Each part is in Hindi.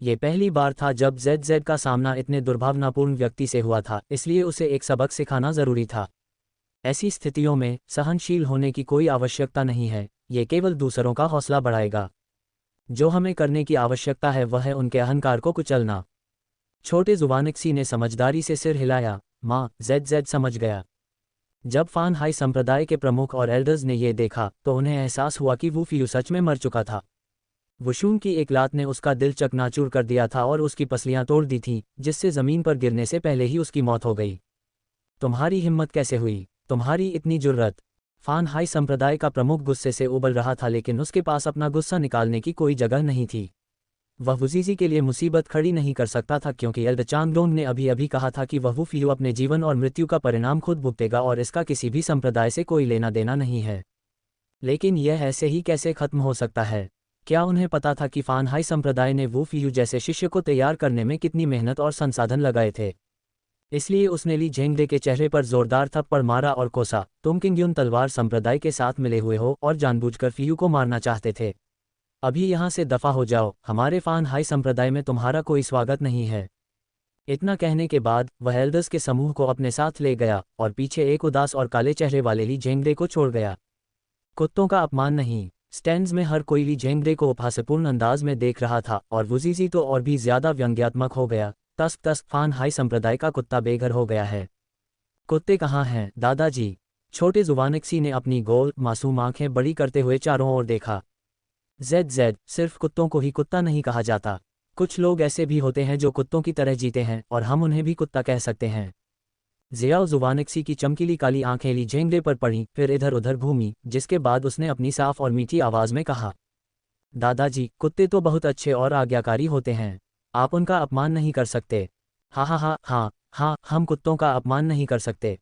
ये पहली बार था जब जेड का सामना इतने दुर्भावनापूर्ण व्यक्ति से हुआ था, इसलिए उसे एक सबक सिखाना जरूरी था। ऐसी स्थितियों में सहनशील होने की कोई आवश्यकता नहीं है, ये केवल दूसरों का हौसला बढ़ाएगा। जो हमें करने की आवश्यकता है वह है उनके अहंकार को कुचलना। छोटे जुवानिक्सी ने समझदारी से सिर हिलाया। माँ, जेड समझ गया। जब फान हाई संप्रदाय के प्रमुख और एल्डर्स ने यह देखा तो उन्हें एहसास हुआ कि वू फियू सच में मर चुका था। वुशुंग की एक लात ने उसका दिल चकनाचूर कर दिया था और उसकी पसलियां तोड़ दी थीं, जिससे जमीन पर गिरने से पहले ही उसकी मौत हो गई। तुम्हारी हिम्मत कैसे हुई? तुम्हारी इतनी जुर्रत? फान हाई संप्रदाय का प्रमुख गुस्से से उबल रहा था, लेकिन उसके पास अपना गुस्सा निकालने की कोई जगह नहीं थी। वह वुजीजी के लिए मुसीबत खड़ी नहीं कर सकता था, क्योंकि एल्ड चांगडोंग ने अभी अभी कहा था कि वह वू फियू अपने जीवन और मृत्यु का परिणाम खुद भुगतेगा और इसका किसी भी संप्रदाय से कोई लेना देना नहीं है। लेकिन यह ऐसे ही कैसे खत्म हो सकता है? क्या उन्हें पता था कि फान हाई संप्रदाय ने वू फियू जैसे शिष्य को तैयार करने में कितनी मेहनत और संसाधन लगाए थे? इसलिए उसने ली झेंगडे के चेहरे पर जोरदार थप्पड़ मारा और कोसा, तुम किंगयुन तलवार संप्रदाय के साथ मिले हुए हो और जानबूझकर फियू को मारना चाहते थे। अभी यहाँ से दफा हो जाओ, हमारे फान हाई संप्रदाय में तुम्हारा कोई स्वागत नहीं है। इतना कहने के बाद वह एल्डर्स के समूह को अपने साथ ले गया और पीछे एक उदास और काले चेहरे वाले ली झेंगडे को छोड़ गया। कुत्तों का अपमान नहीं। स्टैंड्स में हर कोई ली झेंगडे को उपहासपूर्ण अंदाज में देख रहा था और वुजीजी तो और भी ज्यादा व्यंग्यात्मक हो गया। तस्क फान हाई संप्रदाय का कुत्ता बेघर हो गया है। कुत्ते कहाँ हैं दादाजी? छोटे जुवानिक्सी ने अपनी गोल मासूम आंखें बड़ी करते हुए चारों ओर देखा। जेड, सिर्फ कुत्तों को ही कुत्ता नहीं कहा जाता। कुछ लोग ऐसे भी होते हैं जो कुत्तों की तरह जीते हैं और हम उन्हें भी कुत्ता कह सकते हैं। जियाओ जुवानिक्सी की चमकीली काली आंखें ली झेंगडे पर पड़ी, फिर इधर उधर घूमी, जिसके बाद उसने अपनी साफ और मीठी आवाज में कहा, दादाजी, कुत्ते तो बहुत अच्छे और आज्ञाकारी होते हैं, आप उनका अपमान नहीं कर सकते। हाँ हाँ हाँ हाँ हाँ, हम कुत्तों का अपमान नहीं कर सकते।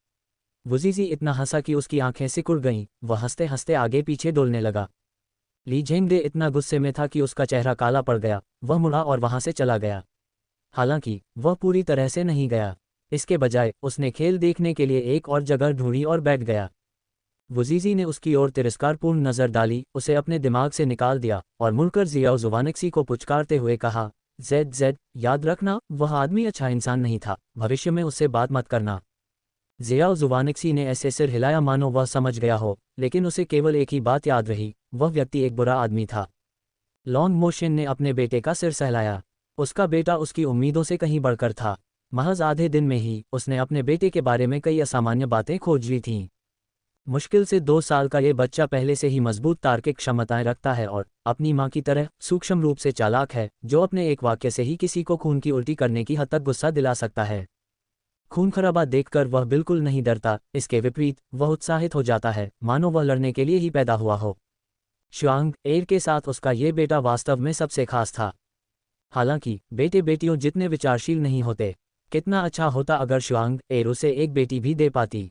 वुजीजी इतना हंसा कि उसकी आंखें सिकुड़ गईं, वह हंसते हंसते आगे पीछे डोलने लगा। ली झेंगडे इतना गुस्से में था कि उसका चेहरा काला पड़ गया। वह मुड़ा और वहां से चला गया। हालांकि वह पूरी तरह से नहीं गया। इसके बजाय उसने खेल देखने के लिए एक और जगह ढूंढी और बैठ गया। वुजीजी ने उसकी ओर तिरस्कारपूर्ण नजर डाली, उसे अपने दिमाग से निकाल दिया और मुड़कर जियाओ जुवानिक्सी को पुचकारते हुए कहा, जेड, याद रखना, वह आदमी अच्छा इंसान नहीं था, भविष्य में उससे बात मत करना। जियाओ जुवानिक्सी ने ऐसे सिर हिलाया मानो वह समझ गया हो, लेकिन उसे केवल एक ही बात याद रही, वह व्यक्ति एक बुरा आदमी था। लॉन्ग मोशन ने अपने बेटे का सिर सहलाया। उसका बेटा उसकी उम्मीदों से कहीं बढ़कर था। महज आधे दिन में ही उसने अपने बेटे के बारे में कई असामान्य बातें खोज ली थीं। मुश्किल से 2 साल का ये बच्चा पहले से ही मजबूत तार्किक क्षमताएं रखता है और अपनी मां की तरह सूक्ष्म रूप से चालाक है, जो अपने एक वाक्य से ही किसी को खून की उल्टी करने की हद तक गुस्सा दिला सकता है। खून खराबा देखकर वह बिल्कुल नहीं डरता, इसके विपरीत वह उत्साहित हो जाता है, मानो वह लड़ने के लिए ही पैदा हुआ हो। शुआंग एर के साथ उसका ये बेटा वास्तव में सबसे खास था। हालांकि बेटे बेटियों जितने विचारशील नहीं होते। कितना अच्छा होता अगर शुआंग एर उसे एक बेटी भी दे पाती।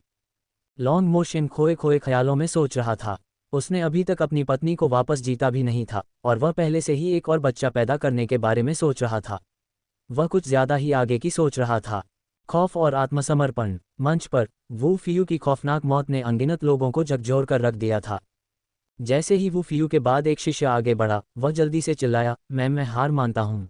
लॉन्ग मोशन खोए खोए ख्यालों में सोच रहा था। उसने अभी तक अपनी पत्नी को वापस जीता भी नहीं था और वह पहले से ही एक और बच्चा पैदा करने के बारे में सोच रहा था। वह कुछ ज्यादा ही आगे की सोच रहा था। खौफ और आत्मसमर्पण। मंच पर वू फियू की खौफनाक मौत ने अनगिनत लोगों को झकझोर कर रख दिया था। जैसे ही वू फियू के बाद एक शिष्य आगे बढ़ा, वह जल्दी से चिल्लाया, मैं हार मानता हूँ।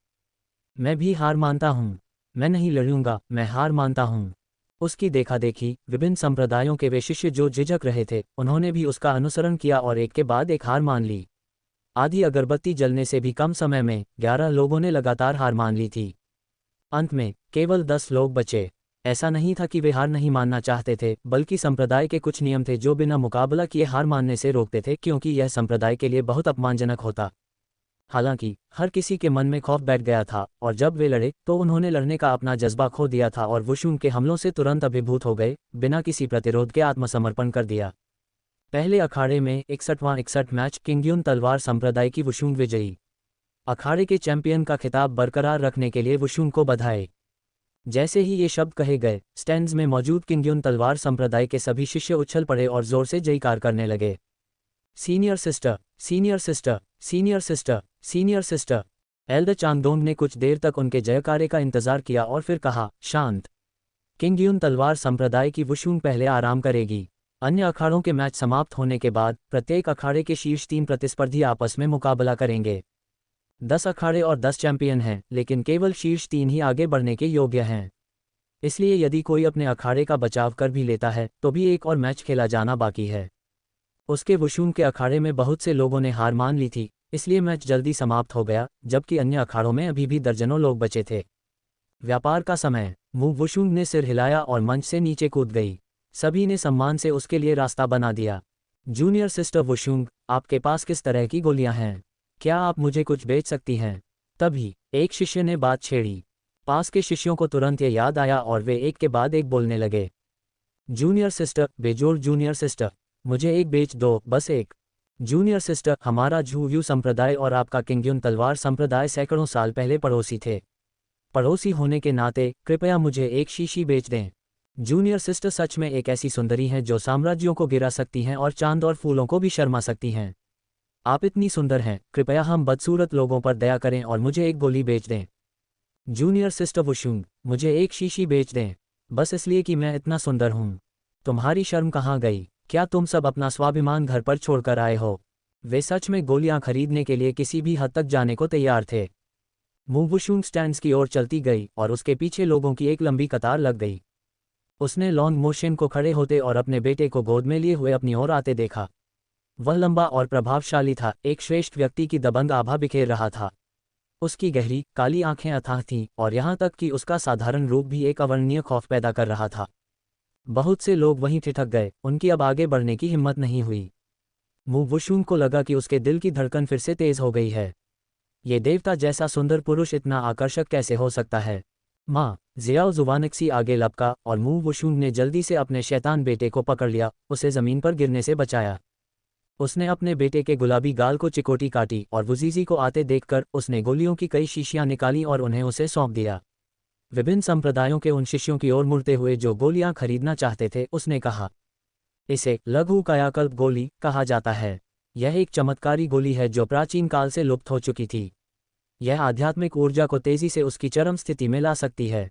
मैं भी हार मानता हूँ। मैं नहीं लड़ूंगा, मैं हार मानता हूँ। उसकी देखा देखी विभिन्न संप्रदायों के वे शिष्य जो झिझक रहे थे, उन्होंने भी उसका अनुसरण किया और एक के बाद एक हार मान ली। आधी अगरबत्ती जलने से भी कम समय में 11 लोगों ने लगातार हार मान ली थी। अंत में केवल 10 लोग बचे। ऐसा नहीं था कि वे हार नहीं मानना चाहते थे, बल्कि संप्रदाय के कुछ नियम थे जो बिना मुकाबला किए हार मानने से रोकते थे, क्योंकि यह संप्रदाय के लिए बहुत अपमानजनक होता। हालांकि हर किसी के मन में खौफ बैठ गया था और जब वे लड़े तो उन्होंने लड़ने का अपना जज्बा खो दिया था और वुशुंग के हमलों से तुरंत अभिभूत हो गए, बिना किसी प्रतिरोध के आत्मसमर्पण कर दिया। पहले अखाड़े में 61वां मैच किंगयुन तलवार संप्रदाय की वुशुंग विजयी। अखाड़े के चैंपियन का खिताब बरकरार रखने के लिए वुशुंग को बधाई। जैसे ही ये शब्द कहे गए, स्टैंड्स में मौजूद किंगयुन तलवार संप्रदाय के सभी शिष्य उछल पड़े और जोर से जयकार करने लगे। Senior sister, senior sister, senior sister, senior sister. Elder Changdong ने कुछ देर तक उनके जयकारे का इंतजार किया और फिर कहा, शांत। किंगयुन तलवार संप्रदाय की वुशुंग पहले आराम करेगी। अन्य अखाड़ों के मैच समाप्त होने के बाद प्रत्येक अखाड़े के शीर्ष 3 प्रतिस्पर्धी आपस में मुकाबला करेंगे। 10 अखाड़े और 10 चैंपियन हैं, लेकिन केवल शीर्ष 3 ही आगे बढ़ने के योग्य हैं। इसलिए यदि कोई अपने अखाड़े का बचाव कर भी लेता है तो भी एक और मैच खेला जाना बाकी है। उसके वुशुंग के अखाड़े में बहुत से लोगों ने हार मान ली थी, इसलिए मैच जल्दी समाप्त हो गया, जबकि अन्य अखाड़ों में अभी भी दर्जनों लोग बचे थे। व्यापार का समय। वू वुशुंग ने सिर हिलाया और मंच से नीचे कूद गई। सभी ने सम्मान से उसके लिए रास्ता बना दिया। जूनियर सिस्टर वुशुंग, आपके पास किस तरह की गोलियां हैं? क्या आप मुझे कुछ बेच सकती हैं? तभी एक शिष्य ने बात छेड़ी। पास के शिष्यों को तुरंत ये याद आया और वे एक के बाद एक बोलने लगे। जूनियर सिस्टर, बेजोड़ जूनियर सिस्टर, मुझे एक बेच दो, बस एक। जूनियर सिस्टर, हमारा झूयू संप्रदाय और आपका किंग्युन तलवार संप्रदाय सैकड़ों साल पहले पड़ोसी थे। पड़ोसी होने के नाते कृपया मुझे एक शीशी बेच दें। जूनियर सिस्टर सच में एक ऐसी सुंदरी हैं जो साम्राज्यों को गिरा सकती हैं और चांद और फूलों को भी शर्मा सकती हैं। आप इतनी सुंदर हैं, कृपया हम बदसूरत लोगों पर दया करें और मुझे एक गोली बेच दें। जूनियर सिस्टर वुशुंग, मुझे एक शीशी बेच दें, बस इसलिए कि मैं इतना सुंदर हूँ। तुम्हारी शर्म कहाँ गई? क्या तुम सब अपना स्वाभिमान घर पर छोड़कर आए हो? वे सच में गोलियां खरीदने के लिए किसी भी हद तक जाने को तैयार थे। वू वुशुंग स्टैंड्स की ओर चलती गई और उसके पीछे लोगों की एक लंबी कतार लग गई। उसने लॉन्ग मोशन को खड़े होते और अपने बेटे को गोद में लिए हुए अपनी ओर आते देखा। वह लंबा और प्रभावशाली था, एक श्रेष्ठ व्यक्ति की दबंग आभा बिखेर रहा था। उसकी गहरी काली आंखें अथाह थीं और यहाँ तक कि उसका साधारण रूप भी एक अवर्णनीय खौफ पैदा कर रहा था। बहुत से लोग वहीं ठिठक गए, उनकी अब आगे बढ़ने की हिम्मत नहीं हुई। वू वुशुंग को लगा कि उसके दिल की धड़कन फिर से तेज हो गई है। ये देवता जैसा सुंदर पुरुष इतना आकर्षक कैसे हो सकता है? माँ, ज़ियाओ जुवानिक्सी आगे लपका और वू वुशुंग ने जल्दी से अपने शैतान बेटे को पकड़ लिया, उसे ज़मीन पर गिरने से बचाया। उसने अपने बेटे के गुलाबी गाल को चिकोटी काटी और वुजीजी को आते देखकर उसने गोलियों की कई शीशियां निकाली और उन्हें उसे सौंप दिया। विभिन्न संप्रदायों के उन शिष्यों की ओर मुड़ते हुए जो गोलियां खरीदना चाहते थे, उसने कहा, इसे लघु कायाकल्प गोली कहा जाता है। यह एक चमत्कारी गोली है जो प्राचीन काल से लुप्त हो चुकी थी। यह आध्यात्मिक ऊर्जा को तेजी से उसकी चरम स्थिति में ला सकती है।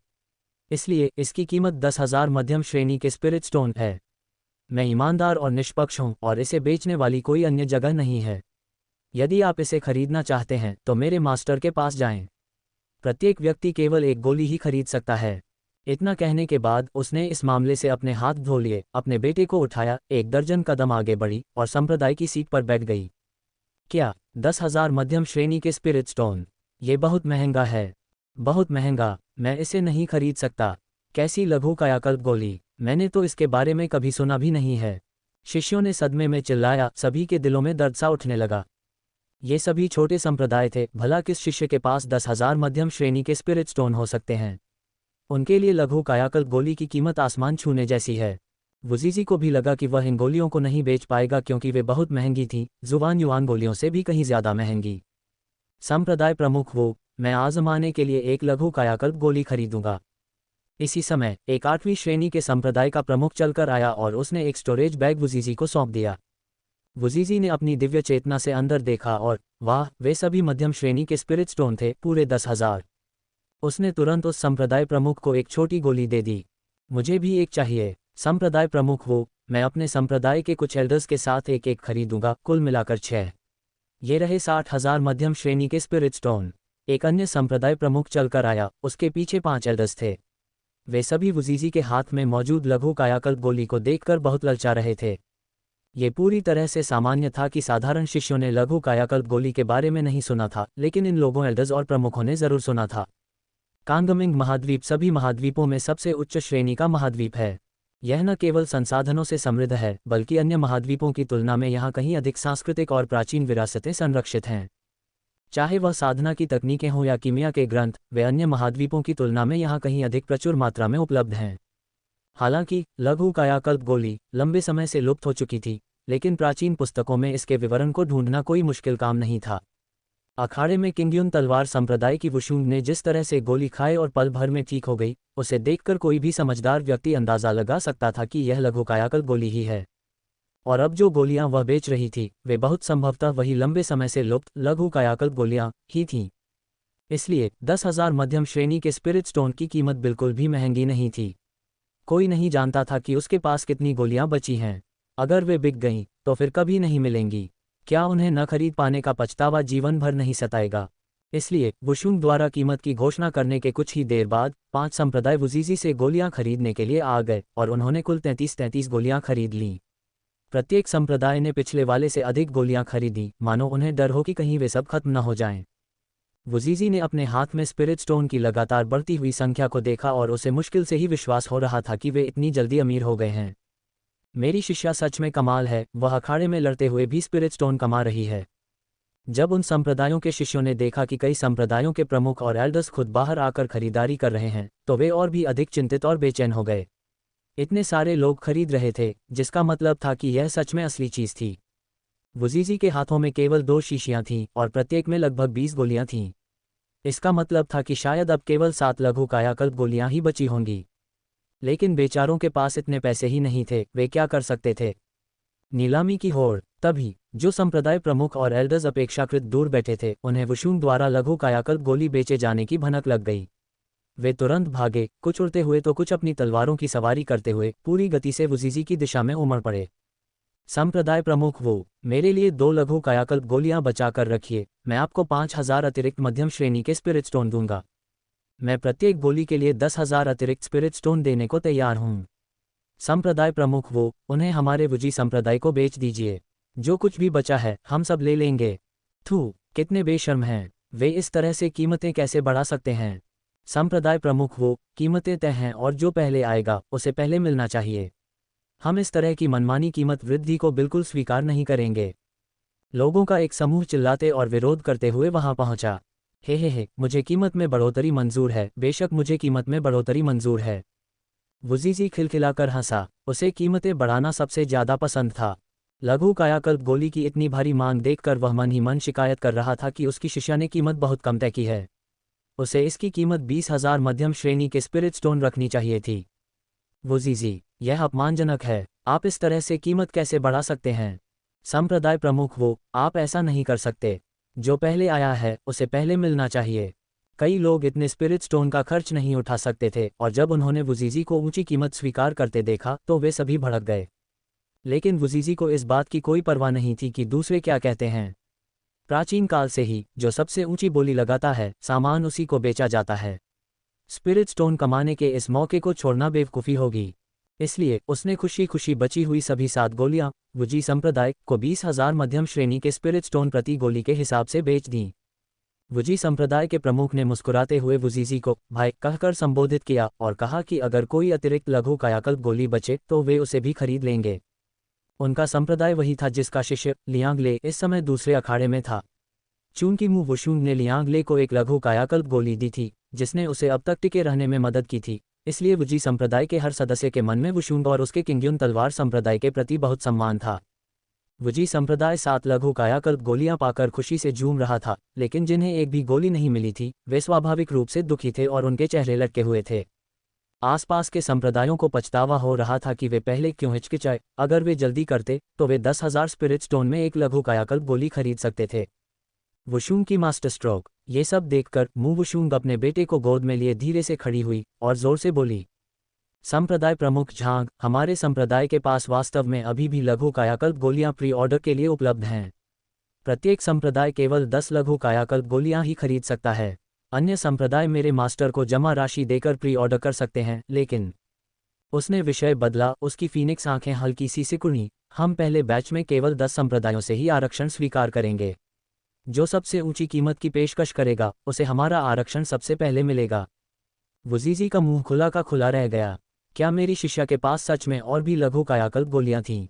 इसलिए इसकी कीमत 10,000 मध्यम श्रेणी के स्पिरिट स्टोन है। मैं ईमानदार और निष्पक्ष हूं और इसे बेचने वाली कोई अन्य जगह नहीं है। यदि आप इसे खरीदना चाहते हैं तो मेरे मास्टर के पास जाएं। प्रत्येक व्यक्ति केवल एक गोली ही खरीद सकता है। इतना कहने के बाद उसने इस मामले से अपने हाथ धो लिए, अपने बेटे को उठाया, 1 दर्जन कदम आगे बढ़ी और संप्रदाय की सीट पर बैठ गई। क्या 10,000 मध्यम श्रेणी के स्पिरिट स्टोन? ये बहुत महंगा है, बहुत महंगा। मैं इसे नहीं खरीद सकता। कैसी लघु कायाकल्प गोली? मैंने तो इसके बारे में कभी सुना भी नहीं है। शिष्यों ने सदमे में चिल्लाया, सभी के दिलों में दर्द सा उठने लगा। ये सभी छोटे संप्रदाय थे, भला किस शिष्य के पास 10,000 मध्यम श्रेणी के स्पिरिट स्टोन हो सकते हैं? उनके लिए लघु कायाकल्प गोली की कीमत आसमान छूने जैसी है। वुजीजी को भी लगा कि वह इन गोलियों को नहीं बेच पाएगा क्योंकि वे बहुत महंगी थीं, जुवान युआन गोलियों से भी कहीं ज्यादा महंगी। संप्रदाय प्रमुख वो, मैं आजमाने के लिए एक लघु कायाकल्प गोली खरीदूंगा। इसी समय एक 8वीं श्रेणी के संप्रदाय का प्रमुख चलकर आया और उसने एक स्टोरेज बैग वुजीजी को सौंप दिया। वुजीजी ने अपनी दिव्य चेतना से अंदर देखा और वाह, वे सभी मध्यम श्रेणी के स्पिरिट स्टोन थे, पूरे 10,000। उसने तुरंत उस संप्रदाय प्रमुख को एक छोटी गोली दे दी। मुझे भी एक चाहिए। संप्रदाय प्रमुख वो, मैं अपने संप्रदाय के कुछ एल्डर्स के साथ एक एक खरीदूंगा, कुल मिलाकर 6। ये रहे 60,000 मध्यम श्रेणी के स्पिरिट स्टोन। एक अन्य संप्रदाय प्रमुख चलकर आया, उसके पीछे 5 एल्डर्स थे। वे सभी वुजीजी के हाथ में मौजूद लघु कायाकल्प गोली को देखकर बहुत ललचा रहे थे। ये पूरी तरह से सामान्य था कि साधारण शिष्यों ने लघु कायाकल्प गोली के बारे में नहीं सुना था, लेकिन इन लोगों एल्डर्स और प्रमुखों ने जरूर सुना था। कांगमिंग महाद्वीप सभी महाद्वीपों में सबसे उच्च श्रेणी का महाद्वीप है। यह न केवल संसाधनों से समृद्ध है, बल्कि अन्य महाद्वीपों की तुलना में यहाँ कहीं अधिक सांस्कृतिक और प्राचीन विरासतें संरक्षित हैं। चाहे वह साधना की तकनीकें हों या कीमिया के ग्रंथ, वे अन्य महाद्वीपों की तुलना में यहाँ कहीं अधिक प्रचुर मात्रा में उपलब्ध हैं। हालांकि लघु कायाकल्प गोली लंबे समय से लुप्त हो चुकी थी, लेकिन प्राचीन पुस्तकों में इसके विवरण को ढूंढना कोई मुश्किल काम नहीं था। अखाड़े में किंग्युन तलवार संप्रदाय की वुशुंग ने जिस तरह से गोली खाए और पल भर में ठीक हो गई, उसे देखकर कोई भी समझदार व्यक्ति अंदाजा लगा सकता था कि यह लघु कायाकल्प गोली ही है। और अब जो गोलियां वह बेच रही थी, वे बहुत संभवतः वही लंबे समय से लुप्त लघु कायाकल्प गोलियां ही थीं। इसलिए 10,000 मध्यम श्रेणी के स्पिरिट स्टोन की कीमत बिल्कुल भी महंगी नहीं थी। कोई नहीं जानता था कि उसके पास कितनी गोलियां बची हैं। अगर वे बिक गईं, तो फिर कभी नहीं मिलेंगी। क्या उन्हें न खरीद पाने का पछतावा जीवन भर नहीं सताएगा? इसलिए वुशुंग द्वारा कीमत की घोषणा करने के कुछ ही देर बाद 5 संप्रदाय वुजीजी से गोलियां खरीदने के लिए आ गए और उन्होंने कुल 33 गोलियां खरीद लीं। प्रत्येक संप्रदाय ने पिछले वाले से अधिक गोलियां खरीदी, मानो उन्हें डर हो कि कहीं वे सब खत्म न हो जाएं। वुजीजी ने अपने हाथ में स्पिरिट स्टोन की लगातार बढ़ती हुई संख्या को देखा और उसे मुश्किल से ही विश्वास हो रहा था कि वे इतनी जल्दी अमीर हो गए हैं। मेरी शिष्या सच में कमाल है, वह अखाड़े में लड़ते हुए भी स्पिरिट स्टोन कमा रही है। जब उन संप्रदायों के शिष्यों ने देखा कि कई संप्रदायों के प्रमुख और एल्डर्स खुद बाहर आकर खरीदारी कर रहे हैं, तो वे और भी अधिक चिंतित और बेचैन हो गए। इतने सारे लोग खरीद रहे थे, जिसका मतलब था कि यह सच में असली चीज थी। वुजीजी के हाथों में केवल 2 शीशियां थीं और प्रत्येक में लगभग 20 गोलियां थीं। इसका मतलब था कि शायद अब केवल 7 लघु कायाकल्प गोलियां ही बची होंगी। लेकिन बेचारों के पास इतने पैसे ही नहीं थे, वे क्या कर सकते थे? नीलामी की होड़। तभी जो संप्रदाय प्रमुख और एल्डर्स अपेक्षाकृत दूर बैठे थे, उन्हें वुशुंग द्वारा लघु कायाकल्प गोली बेचे जाने की भनक लग गई। वे तुरंत भागे, कुछ उड़ते हुए तो कुछ अपनी तलवारों की सवारी करते हुए पूरी गति से वुजीजी की दिशा में उमड़ पड़े। संप्रदाय प्रमुख वो, मेरे लिए 2 लघु कायाकल्प गोलियां बचा कर रखिए, मैं आपको 5000 अतिरिक्त मध्यम श्रेणी के स्पिरिट स्टोन दूंगा। मैं प्रत्येक गोली के लिए 10,000 अतिरिक्त स्पिरिट स्टोन देने को तैयार हूं। संप्रदाय प्रमुख वो, उन्हें हमारे वुजी संप्रदाय को बेच दीजिए। जो कुछ भी बचा है हम सब ले लेंगे। थू, कितने बेशर्म हैं, वे इस तरह से कीमतें कैसे बढ़ा सकते हैं? संप्रदाय प्रमुख वो, कीमतें तय हैं और जो पहले आएगा उसे पहले मिलना चाहिए। हम इस तरह की मनमानी कीमत वृद्धि को बिल्कुल स्वीकार नहीं करेंगे। लोगों का एक समूह चिल्लाते और विरोध करते हुए वहां पहुंचा। हे, मुझे कीमत में बढ़ोतरी मंजूर है, बेशक मुझे कीमत में बढ़ोतरी मंजूर है। वुजीजी खिलखिलाकर हंसा, उसे कीमतें बढ़ाना सबसे ज्यादा पसंद था। लघु कायाकल्प गोली की इतनी भारी मांग देखकर वह मन ही मन शिकायत कर रहा था कि उसकी शिष्या ने कीमत बहुत कम तय की है। उसे इसकी कीमत 20,000 मध्यम श्रेणी के स्पिरिट स्टोन रखनी चाहिए थी। वुजीजी, यह अपमानजनक है, आप इस तरह से कीमत कैसे बढ़ा सकते हैं? संप्रदाय प्रमुख वो, आप ऐसा नहीं कर सकते। जो पहले आया है उसे पहले मिलना चाहिए। कई लोग इतने स्पिरिट स्टोन का खर्च नहीं उठा सकते थे और जब उन्होंने वुजीजी को ऊंची कीमत स्वीकार करते देखा तो वे सभी भड़क गए। लेकिन वुजीजी को इस बात की कोई परवाह नहीं थी कि दूसरे क्या कहते हैं। प्राचीन काल से ही जो सबसे ऊंची बोली लगाता है, सामान उसी को बेचा जाता है। स्पिरिट स्टोन कमाने के इस मौके को छोड़ना बेवकूफ़ी होगी। इसलिए उसने खुशी खुशी बची हुई सभी 7 गोलियां वुजी संप्रदाय को 20,000 मध्यम श्रेणी के स्पिरिट स्टोन प्रति गोली के हिसाब से बेच दीं। वुजी संप्रदाय के प्रमुख ने मुस्कुराते हुए वुजीजी को भाई कहकर संबोधित किया और कहा कि अगर कोई अतिरिक्त लघु कायाकल्प गोली बचे तो वे उसे भी खरीद लेंगे। उनका संप्रदाय वही था जिसका शिष्य लियांगले इस समय दूसरे अखाड़े में था। चूंकि मु वुशुंग ने लियांगले को एक लघु कायाकल्प गोली दी थी जिसने उसे अब तक टिके रहने में मदद की थी, इसलिए वुजी संप्रदाय के हर सदस्य के मन में वुशुंग और उसके किंग्युन तलवार संप्रदाय के प्रति बहुत सम्मान था। वुजी संप्रदाय 7 लघु कायाकल्प गोलियां पाकर खुशी से झूम रहा था, लेकिन जिन्हें एक भी गोली नहीं मिली थी वे स्वाभाविक रूप से दुखी थे और उनके चेहरे लटके हुए थे। आसपास के संप्रदायों को पछतावा हो रहा था कि वे पहले क्यों हिचकिचाए। अगर वे जल्दी करते तो वे 10,000 स्पिरिट स्टोन में एक लघु कायाकल्प गोली खरीद सकते थे। वुशुंग की मास्टर स्ट्रोक। ये सब देखकर मु वुशुंग अपने बेटे को गोद में लिए धीरे से खड़ी हुई और जोर से बोली, संप्रदाय प्रमुख झांग, हमारे संप्रदाय के पास वास्तव में अभी भी लघु कायाकल्प गोलियां प्री ऑर्डर के लिए उपलब्ध हैं। प्रत्येक संप्रदाय केवल 10 लघु कायाकल्प गोलियां ही खरीद सकता है। अन्य संप्रदाय मेरे मास्टर को जमा राशि देकर प्री ऑर्डर कर सकते हैं। लेकिन उसने विषय बदला, उसकी फीनिक्स आंखें हल्की सी सिकुड़ी। हम पहले बैच में केवल 10 संप्रदायों से ही आरक्षण स्वीकार करेंगे। जो सबसे ऊंची कीमत की पेशकश करेगा उसे हमारा आरक्षण सबसे पहले मिलेगा। वुजीजी का मुंह खुला का खुला रह गया। क्या मेरी शिष्या के पास सच में और भी लघु कायाकल्प गोलियां थीं?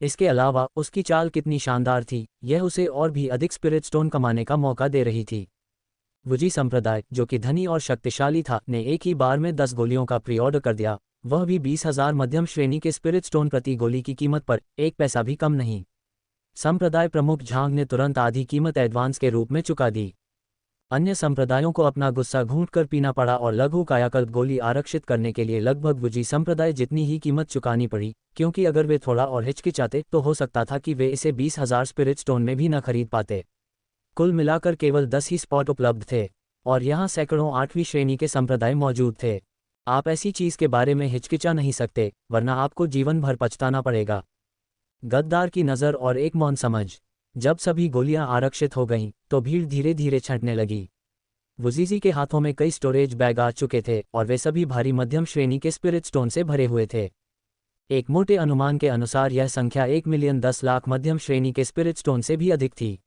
इसके अलावा उसकी चाल कितनी शानदार थी, यह उसे और भी अधिक स्पिरिट स्टोन कमाने का मौका दे रही थी। वुजी संप्रदाय, जो कि धनी और शक्तिशाली था, ने एक ही बार में 10 गोलियों का प्री ऑर्डर कर दिया, वह भी 20,000 मध्यम श्रेणी के स्पिरिट स्टोन प्रति गोली की कीमत पर, 1 पैसा भी कम नहीं। संप्रदाय प्रमुख झांग ने तुरंत आधी कीमत एडवांस के रूप में चुका दी। अन्य संप्रदायों को अपना गुस्सा घूंटकर पीना पड़ा और लघु कायाकल्प गोली आरक्षित करने के लिए लगभग वुजी संप्रदाय जितनी ही कीमत चुकानी पड़ी, क्योंकि अगर वे थोड़ा और हिचकिचाते तो हो सकता था कि वे इसे 20,000 स्पिरिट स्टोन में भी न खरीद पाते। कुल मिलाकर केवल 10 ही स्पॉट उपलब्ध थे और यहाँ सैकड़ों 8वीं श्रेणी के संप्रदाय मौजूद थे। आप ऐसी चीज के बारे में हिचकिचा नहीं सकते, वरना आपको जीवन भर पछताना पड़ेगा। गद्दार की नज़र और एक मौन समझ। जब सभी गोलियां आरक्षित हो गईं, तो भीड़ धीरे धीरे छंटने लगी। वुजीजी के हाथों में कई स्टोरेज बैग आ चुके थे और वे सभी भारी मध्यम श्रेणी के स्पिरिट स्टोन से भरे हुए थे। एक मोटे अनुमान के अनुसार यह संख्या 1,10,00,000 मध्यम श्रेणी के स्पिरिट स्टोन से भी अधिक थी।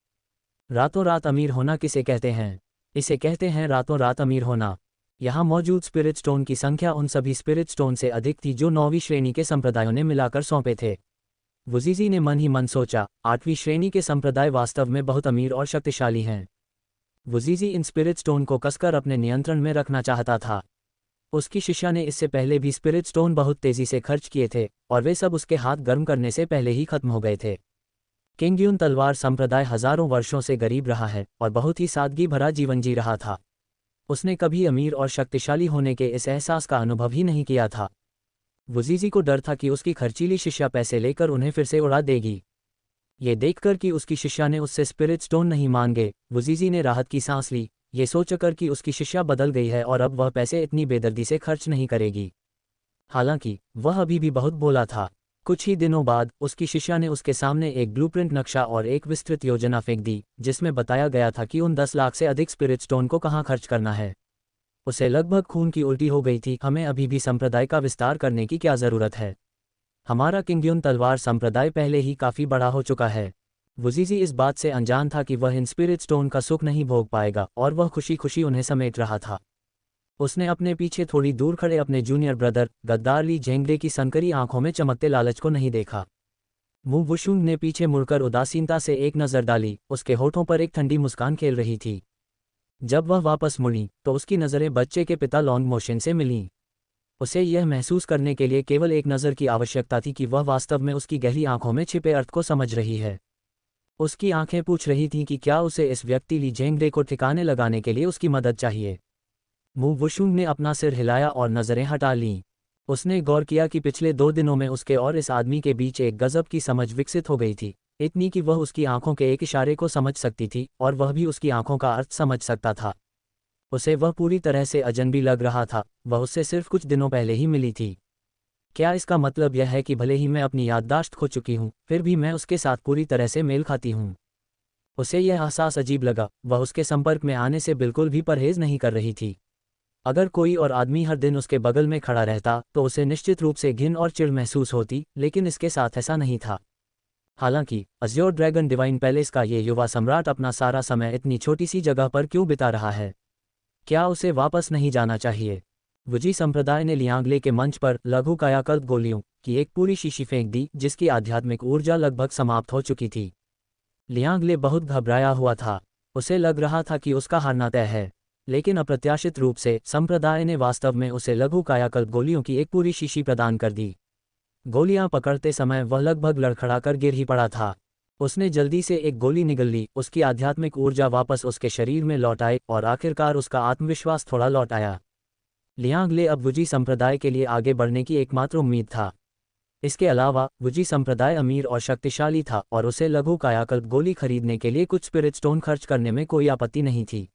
रातों रात अमीर होना किसे कहते हैं? इसे कहते हैं रातों रात अमीर होना। यहाँ मौजूद स्पिरिट स्टोन की संख्या उन सभी स्पिरिट स्टोन से अधिक थी जो 9वीं श्रेणी के संप्रदायों ने मिलाकर सौंपे थे। वुजीजी ने मन ही मन सोचा, 8वीं श्रेणी के संप्रदाय वास्तव में बहुत अमीर और शक्तिशाली हैं। वुजीजी इन स्पिरिट स्टोन को कसकर अपने नियंत्रण में रखना चाहता था। उसकी शिष्या ने इससे पहले भी स्पिरिट स्टोन बहुत तेजी से खर्च किए थे और वे सब उसके हाथ गर्म करने से पहले ही खत्म हो गए थे। किंगयुन तलवार संप्रदाय हजारों वर्षों से गरीब रहा है और बहुत ही सादगी भरा जीवन जी रहा था। उसने कभी अमीर और शक्तिशाली होने के इस एहसास का अनुभव ही नहीं किया था। वुजीजी को डर था कि उसकी खर्चीली शिष्या पैसे लेकर उन्हें फिर से उड़ा देगी। ये देखकर कि उसकी शिष्या ने उससे स्पिरिट स्टोन नहीं मांगे, वुजीजी ने राहत की सांस ली, ये सोचकर कि उसकी शिष्या बदल गई है और अब वह पैसे इतनी बेदर्दी से खर्च नहीं करेगी। हालांकि वह अभी भी बहुत भोला था। कुछ ही दिनों बाद उसकी शिष्या ने उसके सामने एक ब्लूप्रिंट नक्शा और एक विस्तृत योजना फेंक दी, जिसमें बताया गया था कि उन 10 लाख से अधिक स्पिरिट स्टोन को कहाँ खर्च करना है। उसे लगभग खून की उल्टी हो गई थी। हमें अभी भी संप्रदाय का विस्तार करने की क्या ज़रूरत है? हमारा किंगयुन तलवार संप्रदाय पहले ही काफ़ी बड़ा हो चुका है। वुजीजी इस बात से अनजान था कि वह इन स्पिरिट स्टोन का सुख नहीं भोग पाएगा और वह खुशी खुशी उन्हें समेट रहा था। उसने अपने पीछे थोड़ी दूर खड़े अपने जूनियर ब्रदर गद्दार ली जेंगडे की सनकरी आंखों में चमकते लालच को नहीं देखा। मु वुशुंग ने पीछे मुड़कर उदासीनता से एक नज़र डाली। उसके होठों पर एक ठंडी मुस्कान खेल रही थी। जब वह वापस मुड़ी तो उसकी नज़रें बच्चे के पिता लॉन्ग मोशन से मिलीं। उसे यह महसूस करने के लिए केवल एक नज़र की आवश्यकता थी कि वह वास्तव में उसकी गहरी आंखों में छिपे अर्थ को समझ रही है। उसकी आंखें पूछ रही थीं कि क्या उसे इस व्यक्ति ली जेंगडे को ठिकाने लगाने के लिए उसकी मदद चाहिए। मु वुशुंग ने अपना सिर हिलाया और नज़रें हटा लीं। उसने गौर किया कि पिछले 2 दिनों में उसके और इस आदमी के बीच एक गजब की समझ विकसित हो गई थी, इतनी कि वह उसकी आंखों के एक इशारे को समझ सकती थी और वह भी उसकी आंखों का अर्थ समझ सकता था। उसे वह पूरी तरह से अजनबी लग रहा था। वह उससे सिर्फ कुछ दिनों पहले ही मिली थी। क्या इसका मतलब यह है कि भले ही मैं अपनी याददाश्त खो चुकी हूँ, फिर भी मैं उसके साथ पूरी तरह से मेल खाती हूँ? उसे यह एहसास अजीब लगा। वह उसके संपर्क में आने से बिल्कुल भी परहेज नहीं कर रही थी। अगर कोई और आदमी हर दिन उसके बगल में खड़ा रहता तो उसे निश्चित रूप से घिन और चिढ़ महसूस होती, लेकिन इसके साथ ऐसा नहीं था। हालांकि अज़्योर ड्रैगन डिवाइन पैलेस का ये युवा सम्राट अपना सारा समय इतनी छोटी सी जगह पर क्यों बिता रहा है? क्या उसे वापस नहीं जाना चाहिए? वुजी संप्रदाय ने लियांगले के मंच पर लघु कायाकल्प गोलियों की एक पूरी शीशी फेंक दी, जिसकी आध्यात्मिक ऊर्जा लगभग समाप्त हो चुकी थी। लियांगले बहुत घबराया हुआ था। उसे लग रहा था कि उसका हारना तय है, लेकिन अप्रत्याशित रूप से संप्रदाय ने वास्तव में उसे लघु कायाकल्प गोलियों की एक पूरी शीशी प्रदान कर दी। गोलियां पकड़ते समय वह लगभग लड़खड़ाकर गिर ही पड़ा था। उसने जल्दी से एक गोली निगल ली। उसकी आध्यात्मिक ऊर्जा वापस उसके शरीर में लौट आई और आखिरकार उसका आत्मविश्वास थोड़ा लौट आया। लियांगले अब वुजी संप्रदाय के लिए आगे बढ़ने की एकमात्र उम्मीद था। इसके अलावा वुजी संप्रदाय अमीर और शक्तिशाली था और उसे लघु कायाकल्प गोली खरीदने के लिए कुछ स्पिरिट स्टोन खर्च करने में कोई आपत्ति नहीं थी।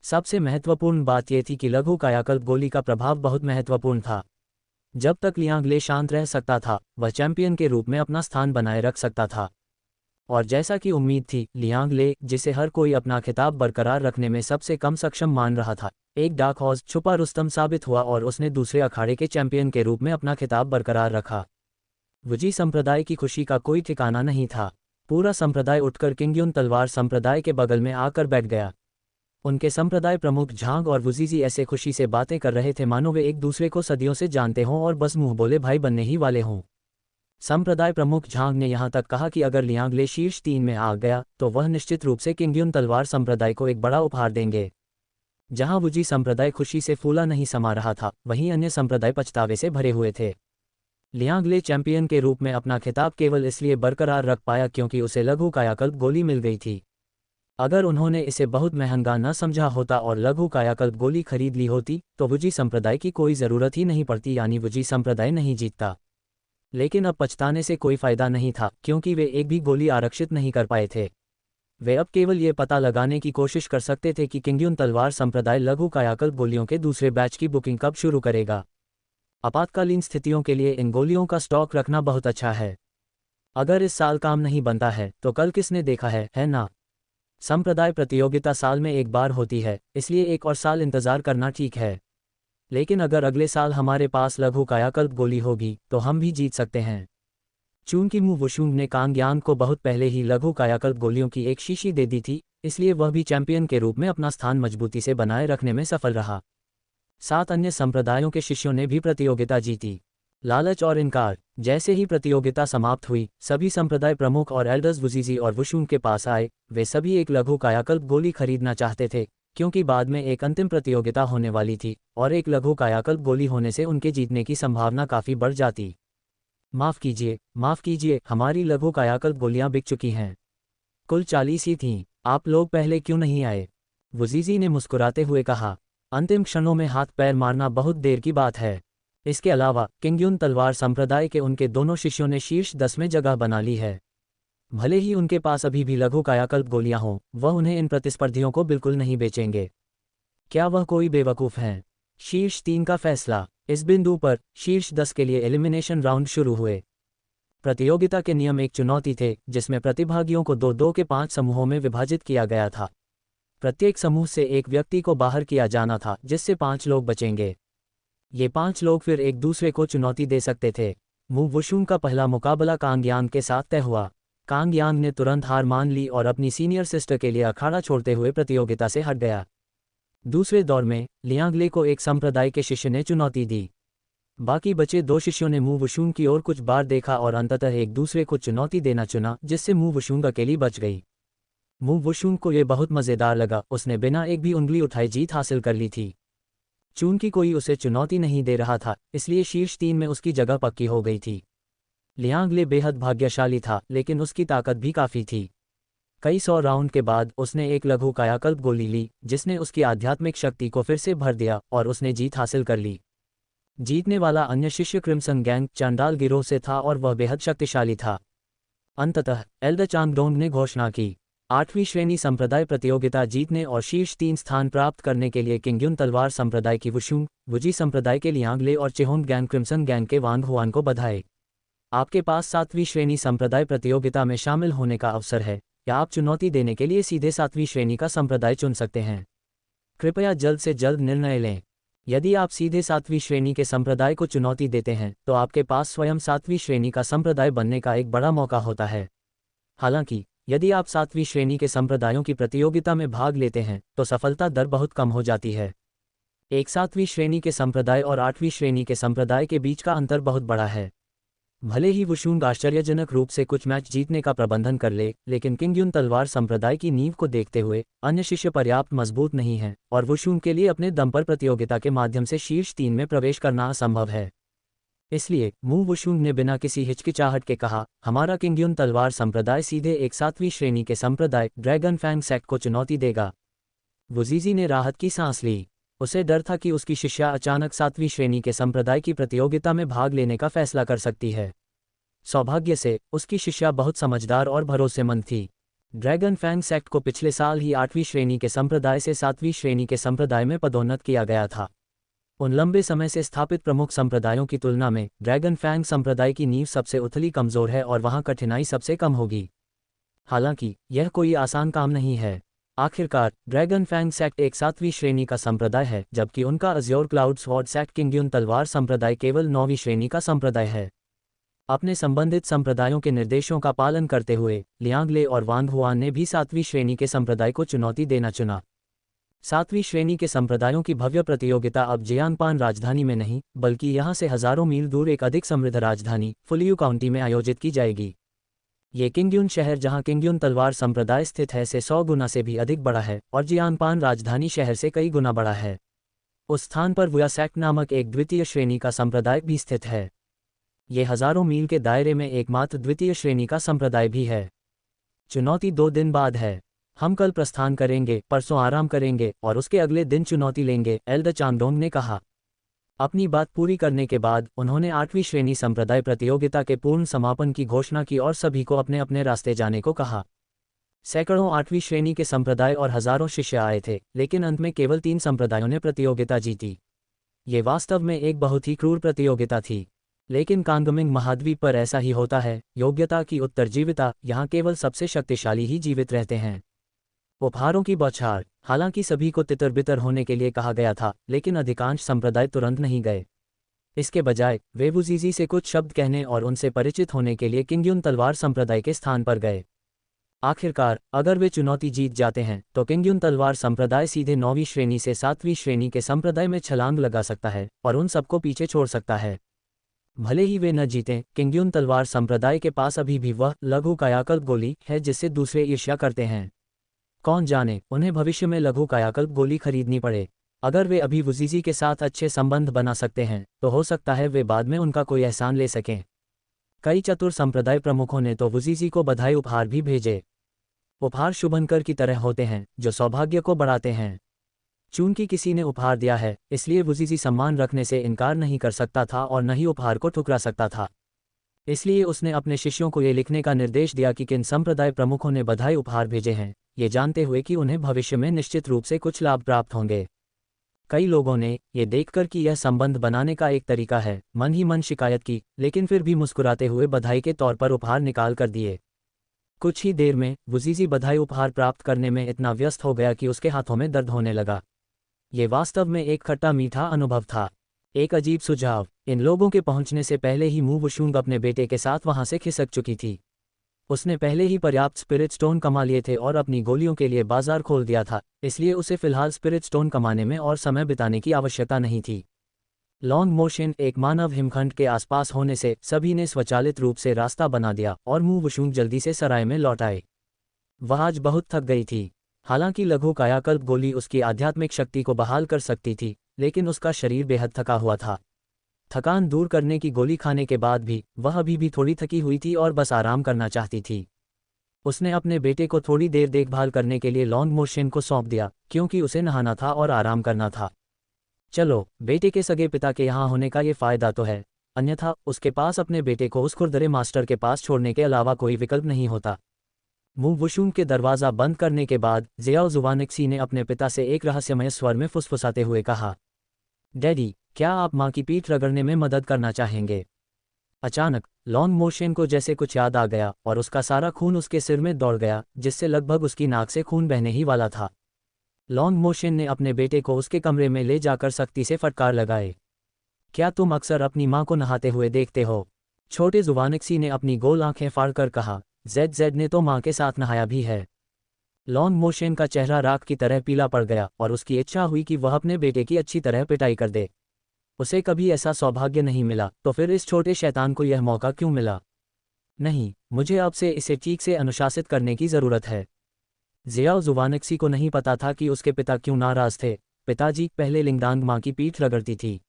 सबसे महत्वपूर्ण बात यह थी कि लघु कायाकल्प गोली का प्रभाव बहुत महत्वपूर्ण था। जब तक लियांगले शांत रह सकता था, वह चैंपियन के रूप में अपना स्थान बनाए रख सकता था। और जैसा कि उम्मीद थी, लियांगले, जिसे हर कोई अपना खिताब बरकरार रखने में सबसे कम सक्षम मान रहा था, एक डार्क हॉर्स छुपा रुस्तम साबित हुआ और उसने दूसरे अखाड़े के चैंपियन के रूप में अपना खिताब बरकरार रखा। वुजी संप्रदाय की खुशी का कोई ठिकाना नहीं था। पूरा संप्रदाय उठकर किंगयुन तलवार संप्रदाय के बगल में आकर बैठ गया। उनके संप्रदाय प्रमुख झांग और वुजीजी ऐसे खुशी से बातें कर रहे थे मानो वे एक दूसरे को सदियों से जानते हों और बस मुंह बोले भाई बनने ही वाले हों। संप्रदाय प्रमुख झांग ने यहाँ तक कहा कि अगर लियांगले शीर्ष 3 में आ गया तो वह निश्चित रूप से किंगयुन तलवार संप्रदाय को एक बड़ा उपहार देंगे। जहाँ वुजी संप्रदाय खुशी से फूला नहीं समा रहा था, वहीं अन्य संप्रदाय पछतावे से भरे हुए थे। लियांगले चैंपियन के रूप में अपना खिताब केवल इसलिए बरकरार रख पाया क्योंकि उसे लघु कायाकल्प गोली मिल गई थी। अगर उन्होंने इसे बहुत महंगा न समझा होता और लघु कायाकल्प गोली खरीद ली होती तो वुजी संप्रदाय की कोई ज़रूरत ही नहीं पड़ती, यानी वुजी संप्रदाय नहीं जीतता। लेकिन अब पछताने से कोई फायदा नहीं था, क्योंकि वे एक भी गोली आरक्षित नहीं कर पाए थे। वे अब केवल ये पता लगाने की कोशिश कर सकते थे कि किंगयुन तलवार संप्रदाय लघु कायाकल्प गोलियों के दूसरे बैच की बुकिंग कब शुरू करेगा। आपातकालीन स्थितियों के लिए इन गोलियों का स्टॉक रखना बहुत अच्छा है। अगर इस साल काम नहीं बनता है तो कल किसने देखा है ना। संप्रदाय प्रतियोगिता साल में एक बार होती है, इसलिए एक और साल इंतजार करना ठीक है। लेकिन अगर अगले साल हमारे पास लघु कायाकल्प गोली होगी तो हम भी जीत सकते हैं। चूंकि मू वुशुंग ने कांग यांग को बहुत पहले ही लघु कायाकल्प गोलियों की एक शीशी दे दी थी, इसलिए वह भी चैंपियन के रूप में अपना स्थान मजबूती से बनाए रखने में सफल रहा। 7 अन्य संप्रदायों के शिष्यों ने भी प्रतियोगिता जीती। लालच और इनकार। जैसे ही प्रतियोगिता समाप्त हुई, सभी संप्रदाय प्रमुख और एल्डर्स वुजीजी और वुशुंग के पास आए। वे सभी एक लघु कायाकल्प गोली खरीदना चाहते थे, क्योंकि बाद में एक अंतिम प्रतियोगिता होने वाली थी और एक लघु कायाकल्प गोली होने से उनके जीतने की संभावना काफ़ी बढ़ जाती। माफ़ कीजिए, हमारी लघु कायाकल्प गोलियां बिक चुकी हैं। कुल 40 ही थीं। आप लोग पहले क्यों नहीं आए? वुजीजी ने मुस्कुराते हुए कहा। अंतिम क्षणों में हाथ पैर मारना बहुत देर की बात है। इसके अलावा किंग्युन तलवार संप्रदाय के उनके दोनों शिष्यों ने शीर्ष 10 में जगह बना ली है। भले ही उनके पास अभी भी लघु कायाकल्प गोलियां हों, वह उन्हें इन प्रतिस्पर्धियों को बिल्कुल नहीं बेचेंगे। क्या वह कोई बेवकूफ़ हैं? शीर्ष 3 का फैसला। इस बिंदु पर शीर्ष 10 के लिए एलिमिनेशन राउंड शुरू हुए। प्रतियोगिता के नियम एक चुनौती थे, जिसमें प्रतिभागियों को 2-2 के 5 समूहों में विभाजित किया गया था। प्रत्येक समूह से एक व्यक्ति को बाहर किया जाना था, जिससे 5 लोग बचेंगे। ये 5 लोग फिर एक दूसरे को चुनौती दे सकते थे। मू वुशुंग का पहला मुकाबला कांग यांग के साथ तय हुआ। कांग यांग ने तुरंत हार मान ली और अपनी सीनियर सिस्टर के लिए अखाड़ा छोड़ते हुए प्रतियोगिता से हट गया। दूसरे दौर में लियांगले को एक संप्रदाय के शिष्य ने चुनौती दी। बाकी बचे 2 शिष्यों ने मू वुशुंग की ओर कुछ बार देखा और अंततः एक दूसरे को चुनौती देना चुना, जिससे मू वुशुंग अकेली बच गई। मू वुशुंग को यह बहुत मज़ेदार लगा। उसने बिना एक भी उंगली उठाए जीत हासिल कर ली थी। चूंकि कोई उसे चुनौती नहीं दे रहा था, इसलिए शीर्ष 3 में उसकी जगह पक्की हो गई थी। लियांगले बेहद भाग्यशाली था, लेकिन उसकी ताकत भी काफ़ी थी। कई 100 राउंड के बाद उसने एक लघु कायाकल्प गोली ली, जिसने उसकी आध्यात्मिक शक्ति को फिर से भर दिया और उसने जीत हासिल कर ली। जीतने वाला अन्य शिष्य क्रिम्सन गैंग चांडाल गिरोह से था और वह बेहद शक्तिशाली था। अंततः एल्डर चांगडोंग ने घोषणा की। 8वीं श्रेणी संप्रदाय प्रतियोगिता जीतने और शीर्ष 3 स्थान प्राप्त करने के लिए किंग्युन तलवार संप्रदाय की वुशुंग, वुजी संप्रदाय के लियांगले और चेहोंग गैंग क्रिम्सन गैंग के वांग हुआन को बधाई। आपके पास 7वीं श्रेणी संप्रदाय प्रतियोगिता में शामिल होने का अवसर है, या आप चुनौती देने के लिए सीधे 7वीं श्रेणी का संप्रदाय चुन सकते हैं। कृपया जल्द से जल्द निर्णय लें। यदि आप सीधे 7वीं श्रेणी के संप्रदाय को चुनौती देते हैं तो आपके पास स्वयं 7वीं श्रेणी का संप्रदाय बनने का एक बड़ा मौका होता है। हालांकि यदि आप 7वीं श्रेणी के संप्रदायों की प्रतियोगिता में भाग लेते हैं तो सफलता दर बहुत कम हो जाती है। एक 7वीं श्रेणी के संप्रदाय और 8वीं श्रेणी के संप्रदाय के बीच का अंतर बहुत बड़ा है। भले ही वुशुंग आश्चर्यजनक रूप से कुछ मैच जीतने का प्रबंधन कर ले, लेकिन किंग्युन तलवार संप्रदाय की नींव को देखते हुए अन्य शिष्य पर्याप्त मजबूत नहीं हैं और वुशुंग के लिए अपने दम पर प्रतियोगिता के माध्यम से शीर्ष 3 में प्रवेश करना असंभव है। इसलिए मू वुशुंग ने बिना किसी हिचकिचाहट के कहा, हमारा किंग्युन तलवार संप्रदाय सीधे एक 7वीं श्रेणी के संप्रदाय ड्रैगन फैंग सेक्ट को चुनौती देगा। वुजीजी ने राहत की सांस ली। उसे डर था कि उसकी शिष्या अचानक 7वीं श्रेणी के संप्रदाय की प्रतियोगिता में भाग लेने का फैसला कर सकती है। सौभाग्य से उसकी शिष्या बहुत समझदार और भरोसेमंद थी। ड्रैगन फैंग सेक्ट को पिछले साल ही 8वीं श्रेणी के संप्रदाय से 7वीं श्रेणी के संप्रदाय में पदोन्नत किया गया था। उन लंबे समय से स्थापित प्रमुख संप्रदायों की तुलना में ड्रैगन फैंग संप्रदाय की नींव सबसे उथली कमज़ोर है और वहां कठिनाई सबसे कम होगी। हालांकि यह कोई आसान काम नहीं है। आखिरकार ड्रैगन फैंग सेक्ट एक 7वीं श्रेणी का संप्रदाय है, जबकि उनका अज्योर क्लाउड स्वॉर्ड सेक्ट किंग्युन तलवार संप्रदाय केवल 9वीं श्रेणी का संप्रदाय है। अपने संबंधित संप्रदायों के निर्देशों का पालन करते हुए लियांगले और वांग हुआन ने भी 7वीं श्रेणी के संप्रदाय को चुनौती देना चुना। 7वीं श्रेणी के संप्रदायों की भव्य प्रतियोगिता अब जियांगपान राजधानी में नहीं, बल्कि यहां से हजारों मील दूर एक अधिक समृद्ध राजधानी फुलियू काउंटी में आयोजित की जाएगी। ये किंग्युन शहर, जहां किंग्युन तलवार संप्रदाय स्थित है, से 100 गुना से भी अधिक बड़ा है और जियांगपान राजधानी शहर से कई गुना बड़ा है। उस स्थान पर वुया सेक्ट नामक एक द्वितीय श्रेणी का संप्रदाय भी स्थित है। ये हजारों मील के दायरे में एकमात्र द्वितीय श्रेणी का संप्रदाय भी है। चुनौती 2 दिन बाद है। हम कल प्रस्थान करेंगे, परसों आराम करेंगे और उसके अगले दिन चुनौती लेंगे, एल्डर चांगडोंग ने कहा। अपनी बात पूरी करने के बाद उन्होंने 8वीं श्रेणी संप्रदाय प्रतियोगिता के पूर्ण समापन की घोषणा की और सभी को अपने अपने रास्ते जाने को कहा। सैकड़ों 8वीं श्रेणी के संप्रदाय और हजारों शिष्य आए थे, लेकिन अंत में केवल 3 संप्रदायों ने प्रतियोगिता जीती। ये वास्तव में एक बहुत ही क्रूर प्रतियोगिता थी। लेकिन कांगमिंग महाद्वीप पर ऐसा ही होता है, योग्यता की उत्तरजीविता, यहाँ केवल सबसे शक्तिशाली ही जीवित रहते हैं। उपहारों की बौछार। हालांकि सभी को तितर-बितर होने के लिए कहा गया था, लेकिन अधिकांश संप्रदाय तुरंत नहीं गए। इसके बजाय वे वुजीजी से कुछ शब्द कहने और उनसे परिचित होने के लिए किंग्युन तलवार संप्रदाय के स्थान पर गए। आखिरकार, अगर वे चुनौती जीत जाते हैं तो किंग्युन तलवार संप्रदाय सीधे 9वीं श्रेणी से 7वीं श्रेणी के संप्रदाय में छलांग लगा सकता है और उन सबको पीछे छोड़ सकता है। भले ही वे न जीतें, किंग्युन तलवार संप्रदाय के पास अभी भी वह लघु कायाकल्प गोली है जिससे दूसरे ईर्ष्या करते हैं। कौन जाने, उन्हें भविष्य में लघु कायाकल्प गोली खरीदनी पड़े। अगर वे अभी वुजीजी के साथ अच्छे संबंध बना सकते हैं तो हो सकता है वे बाद में उनका कोई एहसान ले सकें। कई चतुर संप्रदाय प्रमुखों ने तो वुजीजी को बधाई उपहार भी भेजे। उपहार शुभंकर की तरह होते हैं जो सौभाग्य को बढ़ाते हैं। चूंकि किसी ने उपहार दिया है, इसलिए वुजीजी सम्मान रखने से इनकार नहीं कर सकता था और न ही उपहार को ठुकरा सकता था। इसलिए उसने अपने शिष्यों को ये लिखने का निर्देश दिया कि किन संप्रदाय प्रमुखों ने बधाई उपहार भेजे हैं, ये जानते हुए कि उन्हें भविष्य में निश्चित रूप से कुछ लाभ प्राप्त होंगे। कई लोगों ने, ये देखकर कि यह संबंध बनाने का एक तरीका है, मन ही मन शिकायत की, लेकिन फिर भी मुस्कुराते हुए बधाई के तौर पर उपहार निकाल कर दिए। कुछ ही देर में वुजीजी बधाई उपहार प्राप्त करने में इतना व्यस्त हो गया कि उसके हाथों में दर्द होने लगा। ये वास्तव में एक खट्टा मीठा अनुभव था। एक अजीब सुझाव। इन लोगों के पहुंचने से पहले ही मू वुशुंग अपने बेटे के साथ वहां से खिसक चुकी थी। उसने पहले ही पर्याप्त स्पिरिट स्टोन कमा लिए थे और अपनी गोलियों के लिए बाजार खोल दिया था, इसलिए उसे फिलहाल स्पिरिट स्टोन कमाने में और समय बिताने की आवश्यकता नहीं थी। लॉन्ग मोशन एक मानव हिमखंड के आसपास होने से सभी ने स्वचालित रूप से रास्ता बना दिया और मू वुशुंग जल्दी से सराय में लौट आए। वह आज बहुत थक गई थी। हालांकि लघु कायाकल्प गोली उसकी आध्यात्मिक शक्ति को बहाल कर सकती थी, लेकिन उसका शरीर बेहद थका हुआ था। थकान दूर करने की गोली खाने के बाद भी वह अभी भी थोड़ी थकी हुई थी और बस आराम करना चाहती थी। उसने अपने बेटे को थोड़ी देर देखभाल करने के लिए लॉन्ग मोशन को सौंप दिया, क्योंकि उसे नहाना था और आराम करना था। चलो, बेटे के सगे पिता के यहाँ होने का ये फ़ायदा तो है, अन्यथा उसके पास अपने बेटे को उस खुरदरे मास्टर के पास छोड़ने के अलावा कोई विकल्प नहीं होता। मू वुशुंग के दरवाज़ा बंद करने के बाद ज़ियाओ ज़ुवानिक्सी ने अपने पिता से एक रहस्यमय स्वर में फुसफुसाते हुए कहा, डैडी, क्या आप माँ की पीठ रगड़ने में मदद करना चाहेंगे? अचानक लॉन्ग मोशन को जैसे कुछ याद आ गया और उसका सारा खून उसके सिर में दौड़ गया, जिससे लगभग उसकी नाक से खून बहने ही वाला था। लॉन्ग मोशन ने अपने बेटे को उसके कमरे में ले जाकर सख्ती से फटकार लगाए। क्या तुम अक्सर अपनी माँ को नहाते हुए देखते हो? छोटे ज़ुवानिक्सी ने अपनी गोल आंखें फाड़कर कहा, जेड ने तो माँ के साथ नहाया भी है। लॉन्ग मोशन का चेहरा राख की तरह पीला पड़ गया और उसकी इच्छा हुई कि वह अपने बेटे की अच्छी तरह पिटाई कर दे। उसे कभी ऐसा सौभाग्य नहीं मिला, तो फिर इस छोटे शैतान को यह मौका क्यों मिला? नहीं, मुझे अब से इसे ठीक से अनुशासित करने की ज़रूरत है। ज़ियाओ ज़ुवानिक्सी को नहीं पता था कि उसके पिता क्यों नाराज़ थे। पिताजी, पहले लिंगदांग माँ की पीठ रगड़ती थी।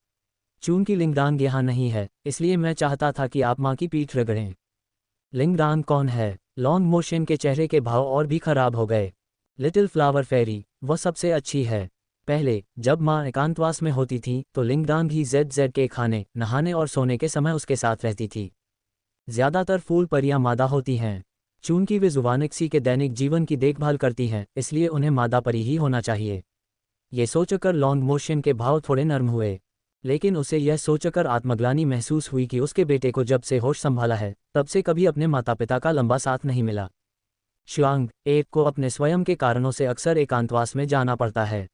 चूंकि लिंगदांग यहाँ नहीं है, इसलिए मैं चाहता था कि आप माँ की पीठ रगड़ें। लिंगदांग कौन है? लॉन्ग मोशन के चेहरे के भाव और भी खराब हो गए। लिटिल फ्लावर फेरी, वह सबसे अच्छी है। पहले जब माँ एकांतवास में होती थी तो लिंगदांग ही जेड के खाने, नहाने और सोने के समय उसके साथ रहती थी। ज़्यादातर फूल परियां मादा होती हैं। चूंकि वे ज़ुवानिक्सी के दैनिक जीवन की देखभाल करती हैं, इसलिए उन्हें मादा परी ही होना चाहिए। ये सोचकर लॉन्ग मोशन के भाव थोड़े नर्म हुए, लेकिन उसे यह सोचकर आत्मग्लानि महसूस हुई कि उसके बेटे को जब से होश संभाला है, तब से कभी अपने माता पिता का लंबा साथ नहीं मिला। शुआंग एक को अपने स्वयं के कारणों से अक्सर एकांतवास में जाना पड़ता है।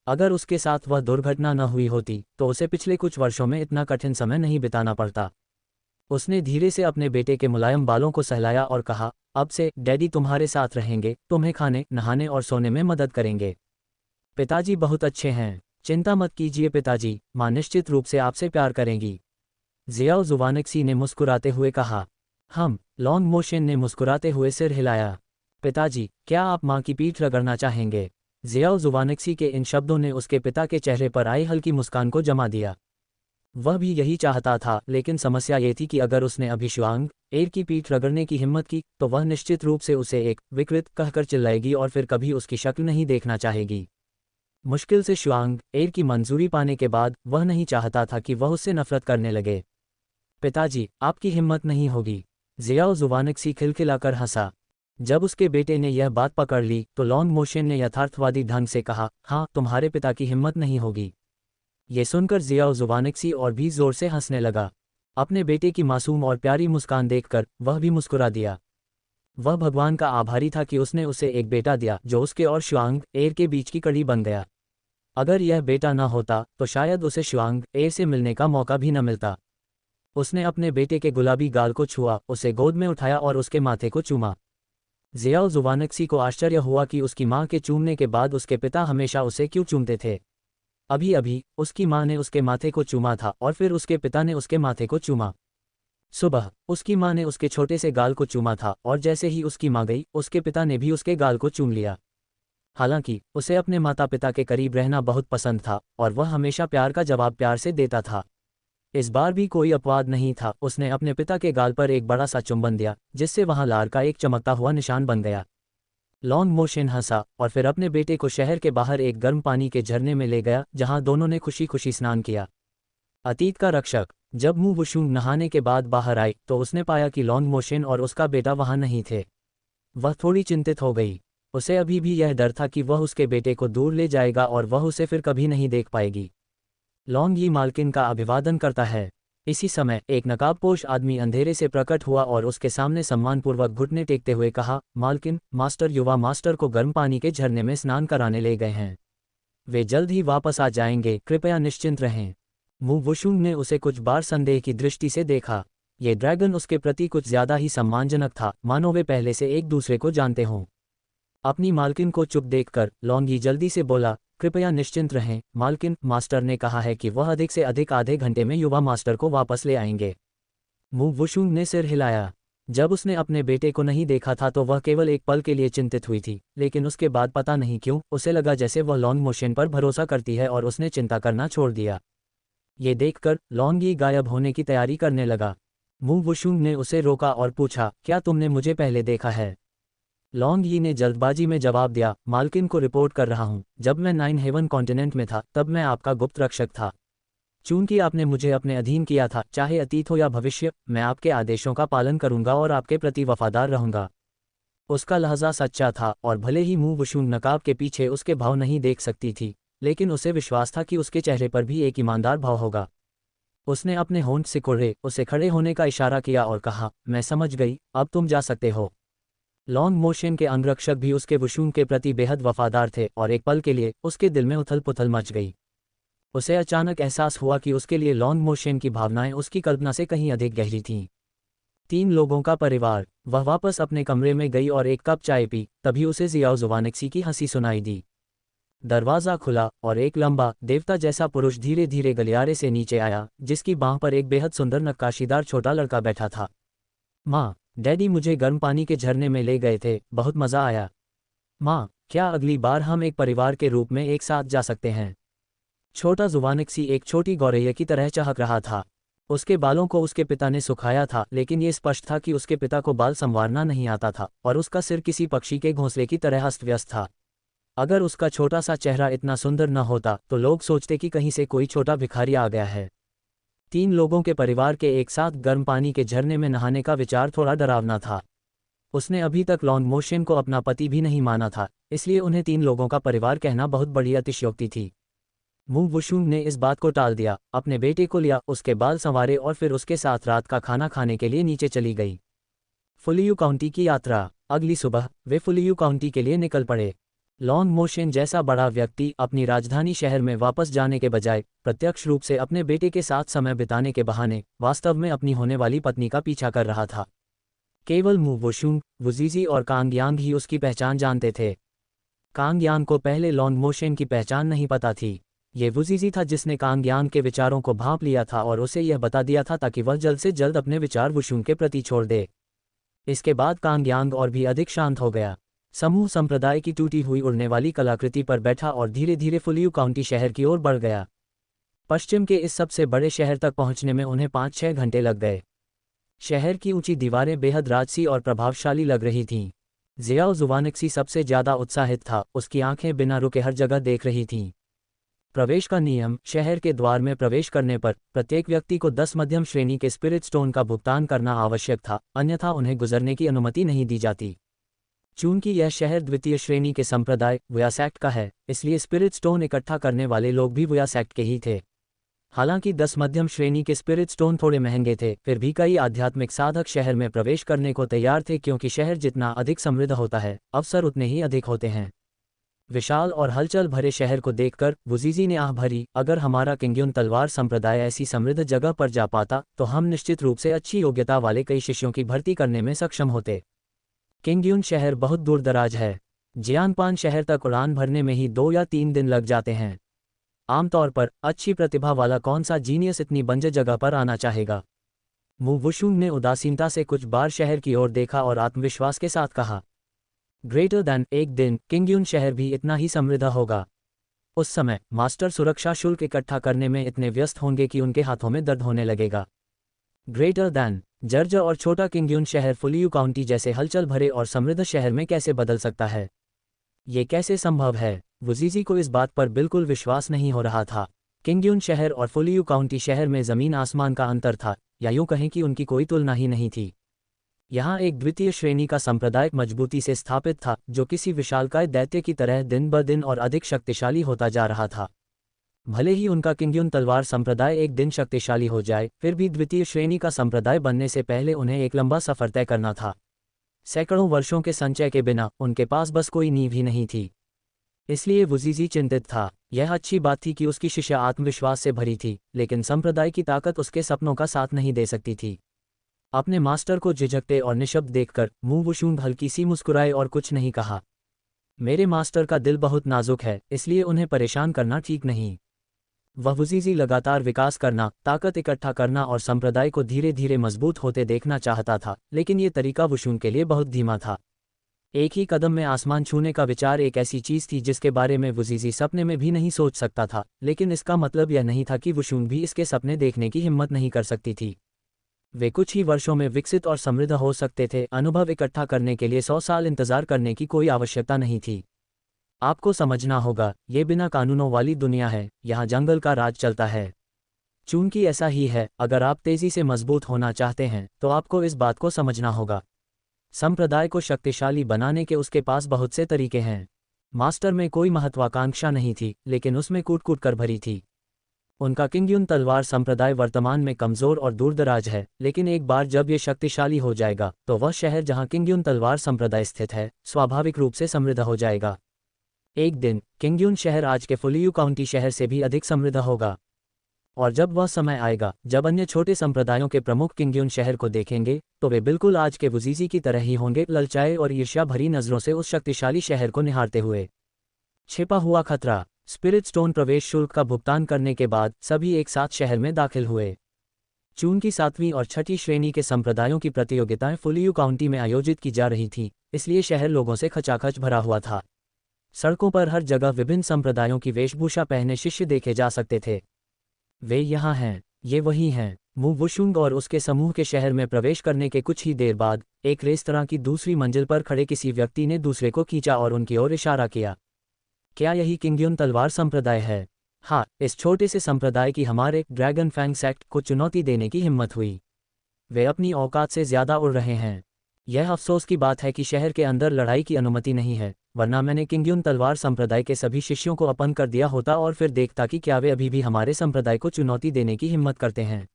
अगर उसके साथ वह दुर्घटना न हुई होती तो उसे पिछले कुछ वर्षों में इतना कठिन समय नहीं बिताना पड़ता। उसने धीरे से अपने बेटे के मुलायम बालों को सहलाया और कहा, अब से डैडी तुम्हारे साथ रहेंगे, तुम्हें खाने, नहाने और सोने में मदद करेंगे। पिताजी बहुत अच्छे हैं, चिंता मत कीजिए पिताजी, माँ निश्चित रूप से आपसे प्यार करेंगी। ज़ियाओ ज़ुवानिक्सी ने मुस्कुराते हुए कहा। लॉन्ग मोशन ने मुस्कुराते हुए सिर हिलाया। पिताजी, क्या आप माँ की पीठ रगड़ना चाहेंगे? ज़ियाओ ज़ुवानिक्सी के इन शब्दों ने उसके पिता के चेहरे पर आई हल्की मुस्कान को जमा दिया। वह भी यही चाहता था, लेकिन समस्या ये थी कि अगर उसने अभी शुआंग एर की पीठ रगड़ने की हिम्मत की तो वह निश्चित रूप से उसे एक विकृत कहकर चिल्लाएगी और फिर कभी उसकी शक्ल नहीं देखना चाहेगी। मुश्किल से शुआंग एर की मंजूरी पाने के बाद वह नहीं चाहता था कि वह उससे नफरत करने लगे। पिताजी, आपकी हिम्मत नहीं होगी। ज़ियाओ ज़ुवानिक्सी खिलखिलाकर हंसा। जब उसके बेटे ने यह बात पकड़ ली तो लॉन्ग मोशन ने यथार्थवादी ढंग से कहा, हाँ, तुम्हारे पिता की हिम्मत नहीं होगी। ये सुनकर ज़ियाओ ज़ुवानिक्सी और भी जोर से हंसने लगा। अपने बेटे की मासूम और प्यारी मुस्कान देखकर वह भी मुस्कुरा दिया। वह भगवान का आभारी था कि उसने उसे एक बेटा दिया जो उसके और शुआंग एर के बीच की कड़ी बन गया। अगर यह बेटा न होता तो शायद उसे शुआंग एर से मिलने का मौका भी न मिलता। उसने अपने बेटे के गुलाबी गाल को छुआ, उसे गोद में उठाया और उसके माथे को चूमा। ज़ियाओ ज़ुवानक्सी को आश्चर्य हुआ कि उसकी मां के चूमने के बाद उसके पिता हमेशा उसे क्यों चूमते थे। अभी अभी उसकी मां ने उसके माथे को चूमा था और फिर उसके पिता ने उसके माथे को चूमा। सुबह उसकी मां ने उसके छोटे से गाल को चूमा था और जैसे ही उसकी मां गई उसके पिता ने भी उसके गाल को चूम लिया। हालांकि उसे अपने माता पिता के करीब रहना बहुत पसंद था और वह हमेशा प्यार का जवाब प्यार से देता था। इस बार भी कोई अपवाद नहीं था। उसने अपने पिता के गाल पर एक बड़ा सा चुंबन दिया जिससे वहां लार का एक चमकता हुआ निशान बन गया। लॉन्ग मोशन हंसा और फिर अपने बेटे को शहर के बाहर एक गर्म पानी के झरने में ले गया जहां दोनों ने खुशी खुशी स्नान किया। अतीत का रक्षक। जब मू वुशुंग नहाने के बाद बाहर आई तो उसने पाया कि लॉन्ग मोशन और उसका बेटा वहां नहीं थे। वह थोड़ी चिंतित हो गई। उसे अभी भी यह डर था कि वह उसके बेटे को दूर ले जाएगा और वह उसे फिर कभी नहीं देख पाएगी। लॉन्ग यी मालकिन का अभिवादन करता है। इसी समय एक नकाबपोश आदमी अंधेरे से प्रकट हुआ और उसके सामने सम्मानपूर्वक घुटने टेकते हुए कहा, मालकिन, मास्टर युवा मास्टर को गर्म पानी के झरने में स्नान कराने ले गए हैं। वे जल्द ही वापस आ जाएंगे, कृपया निश्चिंत रहें। मू वुशुंग ने उसे कुछ बार संदेह की दृष्टि से देखा। ये ड्रैगन उसके प्रति कुछ ज्यादा ही सम्मानजनक था, मानो वे पहले से एक दूसरे को जानते हों। अपनी मालकिन को चुप देखकर लॉन्गी जल्दी से बोला, कृपया निश्चिंत रहें, मालकिन, मास्टर ने कहा है कि वह अधिक से अधिक आधे घंटे में युवा मास्टर को वापस ले आएंगे। मू वुशुंग ने सिर हिलाया। जब उसने अपने बेटे को नहीं देखा था तो वह केवल एक पल के लिए चिंतित हुई थी, लेकिन उसके बाद पता नहीं क्यों उसे लगा जैसे वह लॉन्ग मोशन पर भरोसा करती है और उसने चिंता करना छोड़ दिया। ये देखकर लॉन्गी गायब होने की तैयारी करने लगा। मू वुशुंग ने उसे रोका और पूछा, क्या तुमने मुझे पहले देखा है? लॉन्ग यी ने जल्दबाजी में जवाब दिया, मालकिन को रिपोर्ट कर रहा हूँ। जब मैं 9 हेवन कॉन्टिनेंट में था तब मैं आपका गुप्त रक्षक था। चूंकि आपने मुझे अपने अधीन किया था, चाहे अतीत हो या भविष्य, मैं आपके आदेशों का पालन करूंगा और आपके प्रति वफादार रहूंगा। उसका लहजा सच्चा था और भले ही मू वुशुंग नकाब के पीछे उसके भाव नहीं देख सकती थी, लेकिन उसे विश्वास था कि उसके चेहरे पर भी एक ईमानदार भाव होगा। उसने अपने होंठ सिकोड़े, उसे खड़े होने का इशारा किया और कहा, मैं समझ गई, अब तुम जा सकते हो। लॉन्ग मोशन के अंगरक्षक भी उसके वुशुंग के प्रति बेहद वफादार थे और एक पल के लिए उसके दिल में उथल पुथल मच गई। उसे अचानक एहसास हुआ कि उसके लिए लॉन्ग मोशन की भावनाएं उसकी कल्पना से कहीं अधिक गहरी थीं। 3 लोगों का परिवार। वह वापस अपने कमरे में गई और एक कप चाय पी, तभी उसे ज़ियाओ ज़ुवानक्सी की हंसी सुनाई दी। दरवाज़ा खुला और एक लंबा, देवता जैसा पुरुष धीरे धीरे गलियारे से नीचे आया, जिसकी बांह पर एक बेहद सुंदर नक्काशीदार छोटा लड़का बैठा था। माँ, डैडी मुझे गर्म पानी के झरने में ले गए थे, बहुत मज़ा आया। माँ, क्या अगली बार हम एक परिवार के रूप में एक साथ जा सकते हैं? छोटा ज़ुवानक्सी एक छोटी गौरैया की तरह चहक रहा था। उसके बालों को उसके पिता ने सुखाया था, लेकिन ये स्पष्ट था कि उसके पिता को बाल संवारना नहीं आता था और उसका सिर किसी पक्षी के घोंसले की तरह अस्त व्यस्त था। अगर उसका छोटा सा चेहरा इतना सुंदर न होता तो लोग सोचते कि कहीं से कोई छोटा भिखारी आ गया है। 3 लोगों के परिवार के एक साथ गर्म पानी के झरने में नहाने का विचार थोड़ा डरावना था। उसने अभी तक लॉन्ग मोशन को अपना पति भी नहीं माना था, इसलिए उन्हें 3 लोगों का परिवार कहना बहुत बड़ी अतिशयोक्ति थी। मू वुशुंग ने इस बात को टाल दिया, अपने बेटे को लिया, उसके बाल संवारे और फिर उसके साथ रात का खाना खाने के लिए नीचे चली गई। फुलियू काउंटी की यात्रा। अगली सुबह वे फुलियू काउंटी के लिए निकल पड़े। लॉन्ग मोशन जैसा बड़ा व्यक्ति अपनी राजधानी शहर में वापस जाने के बजाय प्रत्यक्ष रूप से अपने बेटे के साथ समय बिताने के बहाने वास्तव में अपनी होने वाली पत्नी का पीछा कर रहा था। केवल मू वुशुंग, वुजीजी और कांग यांग ही उसकी पहचान जानते थे। कांग यांग को पहले लॉन्ग मोशन की पहचान नहीं पता थी। ये वुजीजी था जिसने कांग यांग के विचारों को भांप लिया था और उसे यह बता दिया था ताकि वह जल्द से जल्द अपने विचार वुशुंग के प्रति छोड़ दे। इसके बाद कांग यांग और भी अधिक शांत हो गया। समूह संप्रदाय की टूटी हुई उड़ने वाली कलाकृति पर बैठा और धीरे धीरे फुलियू काउंटी शहर की ओर बढ़ गया। पश्चिम के इस सबसे बड़े शहर तक पहुंचने में उन्हें 5-6 घंटे लग गए। शहर की ऊंची दीवारें बेहद राजसी और प्रभावशाली लग रही थीं। ज़ियाओ ज़ुवानक्सी सबसे ज्यादा उत्साहित था, उसकी आंखें बिना रुके हर जगह देख रही थीं। प्रवेश का नियम। शहर के द्वार में प्रवेश करने पर प्रत्येक व्यक्ति को 10 मध्यम श्रेणी के स्पिरिट स्टोन का भुगतान करना आवश्यक था, अन्यथा उन्हें गुजरने की अनुमति नहीं दी जाती। चूंकि यह शहर द्वितीय श्रेणी के संप्रदाय वुया सेक्ट का है, इसलिए स्पिरिट स्टोन इकट्ठा करने वाले लोग भी वुया सेक्ट के ही थे। हालांकि 10 मध्यम श्रेणी के स्पिरिट स्टोन थोड़े महंगे थे, फिर भी कई आध्यात्मिक साधक शहर में प्रवेश करने को तैयार थे, क्योंकि शहर जितना अधिक समृद्ध होता है, अवसर उतने ही अधिक होते हैं। विशाल और हलचल भरे शहर को देखकर वुजीजी ने आह भरी, अगर हमारा किंग्युन तलवार संप्रदाय ऐसी समृद्ध जगह पर जा पाता तो हम निश्चित रूप से अच्छी योग्यता वाले कई शिष्यों की भर्ती करने में सक्षम होते। किंग्युन शहर बहुत दूर दराज है। जियानपान शहर तक उड़ान भरने में ही 2 या 3 दिन लग जाते हैं। आमतौर पर अच्छी प्रतिभा वाला कौन सा जीनियस इतनी बंजर जगह पर आना चाहेगा। मु वुशुंग ने उदासीनता से कुछ बार शहर की ओर देखा और आत्मविश्वास के साथ कहा, ग्रेटर दैन एक दिन किंग्युन शहर भी इतना ही समृद्ध होगा। उस समय मास्टर सुरक्षा शुल्क इकट्ठा करने में इतने व्यस्त होंगे कि उनके हाथों में दर्द होने लगेगा। ग्रेटर दैन जर्ज और छोटा किंग्युन शहर फुलियू काउंटी जैसे हलचल भरे और समृद्ध शहर में कैसे बदल सकता है? ये कैसे संभव है? वुजीजी को इस बात पर बिल्कुल विश्वास नहीं हो रहा था। किंग्युन शहर और फुलियू काउंटी शहर में ज़मीन आसमान का अंतर था, या यूं कहें कि उनकी कोई तुलना ही नहीं थी। यहाँ एक द्वितीय श्रेणी का संप्रदाय मजबूती से स्थापित था, जो किसी विशालकाय दैत्य की तरह दिन ब दिन और अधिक शक्तिशाली होता जा रहा था। भले ही उनका किंग्युन तलवार संप्रदाय एक दिन शक्तिशाली हो जाए, फिर भी द्वितीय श्रेणी का संप्रदाय बनने से पहले उन्हें एक लंबा सफर तय करना था। सैकड़ों वर्षों के संचय के बिना उनके पास बस कोई नींव ही नहीं थी। इसलिए वुजीजी चिंतित था। यह अच्छी बात थी कि उसकी शिष्या आत्मविश्वास से भरी थी, लेकिन संप्रदाय की ताकत उसके सपनों का साथ नहीं दे सकती थी। अपने मास्टर को झिझकते और निशब्द देखकर मु वुशुंग हल्की सी मुस्कुराए और कुछ नहीं कहा। मेरे मास्टर का दिल बहुत नाजुक है, इसलिए उन्हें परेशान करना ठीक नहीं। वह वुजीजी लगातार विकास करना, ताकत इकट्ठा करना और संप्रदाय को धीरे धीरे मजबूत होते देखना चाहता था, लेकिन ये तरीका वुशुंग के लिए बहुत धीमा था। एक ही कदम में आसमान छूने का विचार एक ऐसी चीज थी जिसके बारे में वुजीजी सपने में भी नहीं सोच सकता था, लेकिन इसका मतलब यह नहीं था कि वुशुंग भी इसके सपने देखने की हिम्मत नहीं कर सकती थी। वे कुछ ही वर्षों में विकसित और समृद्ध हो सकते थे। अनुभव इकट्ठा करने के लिए 100 साल इंतजार करने की कोई आवश्यकता नहीं थी। आपको समझना होगा, ये बिना कानूनों वाली दुनिया है, यहाँ जंगल का राज चलता है। चूंकि ऐसा ही है, अगर आप तेजी से मजबूत होना चाहते हैं तो आपको इस बात को समझना होगा। संप्रदाय को शक्तिशाली बनाने के उसके पास बहुत से तरीके हैं। मास्टर में कोई महत्वाकांक्षा नहीं थी, लेकिन उसमें कूट कूट कर भरी थी। उनका किंग्युन तलवार संप्रदाय वर्तमान में कमजोर और दूरदराज है, लेकिन एक बार जब ये शक्तिशाली हो जाएगा तो वह शहर जहां किंग्युन तलवार संप्रदाय स्थित है, स्वाभाविक रूप से समृद्ध हो जाएगा। एक दिन किंग्युन शहर आज के फुलियू काउंटी शहर से भी अधिक समृद्ध होगा। और जब वह समय आएगा जब अन्य छोटे संप्रदायों के प्रमुख किंग्युन शहर को देखेंगे, तो वे बिल्कुल आज के वुजीजी की तरह ही होंगे, ललचाए और ईर्ष्या भरी नजरों से उस शक्तिशाली शहर को निहारते हुए। छिपा हुआ खतरा। स्पिरिट स्टोन प्रवेश शुल्क का भुगतान करने के बाद सभी एक साथ शहर में दाखिल हुए। चून की 7वीं और 6ठी श्रेणी के संप्रदायों की प्रतियोगिताएं फुलियू काउंटी में आयोजित की जा रही थीं, इसलिए शहर लोगों से खचाखच भरा हुआ था। सड़कों पर हर जगह विभिन्न संप्रदायों की वेशभूषा पहने शिष्य देखे जा सकते थे। वे यहाँ हैं, ये वही हैं। मु वुशुंग और उसके समूह के शहर में प्रवेश करने के कुछ ही देर बाद एक रेस्तरां की दूसरी मंजिल पर खड़े किसी व्यक्ति ने दूसरे को खींचा और उनकी ओर इशारा किया। क्या यही किंग्युन तलवार संप्रदाय है? हाँ, इस छोटे से संप्रदाय की हमारे ड्रैगन फैंग सेक्ट को चुनौती देने की हिम्मत हुई। वे अपनी औकात से ज्यादा उड़ रहे हैं। यह अफसोस की बात है कि शहर के अंदर लड़ाई की अनुमति नहीं है, वरना मैंने किंग्युन तलवार संप्रदाय के सभी शिष्यों को अपन कर दिया होता और फिर देखता कि क्या वे अभी भी हमारे संप्रदाय को चुनौती देने की हिम्मत करते हैं।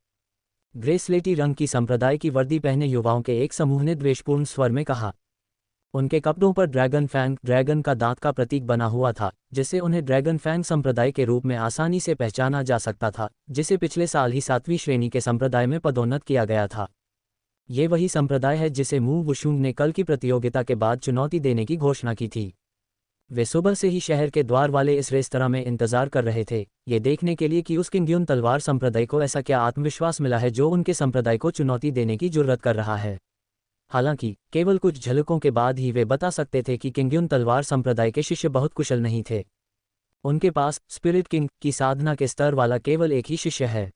ग्रेस्लेटी रंग की संप्रदाय की वर्दी पहने युवाओं के एक समूह ने द्वेषपूर्ण स्वर में कहा। उनके कपड़ों पर ड्रैगन फैंग, ड्रैगन का दांत का प्रतीक बना हुआ था, जिससे उन्हें ड्रैगन फैंग संप्रदाय के रूप में आसानी से पहचाना जा सकता था, जिसे पिछले साल ही 7वीं श्रेणी के संप्रदाय में पदोन्नत किया गया था। ये वही संप्रदाय है जिसे मु वुशुंग ने कल की प्रतियोगिता के बाद चुनौती देने की घोषणा की थी। वे सुबह से ही शहर के द्वार वाले इस रेस्तरां में इंतजार कर रहे थे, ये देखने के लिए कि उस किंग्युन तलवार संप्रदाय को ऐसा क्या आत्मविश्वास मिला है जो उनके संप्रदाय को चुनौती देने की जुर्रत कर रहा है। हालांकि केवल कुछ झलकों के बाद ही वे बता सकते थे कि किंग्युन तलवार संप्रदाय के शिष्य बहुत कुशल नहीं थे। उनके पास स्पिरिट किंग की साधना के स्तर वाला केवल एक ही शिष्य है।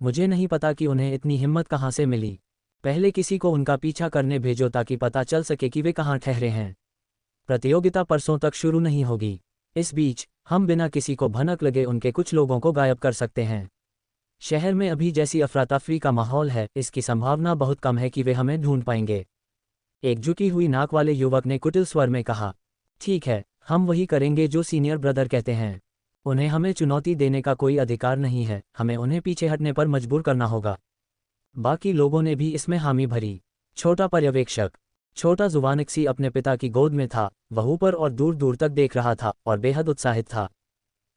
मुझे नहीं पता कि उन्हें इतनी हिम्मत कहाँ से मिली। पहले किसी को उनका पीछा करने भेजो ताकि पता चल सके कि वे कहाँ ठहरे हैं। प्रतियोगिता परसों तक शुरू नहीं होगी। इस बीच हम बिना किसी को भनक लगे उनके कुछ लोगों को गायब कर सकते हैं। शहर में अभी जैसी अफरा-तफरी का माहौल है, इसकी संभावना बहुत कम है कि वे हमें ढूंढ पाएंगे। एक झुकी हुई नाक वाले युवक ने कुटिल स्वर में कहा। ठीक है, हम वही करेंगे जो सीनियर ब्रदर कहते हैं। उन्हें हमें चुनौती देने का कोई अधिकार नहीं है, हमें उन्हें पीछे हटने पर मजबूर करना होगा। बाकी लोगों ने भी इसमें हामी भरी। छोटा पर्यवेक्षक। छोटा जुवानिक्सी अपने पिता की गोद में था, वह ऊपर और दूर दूर तक देख रहा था और बेहद उत्साहित था।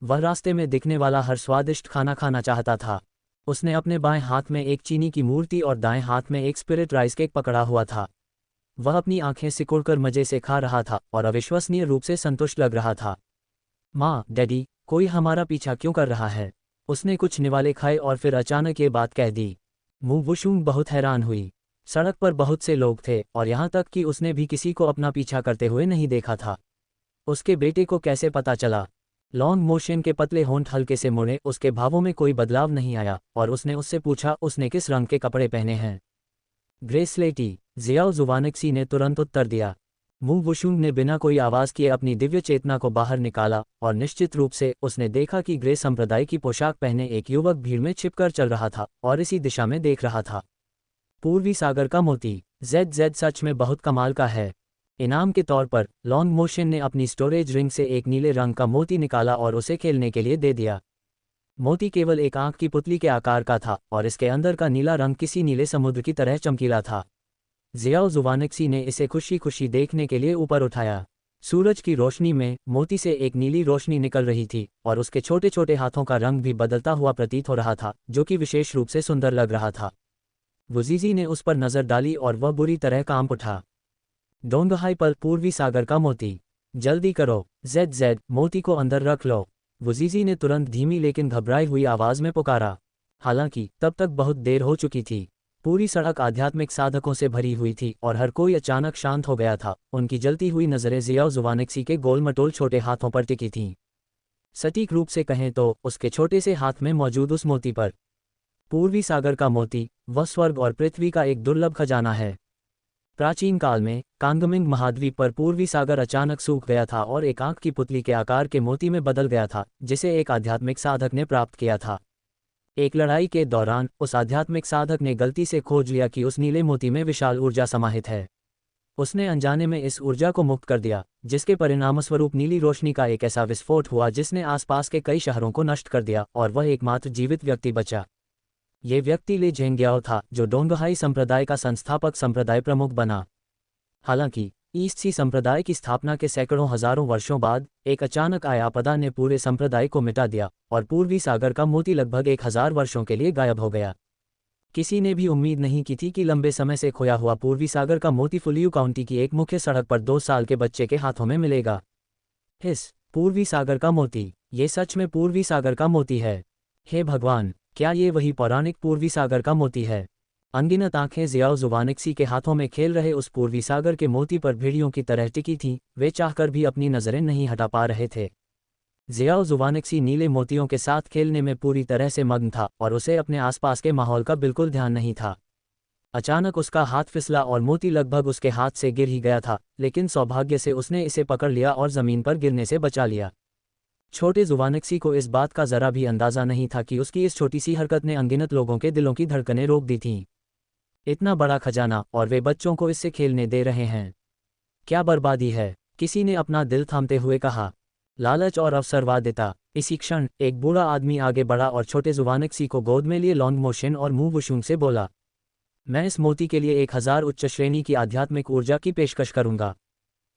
वह रास्ते में दिखने वाला हर स्वादिष्ट खाना खाना चाहता था। उसने अपने बाएं हाथ में एक चीनी की मूर्ति और दाएं हाथ में एक स्पिरिट राइस केक पकड़ा हुआ था। वह अपनी आंखें सिकुड़कर मजे से खा रहा था और अविश्वसनीय रूप से संतुष्ट लग रहा था। माँ, डैडी, कोई हमारा पीछा क्यों कर रहा है? उसने कुछ निवाले खाए और फिर अचानक ये बात कह दी। मू वुशुंग बहुत हैरान हुई। सड़क पर बहुत से लोग थे और यहाँ तक कि उसने भी किसी को अपना पीछा करते हुए नहीं देखा था। उसके बेटे को कैसे पता चला? लॉन्ग मोशन के पतले होंठ हल्के से मुड़े, उसके भावों में कोई बदलाव नहीं आया और उसने उससे पूछा, उसने किस रंग के कपड़े पहने हैं? ग्रे स्लेटी, जियाओ जुवानिक्सी ने तुरंत उत्तर दिया। मू वुशुंग ने बिना कोई आवाज़ किए अपनी दिव्य चेतना को बाहर निकाला और निश्चित रूप से उसने देखा कि ग्रे संप्रदाय की पोशाक पहने एक युवक भीड़ में छिपकर चल रहा था और इसी दिशा में देख रहा था। पूर्वी सागर का मोती। जेड सच में बहुत कमाल का है। इनाम के तौर पर लॉन्ग मोशन ने अपनी स्टोरेज रिंग से एक नीले रंग का मोती निकाला और उसे खेलने के लिए दे दिया। मोती केवल एक आंख की पुतली के आकार का था और इसके अंदर का नीला रंग किसी नीले समुद्र की तरह चमकीला था। जियाओ जुवानिक्सी ने इसे खुशी खुशी देखने के लिए ऊपर उठाया। सूरज की रोशनी में मोती से एक नीली रोशनी निकल रही थी और उसके छोटे छोटे हाथों का रंग भी बदलता हुआ प्रतीत हो रहा था, जो कि विशेष रूप से सुंदर लग रहा था। वुजीजी ने उस पर नजर डाली और वह बुरी तरह कांप उठा। डोंगहाई पर पूर्वी सागर का मोती। जल्दी करो, जेड, मोती को अंदर रख लो। वुजीजी ने तुरंत धीमी लेकिन घबराई हुई आवाज में पुकारा। हालांकि तब तक बहुत देर हो चुकी थी। पूरी सड़क आध्यात्मिक साधकों से भरी हुई थी और हर कोई अचानक शांत हो गया था। उनकी जलती हुई नजरें जियाओ जुवानिक्सी के गोल मटोल छोटे हाथों पर टिकी थीं। सटीक रूप से कहें तो उसके छोटे से हाथ में मौजूद उस मोती पर। पूर्वी सागर का मोती, वह स्वर्ग और पृथ्वी का एक दुर्लभ खजाना है। प्राचीन काल में कांगमिंग महाद्वीप पर पूर्वी सागर अचानक सूख गया था और एक आंख की पुतली के आकार के मोती में बदल गया था, जिसे एक आध्यात्मिक साधक ने प्राप्त किया था। एक लड़ाई के दौरान उस आध्यात्मिक साधक ने गलती से खोज लिया कि उस नीले मोती में विशाल ऊर्जा समाहित है। उसने अनजाने में इस ऊर्जा को मुक्त कर दिया, जिसके परिणामस्वरूप नीली रोशनी का एक ऐसा विस्फोट हुआ जिसने आसपास के कई शहरों को नष्ट कर दिया और वह एकमात्र जीवित व्यक्ति बचा। ये व्यक्ति ले झेंग्याओ था, जो डोंगहाई संप्रदाय का संस्थापक संप्रदाय प्रमुख बना। हालांकि ईस्ट सी संप्रदाय की स्थापना के सैकड़ों हजारों वर्षों बाद एक अचानक आया आपदा ने पूरे संप्रदाय को मिटा दिया और पूर्वी सागर का मोती लगभग 1000 वर्षों के लिए गायब हो गया। किसी ने भी उम्मीद नहीं की थी कि लंबे समय से खोया हुआ पूर्वी सागर का मोती फुलियू काउंटी की एक मुख्य सड़क पर 2 साल के बच्चे के हाथों में मिलेगा। पूर्वी सागर का मोती, ये सच में पूर्वी सागर का मोती है। हे भगवान, क्या ये वही पौराणिक पूर्वी सागर का मोती है? अनगिनत आंखें जियाओ जुवानिक्सी के हाथों में खेल रहे उस पूर्वी सागर के मोती पर भेड़ियों की तरह टिकी थीं। वे चाहकर भी अपनी नजरें नहीं हटा पा रहे थे। जियाओ जुवानिक्सी नीले मोतियों के साथ खेलने में पूरी तरह से मग्न था और उसे अपने आसपास के माहौल का बिल्कुल ध्यान नहीं था। अचानक उसका हाथ फिसला और मोती लगभग उसके हाथ से गिर ही गया था, लेकिन सौभाग्य से उसने इसे पकड़ लिया और जमीन पर गिरने से बचा लिया। छोटे जुवानिक्सी को इस बात का जरा भी अंदाजा नहीं था कि उसकी इस छोटी सी हरकत ने अनगिनत लोगों के दिलों की धड़कनें रोक दी थीं। इतना बड़ा खजाना और वे बच्चों को इससे खेलने दे रहे हैं। क्या बर्बादी है, किसी ने अपना दिल थामते हुए कहा। लालच और अवसरवादिता। इसी क्षण एक बूढ़ा आदमी आगे बढ़ा और छोटे जुवानिक्सी को गोद में लिए लॉन्ग मोशन और मू वुशुंग से बोला, मैं इस मोती के लिए 1000 उच्च श्रेणी की आध्यात्मिक ऊर्जा की पेशकश करूंगा।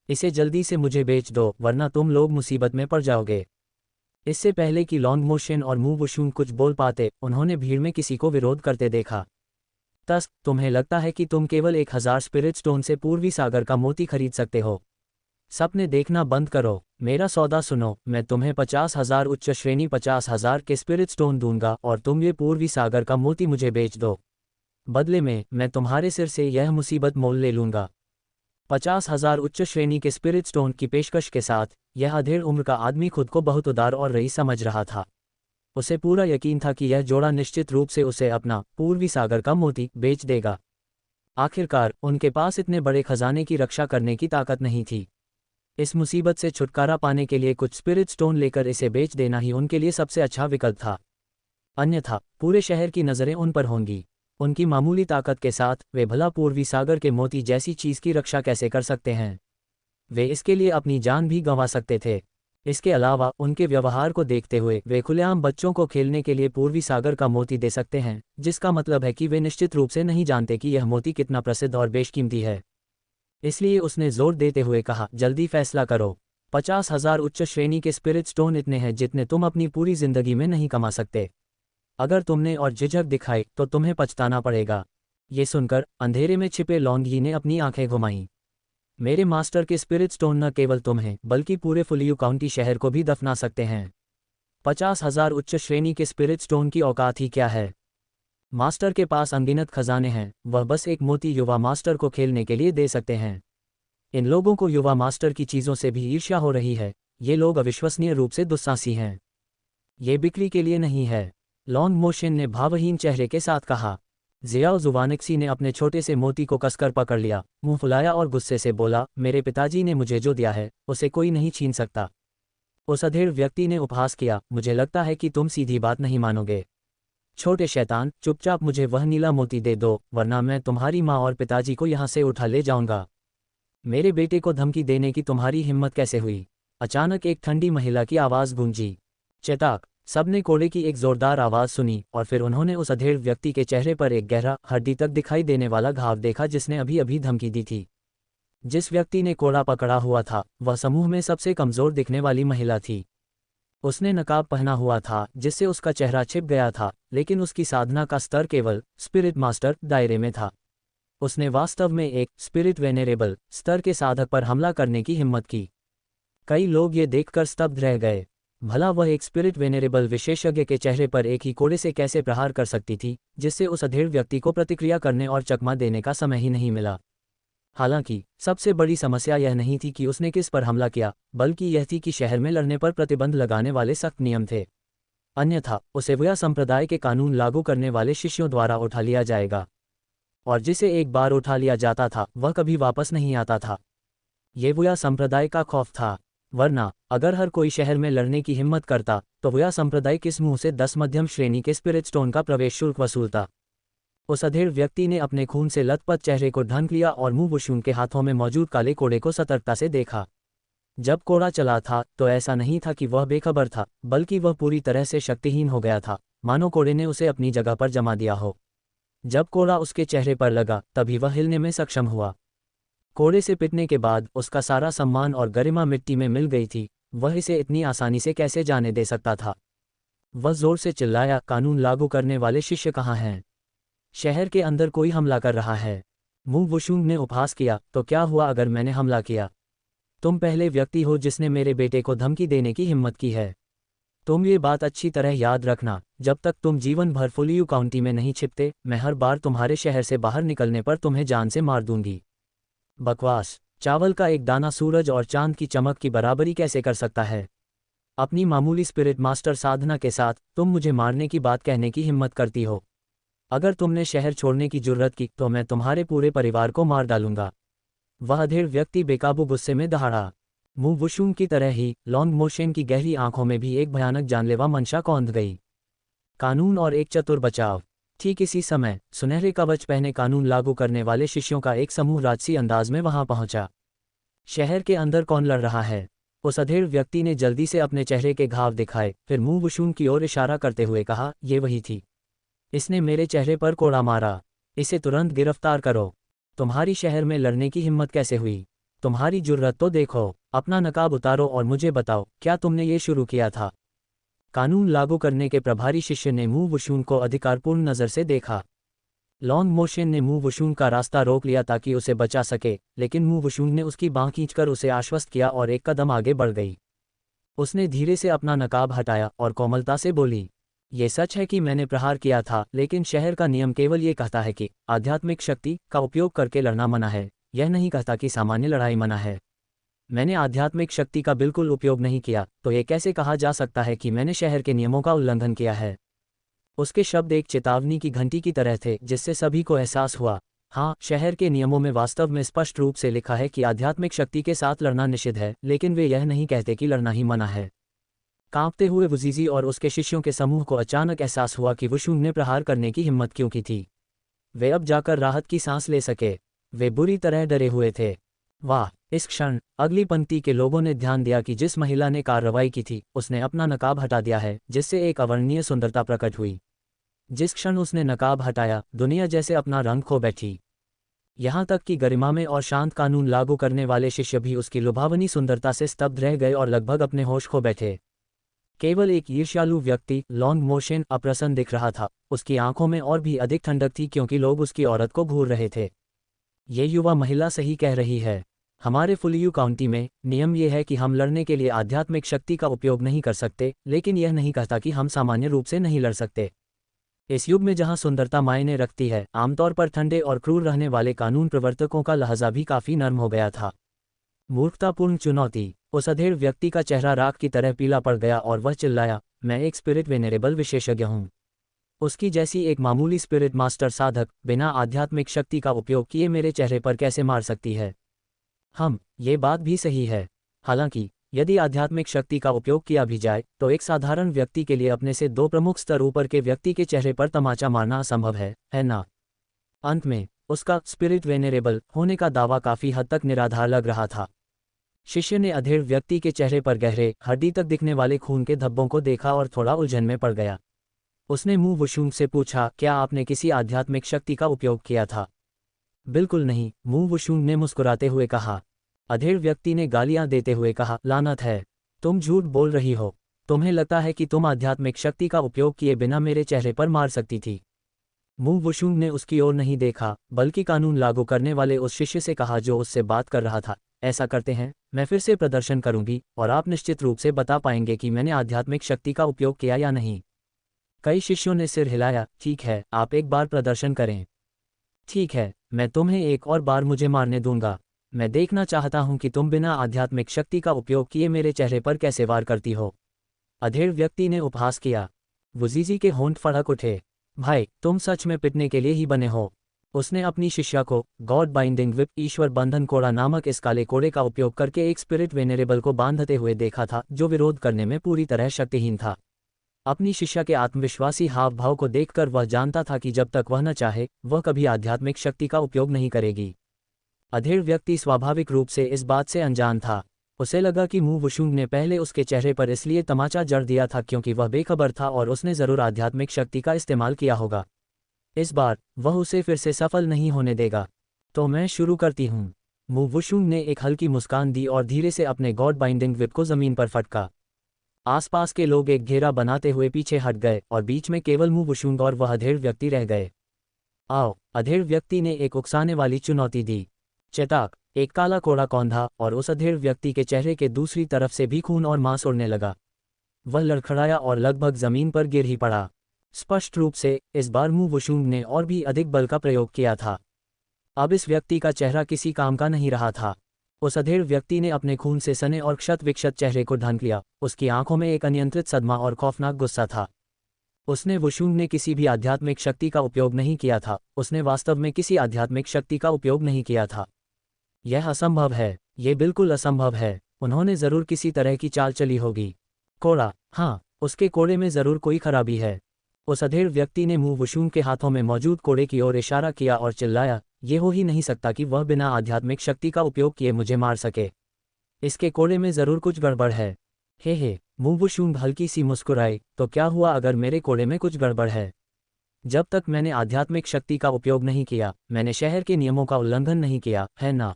इसे जल्दी से मुझे बेच दो, वरना तुम लोग मुसीबत में पड़ जाओगे। इससे पहले कि लॉन्ग मोशन और मू वुशुंग कुछ बोल पाते, उन्होंने भीड़ में किसी को विरोध करते देखा। तस्क, तुम्हें लगता है कि तुम केवल 1000 स्पिरिट स्टोन से पूर्वी सागर का मोती खरीद सकते हो? सपने देखना बंद करो, मेरा सौदा सुनो। मैं तुम्हें 50,000 उच्च श्रेणी 50,000 के स्पिरिट स्टोन दूंगा और तुम ये पूर्वी सागर का मोती मुझे बेच दो। बदले में मैं तुम्हारे सिर से यह मुसीबत मोल ले लूंगा। 50,000 उच्च श्रेणी के स्पिरिट स्टोन की पेशकश के साथ यह अधेड़ उम्र का आदमी खुद को बहुत उदार और रईस समझ रहा था। उसे पूरा यकीन था कि यह जोड़ा निश्चित रूप से उसे अपना पूर्वी सागर का मोती बेच देगा। आखिरकार उनके पास इतने बड़े खजाने की रक्षा करने की ताकत नहीं थी। इस मुसीबत से छुटकारा पाने के लिए कुछ स्पिरिट स्टोन लेकर इसे बेच देना ही उनके लिए सबसे अच्छा विकल्प था। अन्यथा पूरे शहर की नज़रें उन पर होंगी। उनकी मामूली ताकत के साथ वे भला पूर्वी सागर के मोती जैसी चीज़ की रक्षा कैसे कर सकते हैं? वे इसके लिए अपनी जान भी गंवा सकते थे। इसके अलावा उनके व्यवहार को देखते हुए वे खुलेआम बच्चों को खेलने के लिए पूर्वी सागर का मोती दे सकते हैं, जिसका मतलब है कि वे निश्चित रूप से नहीं जानते कि यह मोती कितना प्रसिद्ध और बेशकीमती है। इसलिए उसने जोर देते हुए कहा, जल्दी फैसला करो। 50,000 उच्च श्रेणी के स्पिरिट स्टोन इतने हैं जितने तुम अपनी पूरी जिंदगी में नहीं कमा सकते। अगर तुमने और झिझक दिखाई तो तुम्हें पछताना पड़ेगा। ये सुनकर अंधेरे में छिपे लॉन्गी ने अपनी आंखें घुमाईं। मेरे मास्टर के स्पिरिट स्टोन न केवल तुम्हें बल्कि पूरे फुलियू काउंटी शहर को भी दफना सकते हैं। 50,000 उच्च श्रेणी के स्पिरिट स्टोन की औकात ही क्या है। मास्टर के पास अनगिनत खजाने हैं, वह बस एक मोती युवा मास्टर को खेलने के लिए दे सकते हैं। इन लोगों को युवा मास्टर की चीज़ों से भी ईर्ष्या हो रही है। ये लोग अविश्वसनीय रूप से दुस्साहसी हैं। ये बिक्री के लिए नहीं है, लॉन्ग मोशन ने भावहीन चेहरे के साथ कहा। जियाओ जुवानिक्सी ने अपने छोटे से मोती को कसकर पकड़ लिया, मुंह फुलाया और गुस्से से बोला, मेरे पिताजी ने मुझे जो दिया है उसे कोई नहीं छीन सकता। उस अधेड़ व्यक्ति ने उपहास किया, मुझे लगता है कि तुम सीधी बात नहीं मानोगे। छोटे शैतान, चुपचाप मुझे वह नीला मोती दे दो, वरना मैं तुम्हारी माँ और पिताजी को यहाँ से उठा ले जाऊंगा। मेरे बेटे को धमकी देने की तुम्हारी हिम्मत कैसे हुई? अचानक एक ठंडी महिला की आवाज़ गूंजी। चेताक! सबने कोड़े की एक जोरदार आवाज़ सुनी और फिर उन्होंने उस अधेड़ व्यक्ति के चेहरे पर एक गहरा, हड्डी तक दिखाई देने वाला घाव देखा जिसने अभी अभी धमकी दी थी। जिस व्यक्ति ने कोड़ा पकड़ा हुआ था वह समूह में सबसे कमज़ोर दिखने वाली महिला थी। उसने नकाब पहना हुआ था जिससे उसका चेहरा छिप गया था, लेकिन उसकी साधना का स्तर केवल स्पिरिट मास्टर दायरे में था। उसने वास्तव में एक स्पिरिट वेनेरेबल स्तर के साधक पर हमला करने की हिम्मत की। कई लोग ये देखकर स्तब्ध रह गए। भला वह एक स्पिरिट वेनेरेबल विशेषज्ञ के चेहरे पर एक ही कोड़े से कैसे प्रहार कर सकती थी, जिससे उस अधेड़ व्यक्ति को प्रतिक्रिया करने और चकमा देने का समय ही नहीं मिला। हालांकि सबसे बड़ी समस्या यह नहीं थी कि उसने किस पर हमला किया, बल्कि यह थी कि शहर में लड़ने पर प्रतिबंध लगाने वाले सख्त नियम थे। अन्यथा उसे वह संप्रदाय के कानून लागू करने वाले शिष्यों द्वारा उठा लिया जाएगा, और जिसे एक बार उठा लिया जाता था वह कभी वापस नहीं आता था। ये वह संप्रदाय का खौफ था, वरना अगर हर कोई शहर में लड़ने की हिम्मत करता तो वह संप्रदाय किस मुंह से 10 मध्यम श्रेणी के स्पिरिट स्टोन का प्रवेश शुल्क वसूलता। उस अधेड़ व्यक्ति ने अपने खून से लथपथ चेहरे को ढंक लिया और मुंह वुशुन के हाथों में मौजूद काले कोड़े को सतर्कता से देखा। जब कोड़ा चला था तो ऐसा नहीं था कि वह बेखबर था, बल्कि वह पूरी तरह से शक्तिहीन हो गया था, मानो कोड़े ने उसे अपनी जगह पर जमा दिया हो। जब कोड़ा उसके चेहरे पर लगा तभी वह हिलने में सक्षम हुआ। कोड़े से पिटने के बाद उसका सारा सम्मान और गरिमा मिट्टी में मिल गई थी। वह इसे इतनी आसानी से कैसे जाने दे सकता था? वह जोर से चिल्लाया, कानून लागू करने वाले शिष्य कहाँ हैं? शहर के अंदर कोई हमला कर रहा है। मुंह वुशुंग ने उपहास किया, तो क्या हुआ अगर मैंने हमला किया? तुम पहले व्यक्ति हो जिसने मेरे बेटे को धमकी देने की हिम्मत की है। तुम ये बात अच्छी तरह याद रखना, जब तक तुम जीवन भर फुलियू काउंटी में नहीं छिपते, मैं हर बार तुम्हारे शहर से बाहर निकलने पर तुम्हें जान से मार दूंगी। बकवास! चावल का एक दाना सूरज और चांद की चमक की बराबरी कैसे कर सकता है? अपनी मामूली स्पिरिट मास्टर साधना के साथ तुम मुझे मारने की बात कहने की हिम्मत करती हो। अगर तुमने शहर छोड़ने की जुर्रत की तो मैं तुम्हारे पूरे परिवार को मार डालूंगा। वह अधेड़ व्यक्ति बेकाबू गुस्से में दहाड़ा। मुंह वुशुंग की तरह ही लॉन्ग मोशन की गहरी आंखों में भी एक भयानक जानलेवा मंशा कौंध गई। कानून और एक चतुर बचाव। ठीक इसी समय सुनहरे कवच पहने कानून लागू करने वाले शिष्यों का एक समूह राजसी अंदाज में वहां पहुंचा। शहर के अंदर कौन लड़ रहा है? उस अधेड़ व्यक्ति ने जल्दी से अपने चेहरे के घाव दिखाए, फिर मुंह वुशुंग की ओर इशारा करते हुए कहा, ये वही थी। इसने मेरे चेहरे पर कोड़ा मारा। इसे तुरंत गिरफ्तार करो। तुम्हारी शहर में लड़ने की हिम्मत कैसे हुई? तुम्हारी जुर्रत तो देखो। अपना नकाब उतारो और मुझे बताओ, क्या तुमने ये शुरू किया था? कानून लागू करने के प्रभारी शिष्य ने मुंह वुशुंग को अधिकारपूर्ण नज़र से देखा। लॉन्ग मोशन ने मुंह वुशुंग का रास्ता रोक लिया ताकि उसे बचा सके, लेकिन मुंह वुशुंग ने उसकी बाँह खींचकर उसे आश्वस्त किया और एक कदम आगे बढ़ गई। उसने धीरे से अपना नकाब हटाया और कोमलता से बोली, ये सच है कि मैंने प्रहार किया था, लेकिन शहर का नियम केवल ये कहता है कि आध्यात्मिक शक्ति का उपयोग करके लड़ना मना है। यह नहीं कहता कि सामान्य लड़ाई मना है। मैंने आध्यात्मिक शक्ति का बिल्कुल उपयोग नहीं किया, तो ये कैसे कहा जा सकता है कि मैंने शहर के नियमों का उल्लंघन किया है? उसके शब्द एक चेतावनी की घंटी की तरह थे, जिससे सभी को एहसास हुआ, हाँ, शहर के नियमों में वास्तव में स्पष्ट रूप से लिखा है कि आध्यात्मिक शक्ति के साथ लड़ना निषिद्ध है, लेकिन वे यह नहीं कहते कि लड़ना ही मना है। कांपते हुए वुजीजी और उसके शिष्यों के समूह को अचानक एहसास हुआ कि वुशुंग ने प्रहार करने की हिम्मत क्यों की थी। वे अब जाकर राहत की सांस ले सके। वे बुरी तरह डरे हुए थे। वाह! इस क्षण अगली पंक्ति के लोगों ने ध्यान दिया कि जिस महिला ने कार्रवाई की थी उसने अपना नकाब हटा दिया है, जिससे एक अवर्णनीय सुंदरता प्रकट हुई। जिस क्षण उसने नकाब हटाया, दुनिया जैसे अपना रंग खो बैठी। यहाँ तक कि गरिमा में और शांत कानून लागू करने वाले शिष्य भी उसकी लुभावनी सुंदरता से स्तब्ध रह गए और लगभग अपने होश खो बैठे। केवल एक ईर्ष्यालु व्यक्ति लॉन्ग मोशन अप्रसन्न दिख रहा था। उसकी आंखों में और भी अधिक ठंडक थी क्योंकि लोग उसकी औरत को घूर रहे थे। ये युवा महिला सही कह रही है। हमारे फुलियू काउंटी में नियम यह है कि हम लड़ने के लिए आध्यात्मिक शक्ति का उपयोग नहीं कर सकते, लेकिन यह नहीं कहता कि हम सामान्य रूप से नहीं लड़ सकते। इस युग में जहां सुंदरता मायने रखती है, आमतौर पर ठंडे और क्रूर रहने वाले कानून प्रवर्तकों का लहजा भी काफी नर्म हो गया था। मूर्खतापूर्ण चुनौती। उस अधेड़ व्यक्ति का चेहरा राख की तरह पीला पड़ गया और वह चिल्लाया, मैं एक स्पिरिट वेनेरेबल विशेषज्ञ हूँ। उसकी जैसी एक मामूली स्पिरिट मास्टर साधक बिना आध्यात्मिक शक्ति का उपयोग किए मेरे चेहरे पर कैसे मार सकती है? ये बात भी सही है। हालांकि यदि आध्यात्मिक शक्ति का उपयोग किया भी जाए तो एक साधारण व्यक्ति के लिए अपने से 2 प्रमुख स्तर ऊपर के व्यक्ति के चेहरे पर तमाचा मारना असंभव है ना? अंत में उसका स्पिरिट वेनेरेबल होने का दावा काफी हद तक निराधार लग रहा था। शिष्य ने अधेड़ व्यक्ति के चेहरे पर गहरे, हड्डी तक दिखने वाले खून के धब्बों को देखा और थोड़ा उलझन में पड़ गया। उसने मुंह वुशुंग से पूछा, क्या आपने किसी आध्यात्मिक शक्ति का उपयोग किया था? बिल्कुल नहीं, मुंह वुशुंग ने मुस्कुराते हुए कहा। अधेड़ व्यक्ति ने गालियां देते हुए कहा, लानत है, तुम झूठ बोल रही हो। तुम्हें लगता है कि तुम आध्यात्मिक शक्ति का उपयोग किए बिना मेरे चेहरे पर मार सकती थी? मुंह वुशुंग ने उसकी ओर नहीं देखा, बल्कि कानून लागू करने वाले उस शिष्य से कहा जो उससे बात कर रहा था, ऐसा करते हैं, मैं फिर से प्रदर्शन करूंगी और आप निश्चित रूप से बता पाएंगे कि मैंने आध्यात्मिक शक्ति का उपयोग किया या नहीं। कई शिष्यों ने सिर हिलाया। ठीक है, आप एक बार प्रदर्शन करें। ठीक है, मैं तुम्हें एक और बार मुझे मारने दूंगा। मैं देखना चाहता हूं कि तुम बिना आध्यात्मिक शक्ति का उपयोग किए मेरे चेहरे पर कैसे वार करती हो। अधेड़ व्यक्ति ने उपहास किया। वुजीजी के होंठ फड़क उठे। भाई, तुम सच में पिटने के लिए ही बने हो। उसने अपनी शिष्या को गॉड बाइंडिंग विप ईश्वर बंधन कोड़ा नामक इस काले कोड़े का उपयोग करके एक स्पिरिट वेनेरेबल को बांधते हुए देखा था जो विरोध करने में पूरी तरह शक्तिहीन था। अपनी शिष्या के आत्मविश्वासी हाव भाव को देखकर वह जानता था कि जब तक वह न चाहे वह कभी आध्यात्मिक शक्ति का उपयोग नहीं करेगी। अधेड़ व्यक्ति स्वाभाविक रूप से इस बात से अनजान था। उसे लगा कि मुंह वुशुंग ने पहले उसके चेहरे पर इसलिए तमाचा जड़ दिया था क्योंकि वह बेखबर था और उसने जरूर आध्यात्मिक शक्ति का इस्तेमाल किया होगा। इस बार वह उसे फिर से सफल नहीं होने देगा। तो मैं शुरू करती हूँ। मुंह वुशुंग ने एक हल्की मुस्कान दी और धीरे से अपने गॉड बाइंडिंग विप को जमीन पर फटका। आसपास के लोग एक घेरा बनाते हुए पीछे हट गए और बीच में केवल मुंह वुशुंग और वह अधेड़ व्यक्ति रह गए। आओ, अधेड़ व्यक्ति ने एक उकसाने वाली चुनौती दी। चटाक, एक काला कोड़ा कौंधा और उस अधेड़ व्यक्ति के चेहरे के दूसरी तरफ से भी खून और मांस उड़ने लगा। वह लड़खड़ाया और लगभग जमीन पर गिर ही पड़ा। स्पष्ट रूप से इस बार मुंह वुशुंग ने और भी अधिक बल का प्रयोग किया था। अब इस व्यक्ति का चेहरा किसी काम का नहीं रहा था। उस अधेड़ व्यक्ति ने अपने खून से सने और क्षत विक्षत चेहरे को ढंक लिया। उसकी आंखों में एक अनियंत्रित सदमा और खौफनाक गुस्सा था। उसने वुशुंग ने किसी भी आध्यात्मिक शक्ति का उपयोग नहीं किया था। उसने वास्तव में किसी आध्यात्मिक शक्ति का उपयोग नहीं किया था। यह असंभव है। ये बिल्कुल असंभव है। उन्होंने जरूर किसी तरह की चाल चली होगी। कोड़ा, हाँ, उसके कोड़े में जरूर कोई खराबी है। उस अधेड़ व्यक्ति ने मुंह वुशुंग के हाथों में मौजूद कोड़े की ओर इशारा किया और चिल्लाया, ये हो ही नहीं सकता कि वह बिना आध्यात्मिक शक्ति का उपयोग किए मुझे मार सके। इसके कोड़े में जरूर कुछ गड़बड़ है। हे, मुंह वुशुंग हल्की सी मुस्कुराई, तो क्या हुआ अगर मेरे कोड़े में कुछ गड़बड़ है? जब तक मैंने आध्यात्मिक शक्ति का उपयोग नहीं किया, मैंने शहर के नियमों का उल्लंघन नहीं किया, है ना?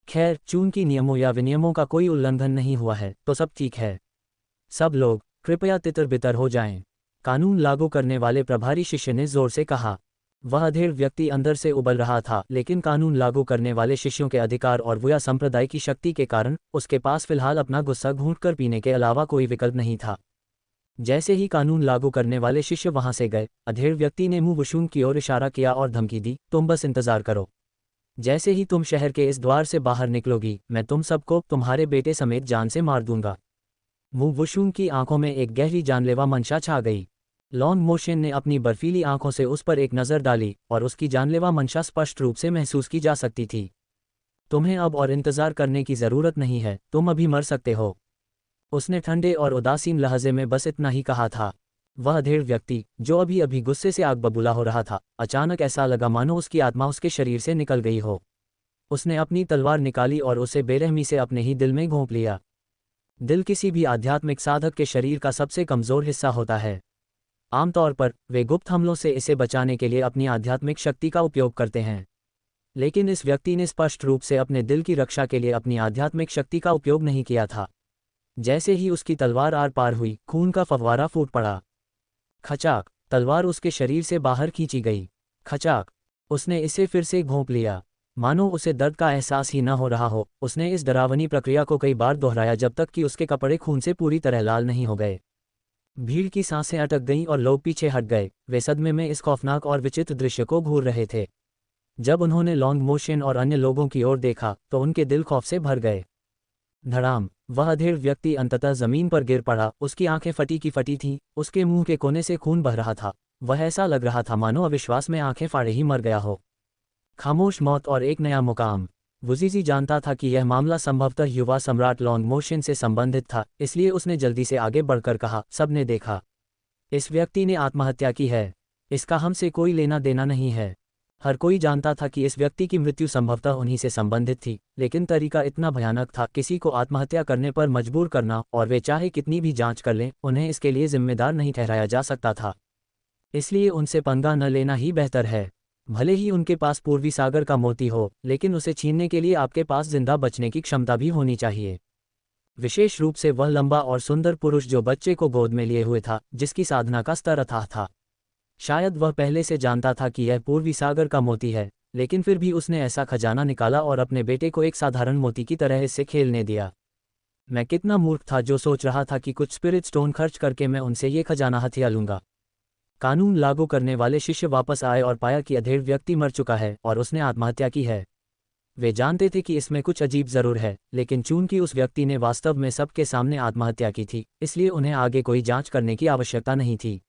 खैर, चूंकि नियमों या विनियमों का कोई उल्लंघन नहीं हुआ है तो सब ठीक है। सब लोग कृपया तितर बितर हो जाएं। कानून लागू करने वाले प्रभारी शिष्य ने जोर से कहा। वह अधेड़ व्यक्ति अंदर से उबल रहा था, लेकिन कानून लागू करने वाले शिष्यों के अधिकार और वुया संप्रदाय की शक्ति के कारण उसके पास फिलहाल अपना गुस्सा घूंटकर पीने के अलावा कोई विकल्प नहीं था। जैसे ही कानून लागू करने वाले शिष्य वहां से गए, अधेड़ व्यक्ति ने मुंह वुशुंग की ओर इशारा किया और धमकी दी, तुम बस इंतजार करो। जैसे ही तुम शहर के इस द्वार से बाहर निकलोगी, मैं तुम सबको तुम्हारे बेटे समेत जान से मार दूंगा। मुंह वुशुंग की आंखों में एक गहरी जानलेवा मंशा छा गई। लॉन्ग मोशन ने अपनी बर्फीली आंखों से उस पर एक नज़र डाली और उसकी जानलेवा मंशा स्पष्ट रूप से महसूस की जा सकती थी। तुम्हें अब और इंतजार करने की जरूरत नहीं है, तुम अभी मर सकते हो। उसने ठंडे और उदासीन लहजे में बस इतना ही कहा था। वह अधेड़ व्यक्ति, जो अभी अभी गुस्से से आग बबूला हो रहा था, अचानक ऐसा लगा मानो उसकी आत्मा उसके शरीर से निकल गई हो। उसने अपनी तलवार निकाली और उसे बेरहमी से अपने ही दिल में घोंप लिया। दिल किसी भी आध्यात्मिक साधक के शरीर का सबसे कमज़ोर हिस्सा होता है। आमतौर पर वे गुप्त हमलों से इसे बचाने के लिए अपनी आध्यात्मिक शक्ति का उपयोग करते हैं, लेकिन इस व्यक्ति ने स्पष्ट रूप से अपने दिल की रक्षा के लिए अपनी आध्यात्मिक शक्ति का उपयोग नहीं किया था। जैसे ही उसकी तलवार आर पार हुई, खून का फव्वारा फूट पड़ा। खचाक, तलवार उसके शरीर से बाहर खींची गई। खचाक, उसने इसे फिर से घोंप लिया, मानो उसे दर्द का एहसास ही न हो रहा हो। उसने इस डरावनी प्रक्रिया को कई बार दोहराया जब तक कि उसके कपड़े खून से पूरी तरह लाल नहीं हो गए। भीड़ की सांसें अटक गईं और लोग पीछे हट गए। वे सदमे में इस खौफनाक और विचित्र दृश्य को घूर रहे थे। जब उन्होंने लॉन्ग मोशन और अन्य लोगों की ओर देखा तो उनके दिल खौफ से भर गए। धड़ाम, वह अधेड़ व्यक्ति अंततः जमीन पर गिर पड़ा। उसकी आंखें फटी की फटी थीं, उसके मुंह के कोने से खून बह रहा था। वह ऐसा लग रहा था मानो अविश्वास में आंखें फाड़े ही मर गया हो। खामोश मौत और एक नया मुकाम। वुजीजी जानता था कि यह मामला संभवतः युवा सम्राट लॉन्ग मोशन से संबंधित था, इसलिए उसने जल्दी से आगे बढ़कर कहा, सबने देखा। इस व्यक्ति ने आत्महत्या की है। इसका हमसे कोई लेना देना नहीं है। हर कोई जानता था कि इस व्यक्ति की मृत्यु संभवतः उन्हीं से संबंधित थी, लेकिन तरीका इतना भयानक था। किसी को आत्महत्या करने पर मजबूर करना, और वे चाहे कितनी भी जांच कर लें, उन्हें इसके लिए जिम्मेदार नहीं ठहराया जा सकता था। इसलिए उनसे पंगा न लेना ही बेहतर है। भले ही उनके पास पूर्वी सागर का मोती हो, लेकिन उसे छीनने के लिए आपके पास जिंदा बचने की क्षमता भी होनी चाहिए। विशेष रूप से वह लंबा और सुंदर पुरुष जो बच्चे को गोद में लिए हुए था, जिसकी साधना का स्तर अथाह था। शायद वह पहले से जानता था कि यह पूर्वी सागर का मोती है, लेकिन फिर भी उसने ऐसा खजाना निकाला और अपने बेटे को एक साधारण मोती की तरह इससे खेलने दिया। मैं कितना मूर्ख था जो सोच रहा था कि कुछ स्पिरिट स्टोन खर्च करके मैं उनसे ये खजाना हथिया लूंगा। कानून लागू करने वाले शिष्य वापस आए और पाया कि अधेड़ व्यक्ति मर चुका है और उसने आत्महत्या की है। वे जानते थे कि इसमें कुछ अजीब जरूर है, लेकिन चूंकि उस व्यक्ति ने वास्तव में सबके सामने आत्महत्या की थी, इसलिए उन्हें आगे कोई जांच करने की आवश्यकता नहीं थी।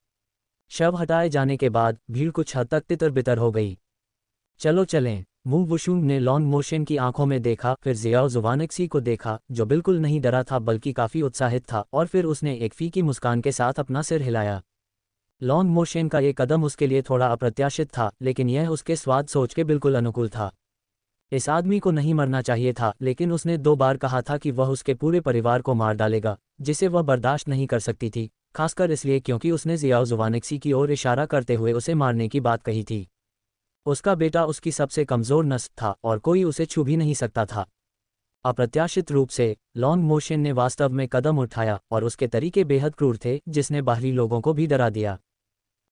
शव हटाए जाने के बाद भीड़ कुछ हद तक तितर बितर हो गई। चलो चलें, मू वुशुंग ने लॉन्ग मोशन की आंखों में देखा, फिर जियाओ जुवानक्सी को देखा जो बिल्कुल नहीं डरा था बल्कि काफी उत्साहित था, और फिर उसने एक फीकी मुस्कान के साथ अपना सिर हिलाया। लॉन्ग मोशन का ये कदम उसके लिए थोड़ा अप्रत्याशित था, लेकिन यह उसके स्वाद सोच के बिल्कुल अनुकूल था। इस आदमी को नहीं मरना चाहिए था, लेकिन उसने 2 बार कहा था कि वह उसके पूरे परिवार को मार डालेगा, जिसे वह बर्दाश्त नहीं कर सकती थी, खासकर इसलिए क्योंकि उसने जियाओ जुवानक्सी की ओर इशारा करते हुए उसे मारने की बात कही थी। उसका बेटा उसकी सबसे कमज़ोर नस्ल था और कोई उसे छू भी नहीं सकता था। अप्रत्याशित रूप से लॉन्ग मोशन ने वास्तव में कदम उठाया और उसके तरीके बेहद क्रूर थे, जिसने बाहरी लोगों को भी डरा दिया।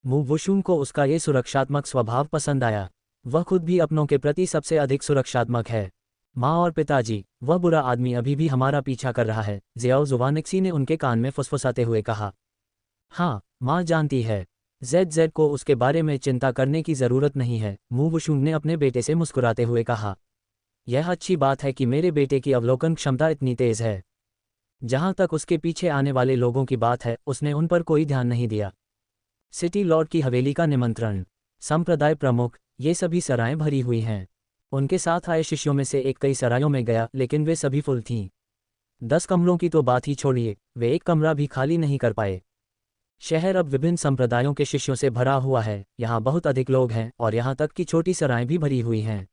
मू वुशुंग को उसका ये सुरक्षात्मक स्वभाव पसंद आया। वह खुद भी अपनों के प्रति सबसे अधिक सुरक्षात्मक है। माँ और पिताजी, वह बुरा आदमी अभी भी हमारा पीछा कर रहा है, जियाओ जुवानक्सी ने उनके कान में फुसफुसाते हुए कहा। हाँ, माँ जानती है। ZZ को उसके बारे में चिंता करने की ज़रूरत नहीं है, मू वुशुंग ने अपने बेटे से मुस्कुराते हुए कहा। यह अच्छी बात है कि मेरे बेटे की अवलोकन क्षमता इतनी तेज़ है। जहाँ तक उसके पीछे आने वाले लोगों की बात है, उसने उन पर कोई ध्यान नहीं दिया। सिटी लॉर्ड की हवेली का निमंत्रण, संप्रदाय प्रमुख, ये सभी सराएं भरी हुई हैं। उनके साथ आए शिष्यों में से एक कई सरायों में गया, लेकिन वे सभी फुल थीं। 10 कमरों की तो बात ही छोड़िए, वे एक कमरा भी खाली नहीं कर पाए। शहर अब विभिन्न संप्रदायों के शिष्यों से भरा हुआ है। यहाँ बहुत अधिक लोग हैं और यहाँ तक कि छोटी सराएं भी भरी हुई हैं।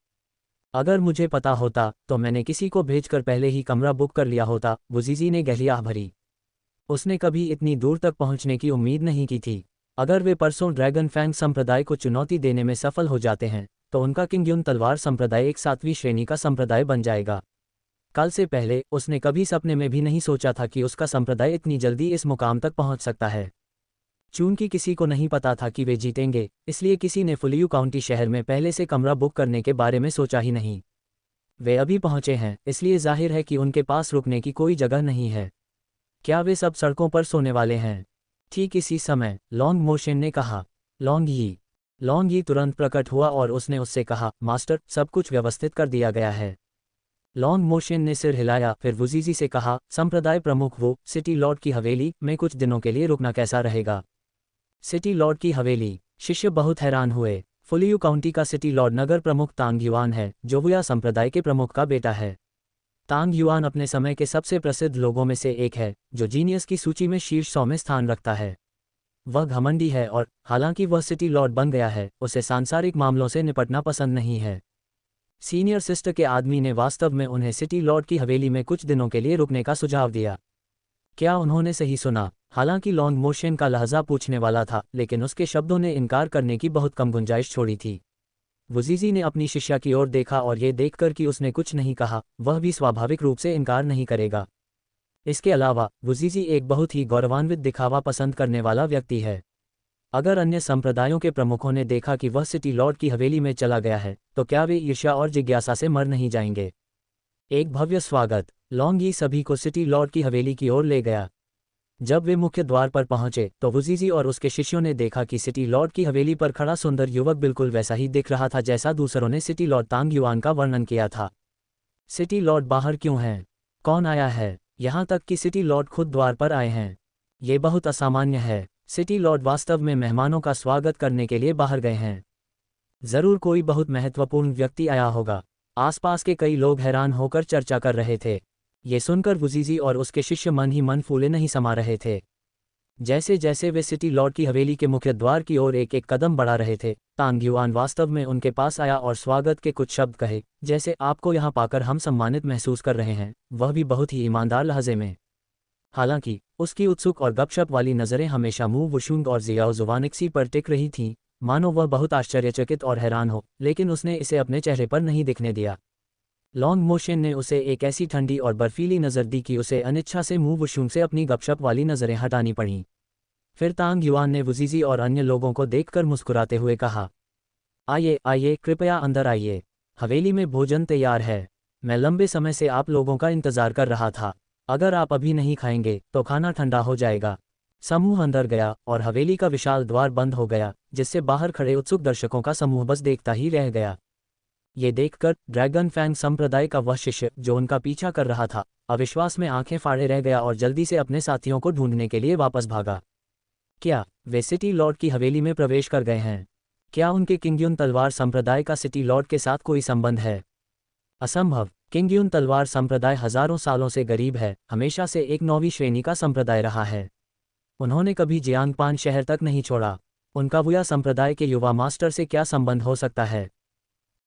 अगर मुझे पता होता तो मैंने किसी को भेजकर पहले ही कमरा बुक कर लिया होता, वुजीजी ने गहरी आह भरी। उसने कभी इतनी दूर तक पहुँचने की उम्मीद नहीं की थी। अगर वे परसों ड्रैगन फैंग संप्रदाय को चुनौती देने में सफल हो जाते हैं, तो उनका किंगयुन तलवार संप्रदाय एक 7वीं श्रेणी का संप्रदाय बन जाएगा। कल से पहले उसने कभी सपने में भी नहीं सोचा था कि उसका संप्रदाय इतनी जल्दी इस मुकाम तक पहुंच सकता है। चूंकि किसी को नहीं पता था कि वे जीतेंगे, इसलिए किसी ने फुलियू काउंटी शहर में पहले से कमरा बुक करने के बारे में सोचा ही नहीं। वे अभी पहुंचे हैं, इसलिए जाहिर है कि उनके पास रुकने की कोई जगह नहीं है। क्या वे सब सड़कों पर सोने वाले हैं? ठीक इसी समय लॉन्ग मोशन ने कहा, लॉन्ग यी तुरंत प्रकट हुआ और उसने उससे कहा, मास्टर, सब कुछ व्यवस्थित कर दिया गया है। लॉन्ग मोशन ने सिर हिलाया, फिर वुजीजी से कहा, संप्रदाय प्रमुख वो, सिटी लॉर्ड की हवेली में कुछ दिनों के लिए रुकना कैसा रहेगा? सिटी लॉर्ड की हवेली। शिष्य बहुत हैरान हुए। फुलियू काउंटी का सिटी लॉर्ड नगर प्रमुख तांग युआन है, जो वुया संप्रदाय के प्रमुख का बेटा है। तांग युआन अपने समय के सबसे प्रसिद्ध लोगों में से एक है, जो जीनियस की सूची में शीर्ष 100 में स्थान रखता है। वह घमंडी है और हालांकि वह सिटी लॉर्ड बन गया है, उसे सांसारिक मामलों से निपटना पसंद नहीं है। सीनियर सिस्टर के आदमी ने वास्तव में उन्हें सिटी लॉर्ड की हवेली में कुछ दिनों के लिए रुकने का सुझाव दिया। क्या उन्होंने सही सुना? हालांकि लॉन्ग मोशन का लहजा पूछने वाला था, लेकिन उसके शब्दों ने इनकार करने की बहुत कम गुंजाइश छोड़ी थी। वुजीजी ने अपनी शिष्या की ओर देखा और ये देखकर कि उसने कुछ नहीं कहा, वह भी स्वाभाविक रूप से इनकार नहीं करेगा। इसके अलावा वुजीजी एक बहुत ही गौरवान्वित दिखावा पसंद करने वाला व्यक्ति है। अगर अन्य संप्रदायों के प्रमुखों ने देखा कि वह सिटी लॉर्ड की हवेली में चला गया है, तो क्या वे ईर्ष्या और जिज्ञासा से मर नहीं जाएंगे? एक भव्य स्वागत। लॉन्ग यी सभी को सिटी लॉर्ड की हवेली की ओर ले गया। जब वे मुख्य द्वार पर पहुंचे तो वुजीजी और उसके शिष्यों ने देखा कि सिटी लॉर्ड की हवेली पर खड़ा सुंदर युवक बिल्कुल वैसा ही दिख रहा था जैसा दूसरों ने सिटी लॉर्ड तांग युआन का वर्णन किया था। सिटी लॉर्ड बाहर क्यों हैं? कौन आया है? यहाँ तक कि सिटी लॉर्ड खुद द्वार पर आए हैं। ये बहुत असामान्य है। सिटी लॉर्ड वास्तव में मेहमानों का स्वागत करने के लिए बाहर गए हैं। जरूर कोई बहुत महत्वपूर्ण व्यक्ति आया होगा। आसपास के कई लोग हैरान होकर चर्चा कर रहे थे। ये सुनकर वुजीजी और उसके शिष्य मन ही मन फूले नहीं समा रहे थे। जैसे जैसे वे सिटी लॉर्ड की हवेली के मुख्य द्वार की ओर एक एक कदम बढ़ा रहे थे, तांग युआन वास्तव में उनके पास आया और स्वागत के कुछ शब्द कहे, जैसे आपको यहाँ पाकर हम सम्मानित महसूस कर रहे हैं, वह भी बहुत ही ईमानदार लहजे में। हालांकि उसकी उत्सुक और गपशप वाली नज़रें हमेशा मू वुशुंग और जियाओ जुवानिक्सी पर टिक रही थीं, मानो वह बहुत आश्चर्यचकित और हैरान हो, लेकिन उसने इसे अपने चेहरे पर नहीं दिखने दिया। लॉन्ग मोशन ने उसे एक ऐसी ठंडी और बर्फीली नज़र दी कि उसे अनिच्छा से मू वुशुंग से अपनी गपशप वाली नज़रें हटानी पड़ीं। फिर तांग युआन ने वुजीजी और अन्य लोगों को देखकर मुस्कुराते हुए कहा, आइए आइए, कृपया अंदर आइए। हवेली में भोजन तैयार है। मैं लंबे समय से आप लोगों का इंतज़ार कर रहा था। अगर आप अभी नहीं खाएंगे तो खाना ठंडा हो जाएगा। समूह अंदर गया और हवेली का विशाल द्वार बंद हो गया, जिससे बाहर खड़े उत्सुक दर्शकों का समूह बस देखता ही रह गया। ये देखकर ड्रैगन फैंग संप्रदाय का वह शिष्य जो उनका पीछा कर रहा था, अविश्वास में आंखें फाड़े रह गया और जल्दी से अपने साथियों को ढूंढने के लिए वापस भागा। क्या वे सिटी लॉर्ड की हवेली में प्रवेश कर गए हैं? क्या उनके किंग्युन तलवार संप्रदाय का सिटी लॉर्ड के साथ कोई संबंध है? असंभव। किंग्युन तलवार संप्रदाय हजारों सालों से गरीब है, हमेशा से एक 9वीं श्रेणी का संप्रदाय रहा है। उन्होंने कभी जियांगपान शहर तक नहीं छोड़ा। उनका वुया संप्रदाय के युवा मास्टर से क्या संबंध हो सकता है?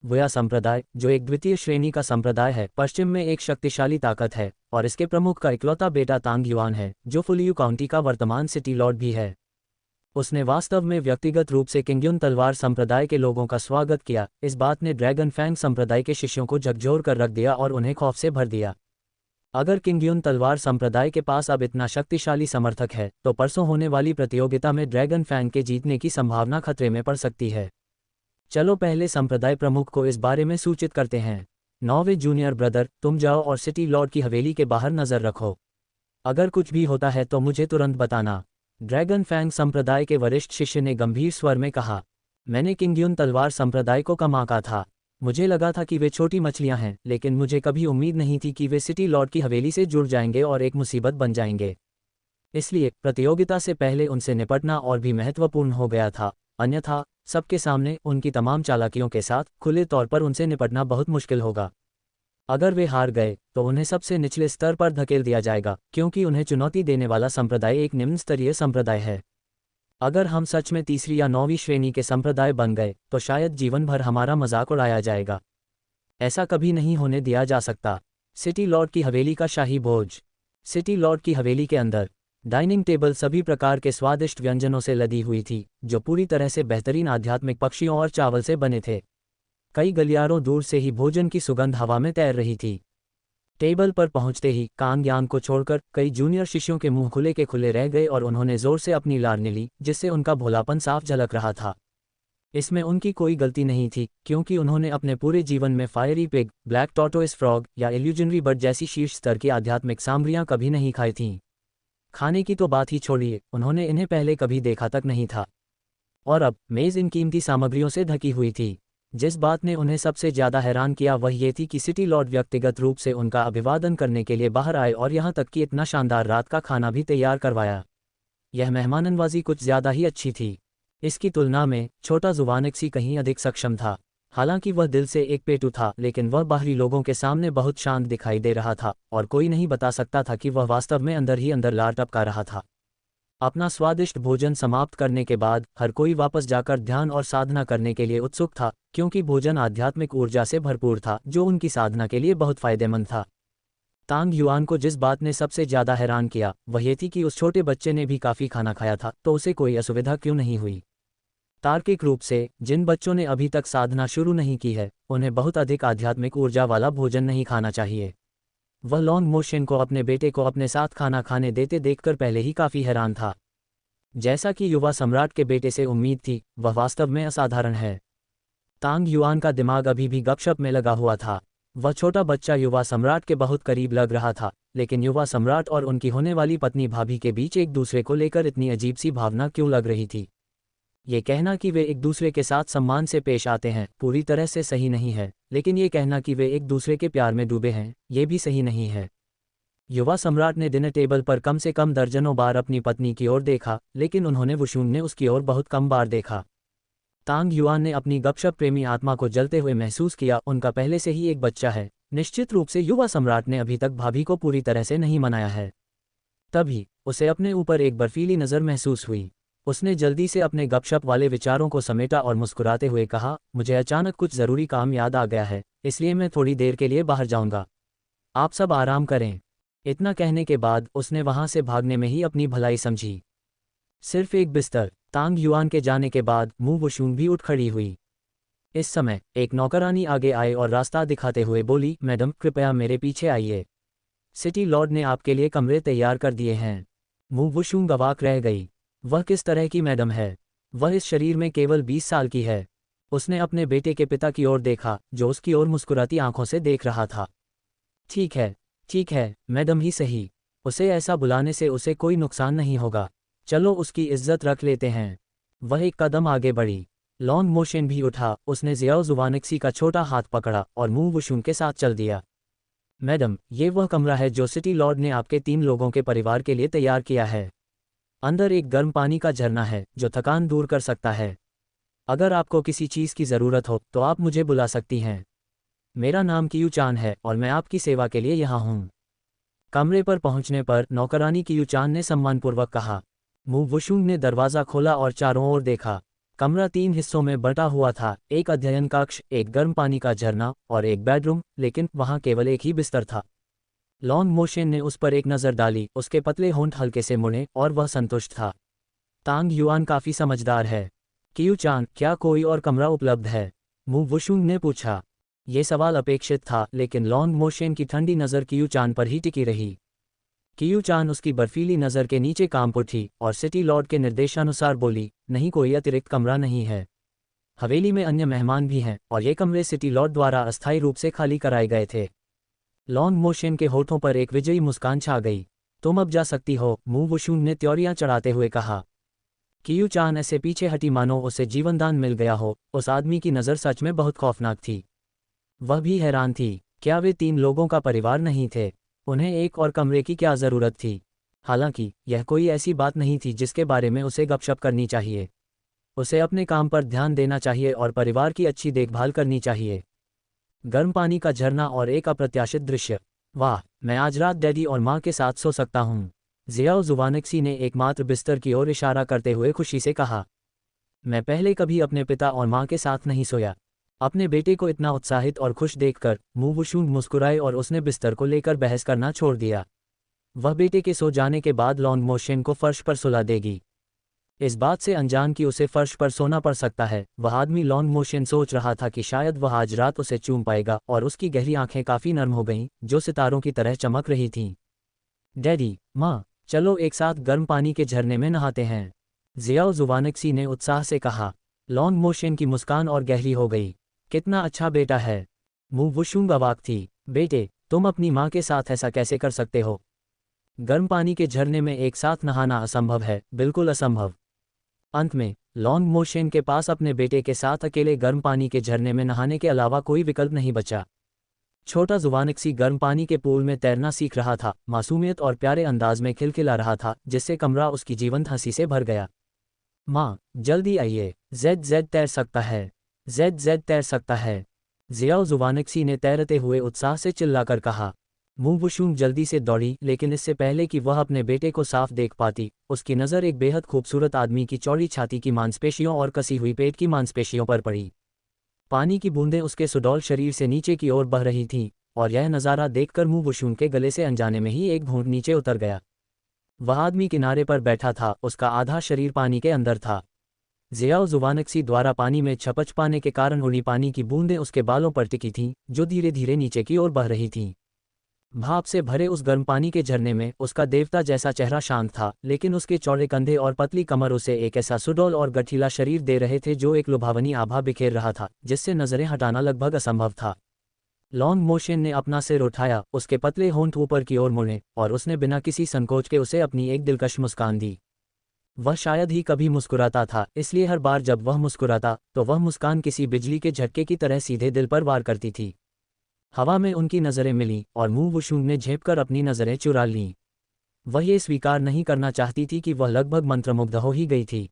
वुया संप्रदाय, जो एक द्वितीय श्रेणी का संप्रदाय है, पश्चिम में एक शक्तिशाली ताकत है और इसके प्रमुख का इकलौता बेटा तांग युआन है, जो फुलियू काउंटी का वर्तमान सिटी लॉर्ड भी है। उसने वास्तव में व्यक्तिगत रूप से किंग्युन तलवार संप्रदाय के लोगों का स्वागत किया। इस बात ने ड्रैगन फैंग संप्रदाय के शिष्यों को झकझोर कर रख दिया और उन्हें खौफ से भर दिया। अगर किंग्युन तलवार संप्रदाय के पास अब इतना शक्तिशाली समर्थक है, तो परसों होने वाली प्रतियोगिता में ड्रैगन फैंग के जीतने की संभावना खतरे में पड़ सकती है। चलो पहले संप्रदाय प्रमुख को इस बारे में सूचित करते हैं। 9वें जूनियर ब्रदर, तुम जाओ और सिटी लॉर्ड की हवेली के बाहर नजर रखो। अगर कुछ भी होता है तो मुझे तुरंत बताना। ड्रैगन फैंग संप्रदाय के वरिष्ठ शिष्य ने गंभीर स्वर में कहा। मैंने किंग्युन तलवार संप्रदाय को कम आंका था। मुझे लगा था कि वे छोटी मछलियां हैं, लेकिन मुझे कभी उम्मीद नहीं थी कि वे सिटी लॉर्ड की हवेली से जुड़ जाएंगे और एक मुसीबत बन जाएंगे। इसलिए प्रतियोगिता से पहले उनसे निपटना और भी महत्वपूर्ण हो गया था, अन्यथा सबके सामने उनकी तमाम चालाकियों के साथ खुले तौर पर उनसे निपटना बहुत मुश्किल होगा। अगर वे हार गए तो उन्हें सबसे निचले स्तर पर धकेल दिया जाएगा, क्योंकि उन्हें चुनौती देने वाला संप्रदाय एक निम्न स्तरीय संप्रदाय है। अगर हम सच में तीसरी या 9वीं श्रेणी के संप्रदाय बन गए तो शायद जीवन भर हमारा मजाक उड़ाया जाएगा। ऐसा कभी नहीं होने दिया जा सकता। सिटी लॉर्ड की हवेली का शाही भोज। सिटी लॉर्ड की हवेली के अंदर डाइनिंग टेबल सभी प्रकार के स्वादिष्ट व्यंजनों से लदी हुई थी, जो पूरी तरह से बेहतरीन आध्यात्मिक पक्षियों और चावल से बने थे। कई गलियारों दूर से ही भोजन की सुगंध हवा में तैर रही थी। टेबल पर पहुंचते ही कांग यांग को छोड़कर कई जूनियर शिष्यों के मुंह खुले के खुले रह गए और उन्होंने जोर से अपनी लार ली, जिससे उनका भोलापन साफ झलक रहा था। इसमें उनकी कोई गलती नहीं थी, क्योंकि उन्होंने अपने पूरे जीवन में fiery pig, black tortoise frog या इल्यूजनरी बर्ड जैसी शीर्ष स्तर की आध्यात्मिक सामग्रियां कभी नहीं खाई थीं। खाने की तो बात ही छोड़िए, उन्होंने इन्हें पहले कभी देखा तक नहीं था। और अब मेज़ इन कीमती सामग्रियों से ढकी हुई थी। जिस बात ने उन्हें सबसे ज़्यादा हैरान किया वह ये थी कि सिटी लॉर्ड व्यक्तिगत रूप से उनका अभिवादन करने के लिए बाहर आए और यहाँ तक कि इतना शानदार रात का खाना भी तैयार करवाया। यह मेहमाननवाजी कुछ ज़्यादा ही अच्छी थी। इसकी तुलना में छोटा जुवानिक्सी कहीं अधिक सक्षम था। हालांकि वह दिल से एक पेटू था, लेकिन वह बाहरी लोगों के सामने बहुत शांत दिखाई दे रहा था और कोई नहीं बता सकता था कि वह वास्तव में अंदर ही अंदर लार टपका रहा था। अपना स्वादिष्ट भोजन समाप्त करने के बाद हर कोई वापस जाकर ध्यान और साधना करने के लिए उत्सुक था, क्योंकि भोजन आध्यात्मिक ऊर्जा से भरपूर था जो उनकी साधना के लिए बहुत फायदेमंद था। तांग युआन को जिस बात ने सबसे ज्यादा हैरान किया वह ये थी कि उस छोटे बच्चे ने भी काफी खाना खाया था, तो उसे कोई असुविधा क्यों नहीं हुई। तार्किक रूप से जिन बच्चों ने अभी तक साधना शुरू नहीं की है उन्हें बहुत अधिक आध्यात्मिक ऊर्जा वाला भोजन नहीं खाना चाहिए। वह लॉन्ग मोशन को अपने बेटे को अपने साथ खाना खाने देते देखकर पहले ही काफी हैरान था। जैसा कि युवा सम्राट के बेटे से उम्मीद थी, वह वास्तव में असाधारण है। तांग युआन का दिमाग अभी भी गपशप में लगा हुआ था। वह छोटा बच्चा युवा सम्राट के बहुत करीब लग रहा था, लेकिन युवा सम्राट और उनकी होने वाली पत्नी भाभी के बीच एक दूसरे को लेकर इतनी अजीब सी भावना क्यों लग रही थी। ये कहना कि वे एक दूसरे के साथ सम्मान से पेश आते हैं पूरी तरह से सही नहीं है, लेकिन ये कहना कि वे एक दूसरे के प्यार में डूबे हैं ये भी सही नहीं है। युवा सम्राट ने डिनर टेबल पर कम से कम दर्जनों बार अपनी पत्नी की ओर देखा, लेकिन उन्होंने वुशुन ने उसकी ओर बहुत कम बार देखा। तांग युआन ने अपनी गपशप प्रेमी आत्मा को जलते हुए महसूस किया। उनका पहले से ही एक बच्चा है। निश्चित रूप से युवा सम्राट ने अभी तक भाभी को पूरी तरह से नहीं मनाया है। तभी उसे अपने ऊपर एक बर्फीली नज़र महसूस हुई। उसने जल्दी से अपने गपशप वाले विचारों को समेटा और मुस्कुराते हुए कहा, मुझे अचानक कुछ ज़रूरी काम याद आ गया है, इसलिए मैं थोड़ी देर के लिए बाहर जाऊंगा। आप सब आराम करें। इतना कहने के बाद उसने वहां से भागने में ही अपनी भलाई समझी। सिर्फ एक बिस्तर। तांग युआन के जाने के बाद मू वुशुन भी उठ खड़ी हुई। इस समय एक नौकरानी आगे आए और रास्ता दिखाते हुए बोली, मैडम कृपया मेरे पीछे आइए। सिटी लॉर्ड ने आपके लिए कमरे तैयार कर दिए हैं। मू वुशुन गवाक रह गई। वह किस तरह की मैडम है? वह इस शरीर में केवल 20 साल की है। उसने अपने बेटे के पिता की ओर देखा, जो उसकी ओर मुस्कुराती आंखों से देख रहा था। ठीक है, मैडम ही सही। उसे ऐसा बुलाने से उसे कोई नुकसान नहीं होगा। चलो उसकी इज्जत रख लेते हैं। वह एक कदम आगे बढ़ी। लॉन्ग मोशन भी उठा। उसने जियाओ जुवानिक्सी का छोटा हाथ पकड़ा और मू वुशुन के साथ चल दिया। मैडम, ये वह कमरा है जो सिटी लॉर्ड ने आपके 3 लोगों के परिवार के लिए तैयार किया है। अंदर एक गर्म पानी का झरना है जो थकान दूर कर सकता है। अगर आपको किसी चीज़ की ज़रूरत हो तो आप मुझे बुला सकती हैं। मेरा नाम कियू चान है और मैं आपकी सेवा के लिए यहाँ हूँ। कमरे पर पहुँचने पर नौकरानी कियू चान ने सम्मानपूर्वक कहा। मू वुशुन ने दरवाज़ा खोला और चारों ओर देखा। कमरा 3 हिस्सों में बंटा हुआ था, एक अध्ययन कक्ष, एक गर्म पानी का झरना और एक बेडरूम, लेकिन वहाँ केवल एक ही बिस्तर था। लॉन्ग मोशन ने उस पर एक नज़र डाली। उसके पतले होंठ हल्के से मुड़े और वह संतुष्ट था। तांग युआन काफ़ी समझदार है। कियू चान, क्या कोई और कमरा उपलब्ध है? मू वुशुन ने पूछा। ये सवाल अपेक्षित था, लेकिन लॉन्ग मोशन की ठंडी नज़र कियू चान पर ही टिकी रही। कियू चान उसकी बर्फीली नज़र के नीचे कांप उठी और सिटी लॉर्ड के निर्देशानुसार बोली, नहीं, कोई अतिरिक्त कमरा नहीं है। हवेली में अन्य मेहमान भी हैं और ये कमरे सिटी लॉर्ड द्वारा अस्थायी रूप से खाली कराए गए थे। लॉन्ग मोशन के होठों पर एक विजयी मुस्कान छा गई। तुम अब जा सकती हो, मू वुशुन ने त्योरियां चढ़ाते हुए कहा। कियू चान ऐसे पीछे हटी मानो उसे जीवनदान मिल गया हो। उस आदमी की नज़र सच में बहुत खौफनाक थी। वह भी हैरान थी। क्या वे 3 लोगों का परिवार नहीं थे? उन्हें एक और कमरे की क्या ज़रूरत थी? हालांकि यह कोई ऐसी बात नहीं थी जिसके बारे में उसे गपशप करनी चाहिए। उसे अपने काम पर ध्यान देना चाहिए और परिवार की अच्छी देखभाल करनी चाहिए। गर्म पानी का झरना और एक अप्रत्याशित दृश्य। वाह, मैं आज रात डैडी और माँ के साथ सो सकता हूँ। जियाओ जुवानिक्सी ने एकमात्र बिस्तर की ओर इशारा करते हुए खुशी से कहा। मैं पहले कभी अपने पिता और माँ के साथ नहीं सोया। अपने बेटे को इतना उत्साहित और खुश देखकर मू वुशुन मुस्कुराए और उसने बिस्तर को लेकर बहस करना छोड़ दिया। वह बेटे के सो जाने के बाद लॉन्ग मोशन को फर्श पर सुला देगी। इस बात से अनजान कि उसे फर्श पर सोना पड़ सकता है, वह आदमी लॉन्ग मोशन सोच रहा था कि शायद वह आज रात उसे चूम पाएगा, और उसकी गहरी आंखें काफ़ी नर्म हो गईं, जो सितारों की तरह चमक रही थीं। डैडी, माँ, चलो एक साथ गर्म पानी के झरने में नहाते हैं, जियाओ जुवानिक्सी ने उत्साह से कहा। लॉन्ग मोशन की मुस्कान और गहरी हो गई। कितना अच्छा बेटा है। मू वुशुन अवाक थी। बेटे, तुम अपनी माँ के साथ ऐसा कैसे कर सकते हो? गर्म पानी के झरने में एक साथ नहाना असंभव है, बिल्कुल असंभव। अंत में लॉन्ग मोशन के पास अपने बेटे के साथ अकेले गर्म पानी के झरने में नहाने के अलावा कोई विकल्प नहीं बचा। छोटा जुवानिक्सी गर्म पानी के पूल में तैरना सीख रहा था, मासूमियत और प्यारे अंदाज में खिलखिला रहा था, जिससे कमरा उसकी जीवंत हंसी से भर गया। माँ, जल्दी आइए, जेड तैर सकता है, जेड तैर सकता है, जियाओ जुवानिक्सी ने तैरते हुए उत्साह से चिल्लाकर कहा। मू वुशुंग जल्दी से दौड़ी, लेकिन इससे पहले कि वह अपने बेटे को साफ देख पाती, उसकी नज़र एक बेहद खूबसूरत आदमी की चौड़ी छाती की मांसपेशियों और कसी हुई पेट की मांसपेशियों पर पड़ी। पानी की बूंदें उसके सुडौल शरीर से नीचे की ओर बह रही थीं, और यह नज़ारा देखकर मू वुशुंग के गले से अनजाने में ही एक घूंट नीचे उतर गया। वह आदमी किनारे पर बैठा था, उसका आधा शरीर पानी के अंदर था। ज़ियाओ जुवानक्सी द्वारा पानी में छपच पाने के कारण उड़ी पानी की बूंदें उसके बालों पर टिकी थीं, जो धीरे धीरे नीचे की ओर बह रही थीं। भाप से भरे उस गर्म पानी के झरने में उसका देवता जैसा चेहरा शांत था, लेकिन उसके चौड़े कंधे और पतली कमर उसे एक ऐसा सुडौल और गठीला शरीर दे रहे थे जो एक लुभावनी आभा बिखेर रहा था, जिससे नजरें हटाना लगभग असंभव था। लॉन्ग मोशन ने अपना सिर उठाया, उसके पतले होंठ ऊपर की ओर मुड़े, और उसने बिना किसी संकोच के उसे अपनी एक दिलकश मुस्कान दी। वह शायद ही कभी मुस्कुराता था, इसलिए हर बार जब वह मुस्कुराता तो वह मुस्कान किसी बिजली के झटके की तरह सीधे दिल पर वार करती थी। हवा में उनकी नज़रें मिलीं, और मू वुशुंग ने झेंपकर अपनी नज़रें चुरा लीं। वह ये स्वीकार नहीं करना चाहती थी कि वह लगभग मंत्रमुग्ध हो ही गई थी।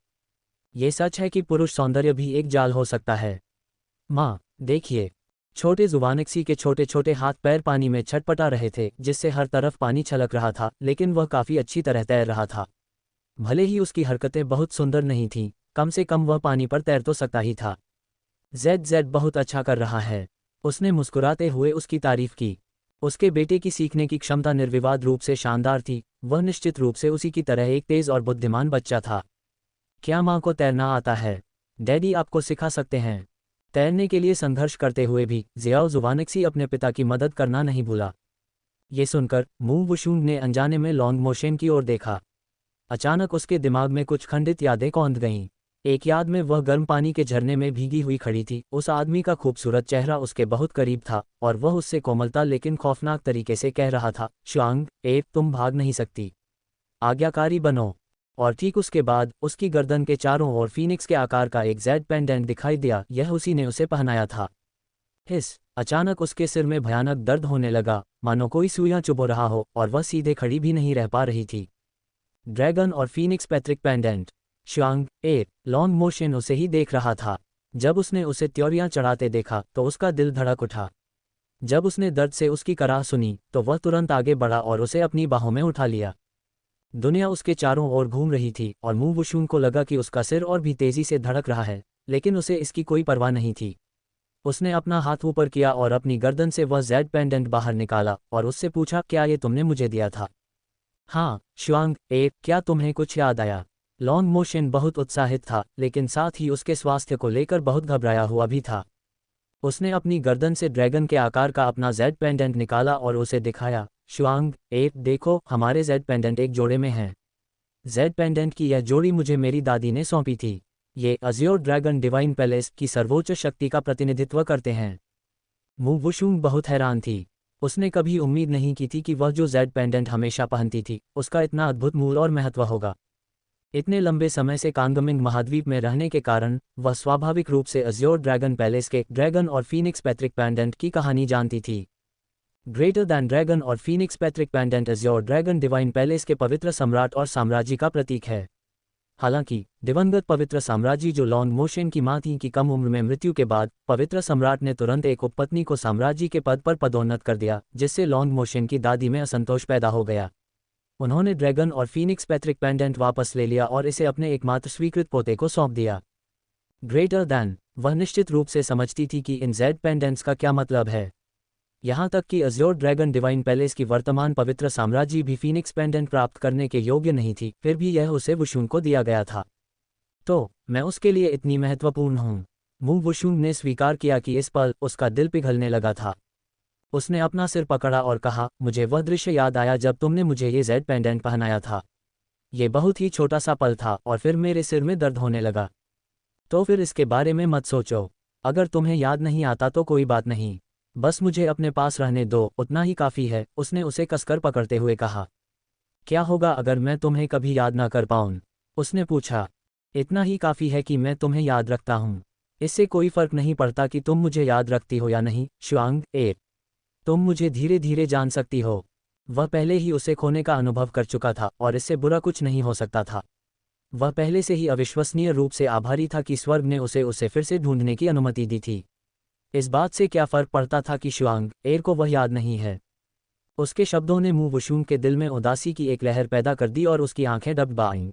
ये सच है कि पुरुष सौंदर्य भी एक जाल हो सकता है। माँ, देखिए। छोटे जुबानक्सी के छोटे छोटे हाथ पैर पानी में छटपटा रहे थे, जिससे हर तरफ पानी छलक रहा था, लेकिन वह काफ़ी अच्छी तरह तैर रहा था। भले ही उसकी हरकतें बहुत सुंदर नहीं थीं, कम से कम वह पानी पर तैर तो सकता ही था। जेड बहुत अच्छा कर रहा है, उसने मुस्कुराते हुए उसकी तारीफ की। उसके बेटे की सीखने की क्षमता निर्विवाद रूप से शानदार थी, वह निश्चित रूप से उसी की तरह एक तेज और बुद्धिमान बच्चा था। क्या माँ को तैरना आता है? डैडी आपको सिखा सकते हैं। तैरने के लिए संघर्ष करते हुए भी ज़ियाओ जुवानक्सी अपने पिता की मदद करना नहीं भूला। ये सुनकर मू वुशुंग ने अनजाने में लॉन्ग मोशन की ओर देखा। अचानक उसके दिमाग में कुछ खंडित यादें कौंध गईं। एक याद में वह गर्म पानी के झरने में भीगी हुई खड़ी थी, उस आदमी का खूबसूरत चेहरा उसके बहुत करीब था, और वह उससे कोमलता लेकिन खौफनाक तरीके से कह रहा था, शुआंग, तुम भाग नहीं सकती। आज्ञाकारी बनो। और ठीक उसके बाद उसकी गर्दन के चारों ओर फीनिक्स के आकार का एक जेड पेंडेंट दिखाई दिया, यह उसी ने उसे पहनाया था। अचानक उसके सिर में भयानक दर्द होने लगा, मानो कोई सुइयां चुभो रहा हो, और वह सीधे खड़ी भी नहीं रह पा रही थी। ड्रैगन और फीनिक्स पैट्रिक पेंडेंट। शुआंग, लॉन्ग मोशन उसे ही देख रहा था। जब उसने उसे त्योरियां चढ़ाते देखा तो उसका दिल धड़क उठा। जब उसने दर्द से उसकी कराह सुनी तो वह तुरंत आगे बढ़ा और उसे अपनी बाहों में उठा लिया। दुनिया उसके चारों ओर घूम रही थी, और मू वुशुंग को लगा कि उसका सिर और भी तेजी से धड़क रहा है, लेकिन उसे इसकी कोई परवाह नहीं थी। उसने अपना हाथ ऊपर किया और अपनी गर्दन से वह जेड पेंडेंट बाहर निकाला और उससे पूछा, क्या ये तुमने मुझे दिया था? हाँ, शुआंग, क्या तुम्हें कुछ याद आया? लॉन्ग मोशन बहुत उत्साहित था, लेकिन साथ ही उसके स्वास्थ्य को लेकर बहुत घबराया हुआ भी था। उसने अपनी गर्दन से ड्रैगन के आकार का अपना जेड पेंडेंट निकाला और उसे दिखाया। शुआंग, देखो, हमारे जेड पेंडेंट एक जोड़े में हैं। जेड पेंडेंट की यह जोड़ी मुझे मेरी दादी ने सौंपी थी। ये अज़्योर ड्रैगन डिवाइन पैलेस की सर्वोच्च शक्ति का प्रतिनिधित्व करते हैं। मू वुशुंग बहुत हैरान थी। उसने कभी उम्मीद नहीं की थी कि वह जो जेड पेंडेंट हमेशा पहनती थी, उसका इतना अद्भुत मूल और महत्व होगा। इतने लंबे समय से कांगमिंग महाद्वीप में रहने के कारण वह स्वाभाविक रूप से अज़्योर ड्रैगन पैलेस के ड्रैगन और फीनिक्स पैट्रिक पेंडेंट की कहानी जानती थी। ग्रेटर दैन ड्रैगन और phoenix Patrick pendant Azure dragon divine palace के पवित्र सम्राट और साम्राज्य का प्रतीक है। हालांकि दिवंगत पवित्र साम्राज्य जो लॉन्ग मोशन की मां थी की कम उम्र में मृत्यु के बाद पवित्र सम्राट ने तुरंत एक उपपत्नी को साम्राज्य के पद पर पदोन्नत कर दिया, जिससे लॉन्ग मोशन की दादी में असंतोष पैदा हो गया। उन्होंने ड्रैगन और फीनिक्स पैट्रिक पेंडेंट वापस ले लिया और इसे अपने एकमात्र स्वीकृत पोते को सौंप दिया। ग्रेटर दैन, वह निश्चित रूप से समझती थी कि इन जेड पेंडेंट्स का क्या मतलब है। यहाँ तक कि अज़्योर ड्रैगन डिवाइन पैलेस की वर्तमान पवित्र साम्राज्य भी फीनिक्स पेंडेंट प्राप्त करने के योग्य नहीं थी, फिर भी यह उसे वुशुंग को दिया गया था। तो मैं उसके लिए इतनी महत्वपूर्ण हूँ। मू वुशुंग ने स्वीकार किया कि इस पल उसका दिल पिघलने लगा था। उसने अपना सिर पकड़ा और कहा, मुझे वह दृश्य याद आया जब तुमने मुझे ये जेड पेंडेंट पहनाया था। ये बहुत ही छोटा सा पल था और फिर मेरे सिर में दर्द होने लगा। तो फिर इसके बारे में मत सोचो। अगर तुम्हें याद नहीं आता तो कोई बात नहीं, बस मुझे अपने पास रहने दो, उतना ही काफ़ी है, उसने उसे कसकर पकड़ते हुए कहा। क्या होगा अगर मैं तुम्हें कभी याद ना कर पाऊँ? उसने पूछा। इतना ही काफ़ी है कि मैं तुम्हें याद रखता हूँ। इससे कोई फर्क नहीं पड़ता कि तुम मुझे याद रखती हो या नहीं, शुआंग, तुम मुझे धीरे धीरे जान सकती हो। वह पहले ही उसे खोने का अनुभव कर चुका था और इससे बुरा कुछ नहीं हो सकता था। वह पहले से ही अविश्वसनीय रूप से आभारी था कि स्वर्ग ने उसे फिर से ढूंढने की अनुमति दी थी। इस बात से क्या फर्क पड़ता था कि शुआंग, को वह याद नहीं है। उसके शब्दों ने मू वुशुंग के दिल में उदासी की एक लहर पैदा कर दी और उसकी आंखें डब आईं।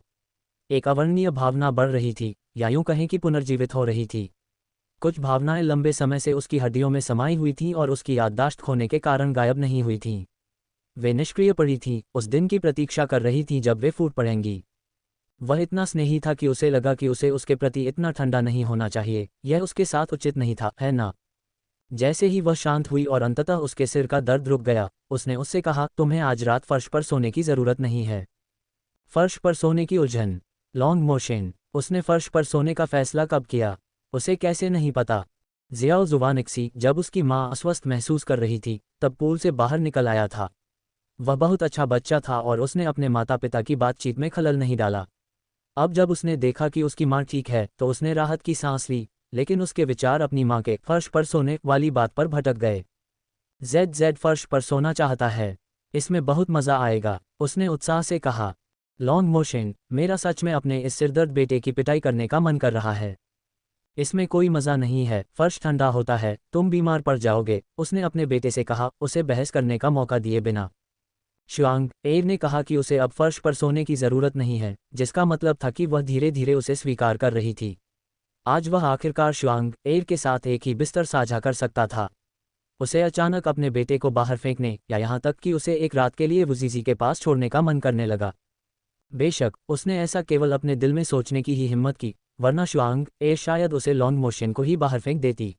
एक अवर्णनीय भावना बढ़ रही थी, या यूं कहें कि पुनर्जीवित हो रही थी। कुछ भावनाएं लंबे समय से उसकी हड्डियों में समाई हुई थीं और उसकी याददाश्त खोने के कारण गायब नहीं हुई थीं। वे निष्क्रिय पड़ी थीं, उस दिन की प्रतीक्षा कर रही थीं जब वे फूट पड़ेंगी। वह इतना स्नेही था कि उसे लगा कि उसे उसके प्रति इतना ठंडा नहीं होना चाहिए, यह उसके साथ उचित नहीं था, है ना? जैसे ही वह शांत हुई और अंततः उसके सिर का दर्द रुक गया, उसने उससे कहा, तुम्हें आज रात फर्श पर सोने की ज़रूरत नहीं है। फर्श पर सोने की उलझन। Long motion. उसने फर्श पर सोने का फैसला कब किया? उसे कैसे नहीं पता? ज़ियाओ ज़ुवानिक्सी जब उसकी माँ अस्वस्थ महसूस कर रही थी, तब पूल से बाहर निकल आया था। वह बहुत अच्छा बच्चा था और उसने अपने माता पिता की बातचीत में खलल नहीं डाला। अब जब उसने देखा कि उसकी माँ ठीक है, तो उसने राहत की सांस ली, लेकिन उसके विचार अपनी माँ के फर्श पर सोने वाली बात पर भटक गए। जेड फर्श पर सोना चाहता है। इसमें बहुत मज़ा आएगा, उसने उत्साह से कहा। लॉन्ग मोशन, मेरा सच में अपने इस सिरदर्द बेटे की पिटाई करने का मन कर रहा है। इसमें कोई मज़ा नहीं है, फर्श ठंडा होता है, तुम बीमार पड़ जाओगे, उसने अपने बेटे से कहा, उसे बहस करने का मौका दिए बिना। शुआंग एर ने कहा कि उसे अब फर्श पर सोने की ज़रूरत नहीं है, जिसका मतलब था कि वह धीरे धीरे उसे स्वीकार कर रही थी। आज वह आखिरकार शुआंग एर के साथ एक ही बिस्तर साझा कर सकता था। उसे अचानक अपने बेटे को बाहर फेंकने या यहाँ तक कि उसे एक रात के लिए वुजीजी के पास छोड़ने का मन करने लगा। बेशक उसने ऐसा केवल अपने दिल में सोचने की ही हिम्मत की, वरना शुआंग एर शायद उसे लॉन्ग मोशन को ही बाहर फेंक देती।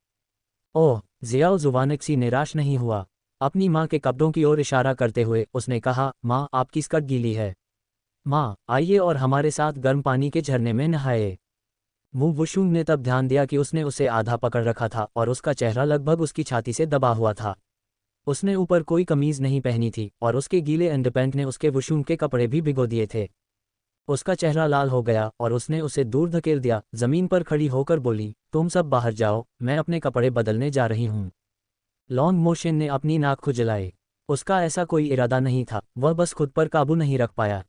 ओह, ज़ियाओ ज़ुवानिक्सी निराश नहीं हुआ। अपनी माँ के कपड़ों की ओर इशारा करते हुए उसने कहा, माँ आपकी स्कर्ट गीली है। माँ आइए और हमारे साथ गर्म पानी के झरने में नहाए। मू वुशुंग ने तब ध्यान दिया कि उसने उसे आधा पकड़ रखा था और उसका चेहरा लगभग उसकी छाती से दबा हुआ था। उसने ऊपर कोई कमीज नहीं पहनी थी और उसके गीले अंडरपैंट ने उसके वुशुंग के कपड़े भी भिगो दिए थे। उसका चेहरा लाल हो गया और उसने उसे दूर धकेल दिया, जमीन पर खड़ी होकर बोली, तुम सब बाहर जाओ, मैं अपने कपड़े बदलने जा रही हूँ। लॉन्ग मोशन ने अपनी नाक खुजलाई। उसका ऐसा कोई इरादा नहीं था, वह बस खुद पर काबू नहीं रख पाया।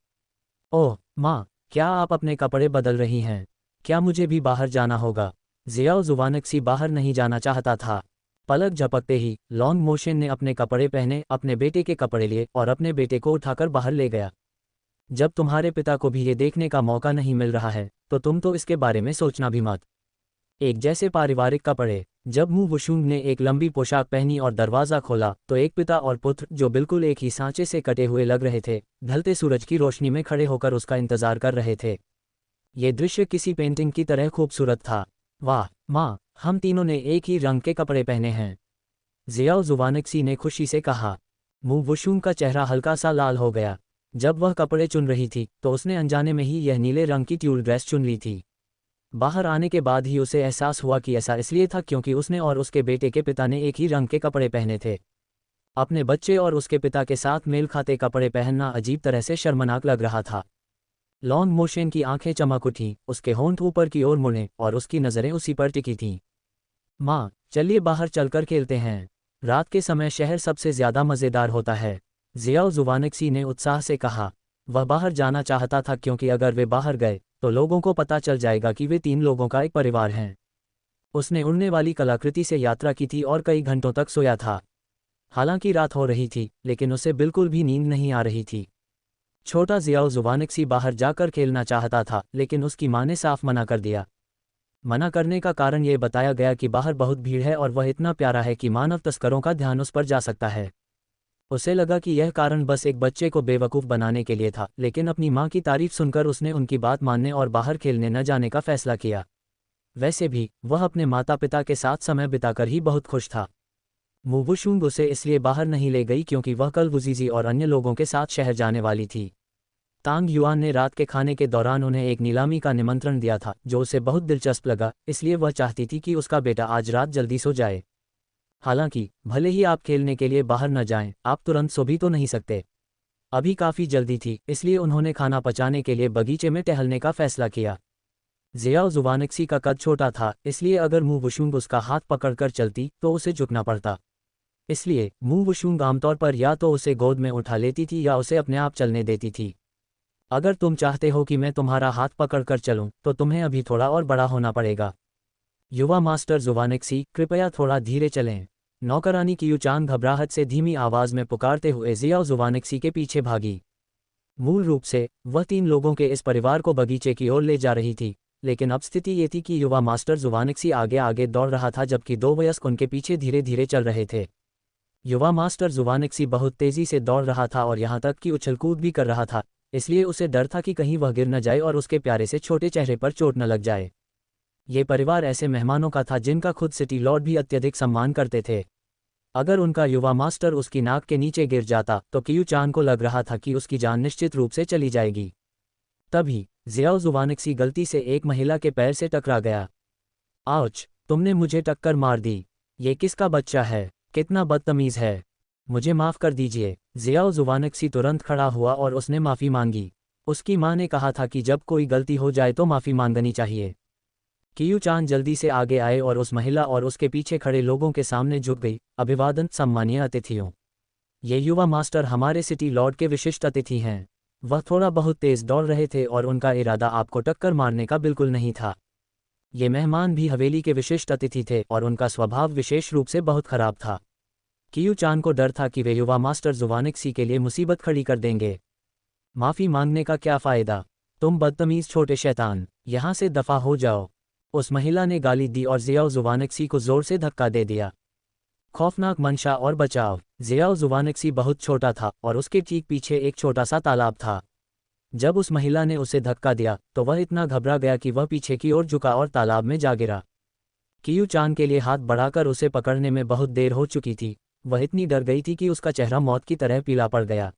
ओह माँ, क्या आप अपने कपड़े बदल रही हैं? क्या मुझे भी बाहर जाना होगा? ज़ियाओ ज़ुवानिक्सी बाहर नहीं जाना चाहता था। पलक झपकते ही लॉन्ग मोशन ने अपने कपड़े पहने, अपने बेटे के कपड़े लिए और अपने बेटे को उठाकर बाहर ले गया। जब तुम्हारे पिता को भी ये देखने का मौका नहीं मिल रहा है, तो तुम तो इसके बारे में सोचना भी मत। एक जैसे पारिवारिक कपड़े। जब मू वुशुंग ने एक लंबी पोशाक पहनी और दरवाज़ा खोला, तो एक पिता और पुत्र जो बिल्कुल एक ही सांचे से कटे हुए लग रहे थे, ढलते सूरज की रोशनी में खड़े होकर उसका इंतजार कर रहे थे। ये दृश्य किसी पेंटिंग की तरह खूबसूरत था। वाह माँ, हम तीनों ने एक ही रंग के कपड़े पहने हैं, ज़ियाओ ज़ुवानिक्सी ने खुशी से कहा। मू वुशुंग का चेहरा हल्का सा लाल हो गया। जब वह कपड़े चुन रही थी, तो उसने अनजाने में ही यह नीले रंग की ट्यूल ड्रेस चुन ली थी। बाहर आने के बाद ही उसे एहसास हुआ कि ऐसा इसलिए था क्योंकि उसने और उसके बेटे के पिता ने एक ही रंग के कपड़े पहने थे। अपने बच्चे और उसके पिता के साथ मेल खाते कपड़े पहनना अजीब तरह से शर्मनाक लग रहा था। लॉन्ग मोशन की आंखें चमक उठीं, उसके होंठ ऊपर की ओर मुड़े और उसकी नज़रें उसी पर टिकी थीं। माँ, चलिए बाहर चलकर खेलते हैं। रात के समय शहर सबसे ज़्यादा मज़ेदार होता है, ज़ियाओ ज़ुवानिक्सी ने उत्साह से कहा। वह बाहर जाना चाहता था क्योंकि अगर वे बाहर गए, तो लोगों को पता चल जाएगा कि वे 3 लोगों का एक परिवार हैं। उसने उड़ने वाली कलाकृति से यात्रा की थी और कई घंटों तक सोया था। हालांकि रात हो रही थी, लेकिन उसे बिल्कुल भी नींद नहीं आ रही थी। छोटा ज़ियाओ ज़ुवानिक्सी बाहर जाकर खेलना चाहता था, लेकिन उसकी माँ ने साफ मना कर दिया। मना करने का कारण ये बताया गया कि बाहर बहुत भीड़ है और वह इतना प्यारा है कि मानव तस्करों का ध्यान उस पर जा सकता है। उसे लगा कि यह कारण बस एक बच्चे को बेवकूफ़ बनाने के लिए था, लेकिन अपनी माँ की तारीफ सुनकर उसने उनकी बात मानने और बाहर खेलने न जाने का फैसला किया। वैसे भी वह अपने माता पिता के साथ समय बिताकर ही बहुत खुश था। मू वुशुंग उसे इसलिए बाहर नहीं ले गई क्योंकि वह कल वुजीजी और अन्य लोगों के साथ शहर जाने वाली थी। तांग युआन ने रात के खाने के दौरान उन्हें एक नीलामी का निमंत्रण दिया था, जो उसे बहुत दिलचस्प लगा, इसलिए वह चाहती थी कि उसका बेटा आज रात जल्दी सो जाए। हालांकि भले ही आप खेलने के लिए बाहर न जाएं, आप तुरंत सो भी तो नहीं सकते। अभी काफ़ी जल्दी थी, इसलिए उन्होंने खाना पचाने के लिए बगीचे में टहलने का फैसला किया। ज़ियाओ ज़ुवानिक्सी का कद छोटा था, इसलिए अगर मू वुशुंग उसका हाथ पकड़कर चलती तो उसे झुकना पड़ता। इसलिए मू वुशुंग आमतौर पर या तो उसे गोद में उठा लेती थी या उसे अपने आप चलने देती थी। अगर तुम चाहते हो कि मैं तुम्हारा हाथ पकड़कर चलूं, तो तुम्हें अभी थोड़ा और बड़ा होना पड़ेगा। युवा मास्टर ज़ुवानिक्सी, कृपया थोड़ा धीरे चलें। नौकरानी कियूचान घबराहट से धीमी आवाज में पुकारते हुए जियाओ जुवानिक्सी के पीछे भागी। मूल रूप से वह 3 लोगों के इस परिवार को बगीचे की ओर ले जा रही थी, लेकिन अब स्थिति ये थी कि युवा मास्टर जुवानिक्सी आगे आगे दौड़ रहा था जबकि 2 वयस्क उनके पीछे धीरे धीरे चल रहे थे। युवा मास्टर जुवानिक्सी बहुत तेजी से दौड़ रहा था और यहाँ तक कि उछलकूद भी कर रहा था, इसलिए उसे डर था कि कहीं वह गिर न जाए और उसके प्यारे से छोटे चेहरे पर चोट न लग जाए। ये परिवार ऐसे मेहमानों का था जिनका खुद सिटी लॉर्ड भी अत्यधिक सम्मान करते थे। अगर उनका युवा मास्टर उसकी नाक के नीचे गिर जाता तो कियूचान को लग रहा था कि उसकी जान निश्चित रूप से चली जाएगी। तभी जियाओ जुवानिक्सी गलती से एक महिला के पैर से टकरा गया। आउच! तुमने मुझे टक्कर मार दी। ये किसका बच्चा है? कितना बदतमीज है। मुझे माफ़ कर दीजिए। जियाओ जुवानिक्सी तुरंत खड़ा हुआ और उसने माफ़ी मांगी। उसकी माँ ने कहा था कि जब कोई गलती हो जाए तो माफ़ी मांगनी चाहिए। कियूचान जल्दी से आगे आए और उस महिला और उसके पीछे खड़े लोगों के सामने झुक गई। अभिवादन सम्मानीय अतिथियों। ये युवा मास्टर हमारे सिटी लॉर्ड के विशिष्ट अतिथि हैं। वह थोड़ा बहुत तेज दौड़ रहे थे और उनका इरादा आपको टक्कर मारने का बिल्कुल नहीं था। ये मेहमान भी हवेली के विशिष्ट अतिथि थे और उनका स्वभाव विशेष रूप से बहुत खराब था। कियूचान को डर था कि वे युवा मास्टर जुवानिक्सी के लिए मुसीबत खड़ी कर देंगे। माफ़ी मांगने का क्या फ़ायदा? तुम बदतमीज़ छोटे शैतान, यहाँ से दफ़ा हो जाओ। उस महिला ने गाली दी और जियाओ जुवानिक्सी को जोर से धक्का दे दिया। खौफनाक मंशा और बचाव। जियाओ जुवानिक्सी बहुत छोटा था और उसके ठीक पीछे एक छोटा सा तालाब था। जब उस महिला ने उसे धक्का दिया तो वह इतना घबरा गया कि वह पीछे की ओर झुका और तालाब में जा गिरा। कियूचान के लिए हाथ बढ़ाकर उसे पकड़ने में बहुत देर हो चुकी थी। वह इतनी डर गई थी कि उसका चेहरा मौत की तरह पीला पड़ गया।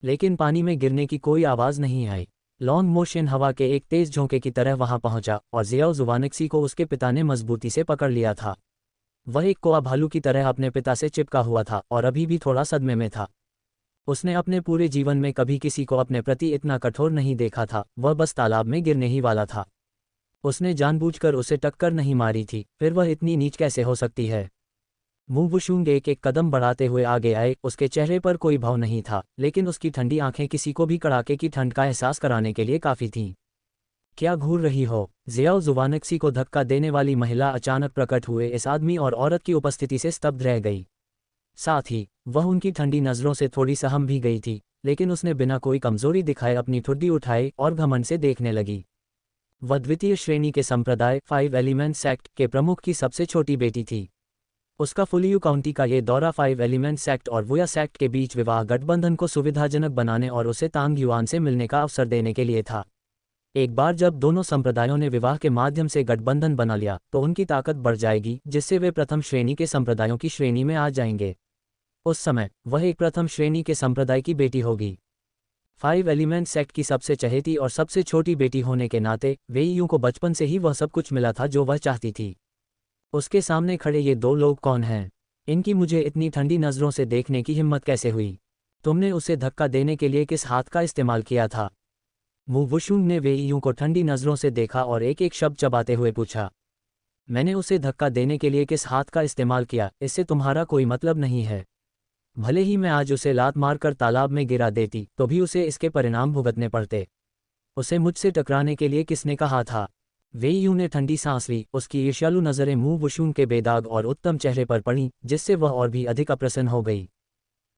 लेकिन पानी में गिरने की कोई आवाज़ नहीं आई। लॉन्ग मोशन हवा के एक तेज झोंके की तरह वहां पहुंचा और जियाओ जुवानिक्सी को उसके पिता ने मजबूती से पकड़ लिया था। वह एक कोआ भालू की तरह अपने पिता से चिपका हुआ था और अभी भी थोड़ा सदमे में था। उसने अपने पूरे जीवन में कभी किसी को अपने प्रति इतना कठोर नहीं देखा था। वह बस तालाब में गिरने ही वाला था। उसने जानबूझकर उसे टक्कर नहीं मारी थी, फिर वह इतनी नीच कैसे हो सकती है? मूवुशुंग एक एक कदम बढ़ाते हुए आगे आए। उसके चेहरे पर कोई भाव नहीं था, लेकिन उसकी ठंडी आंखें किसी को भी कड़ाके की ठंड का एहसास कराने के लिए काफ़ी थीं। क्या घूर रही हो? जियाओ जुवानिक्सी को धक्का देने वाली महिला अचानक प्रकट हुए इस आदमी और औरत की उपस्थिति से स्तब्ध रह गई। साथ ही वह उनकी ठंडी नज़रों से थोड़ी सहम भी गई थी, लेकिन उसने बिना कोई कमजोरी दिखाए अपनी ठुड्डी उठाई और घमंड से देखने लगी। वह द्वितीय श्रेणी के संप्रदाय 5 एलिमेंट सेक्ट के प्रमुख की सबसे छोटी बेटी थी। उसका फुलियू काउंटी का ये दौरा 5 एलिमेंट सेक्ट और वुया सेक्ट के बीच विवाह गठबंधन को सुविधाजनक बनाने और उसे तांग युआन से मिलने का अवसर देने के लिए था। एक बार जब दोनों संप्रदायों ने विवाह के माध्यम से गठबंधन बना लिया तो उनकी ताकत बढ़ जाएगी, जिससे वे प्रथम श्रेणी के संप्रदायों की श्रेणी में आ जाएंगे। उस समय वह एक प्रथम श्रेणी के संप्रदाय की बेटी होगी। 5 एलिमेंट सेक्ट की सबसे चहेती और सबसे छोटी बेटी होने के नाते वेईयू को बचपन से ही वह सब कुछ मिला था जो वह चाहती थी। उसके सामने खड़े ये 2 लोग कौन हैं? इनकी मुझे इतनी ठंडी नज़रों से देखने की हिम्मत कैसे हुई? तुमने उसे धक्का देने के लिए किस हाथ का इस्तेमाल किया था? मूवुशुंग ने वेईयू को ठंडी नज़रों से देखा और एक एक शब्द चबाते हुए पूछा। मैंने उसे धक्का देने के लिए किस हाथ का इस्तेमाल किया, इससे तुम्हारा कोई मतलब नहीं है। भले ही मैं आज उसे लात मारकर तालाब में गिरा देती तो भी उसे इसके परिणाम भुगतने पड़ते। उसे मुझसे टकराने के लिए किसने कहा था? वेईयू ने ठंडी सांस ली। उसकी ईर्ष्यालु नज़रें मूवुशुंग के बेदाग और उत्तम चेहरे पर पड़ीं, जिससे वह और भी अधिक अप्रसन्न हो गई।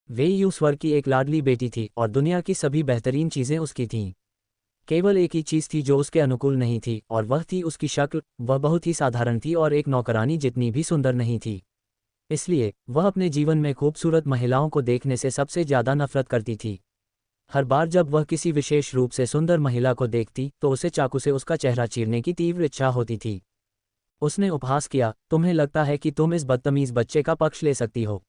वेईयू स्वर्ग की एक लाडली बेटी थी और दुनिया की सभी बेहतरीन चीज़ें उसकी थीं। केवल एक ही चीज़ थी जो उसके अनुकूल नहीं थी, और वह थी उसकी शक्ल। वह बहुत ही साधारण थी और एक नौकरानी जितनी भी सुंदर नहीं थी। इसलिए वह अपने जीवन में खूबसूरत महिलाओं को देखने से सबसे ज़्यादा नफरत करती थी। हर बार जब वह किसी विशेष रूप से सुंदर महिला को देखती तो उसे चाकू से उसका चेहरा चीरने की तीव्र इच्छा होती थी। उसने उपहास किया, तुम्हें लगता है कि तुम इस बदतमीज बच्चे का पक्ष ले सकती हो?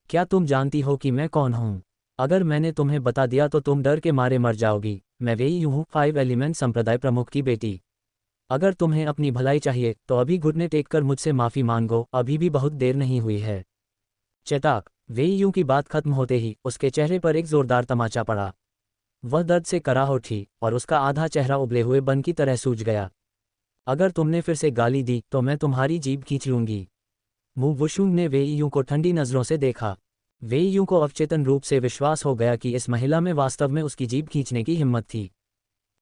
क्या तुम जानती हो कि मैं कौन हूँ? अगर मैंने तुम्हें बता दिया तो तुम डर के मारे मर जाओगी। मैं वेईयू हूँ, 5 एलिमेंट संप्रदाय प्रमुख की बेटी। अगर तुम्हें अपनी भलाई चाहिए तो अभी घुटने टेककर मुझसे माफ़ी मांगो, अभी भी बहुत देर नहीं हुई है। चटाक! वेईयू की बात खत्म होते ही उसके चेहरे पर एक जोरदार तमाचा पड़ा। वह दर्द से कराह उठी और उसका आधा चेहरा उबले हुए बन की तरह सूज गया। अगर तुमने फिर से गाली दी तो मैं तुम्हारी जीभ खींच लूंगी। मूवुशुंग ने वेईयू को ठंडी नज़रों से देखा। वेईयू को अवचेतन रूप से विश्वास हो गया कि इस महिला में वास्तव में उसकी जीभ खींचने की हिम्मत थी।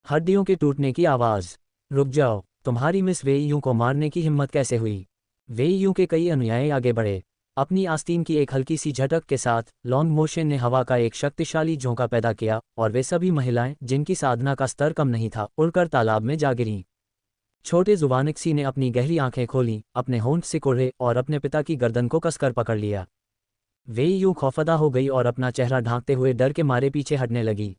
हड्डियों के टूटने की आवाज़। रुक जाओ, तुम्हारी मिस वेईयू को मारने की हिम्मत कैसे हुई? वेईयू के कई अनुयायी आगे बढ़े। अपनी आस्तीन की एक हल्की सी झटक के साथ लॉन्ग मोशन ने हवा का एक शक्तिशाली झोंका पैदा किया और वे सभी महिलाएं जिनकी साधना का स्तर कम नहीं था उड़कर तालाब में जा गिरीं। छोटे जुबानिक्सी ने अपनी गहरी आंखें खोलीं, अपने होंठ सिकोड़े और अपने पिता की गर्दन को कसकर पकड़ लिया। वे यूं खौफदा हो गई और अपना चेहरा ढांकते हुए डर के मारे पीछे हटने लगी।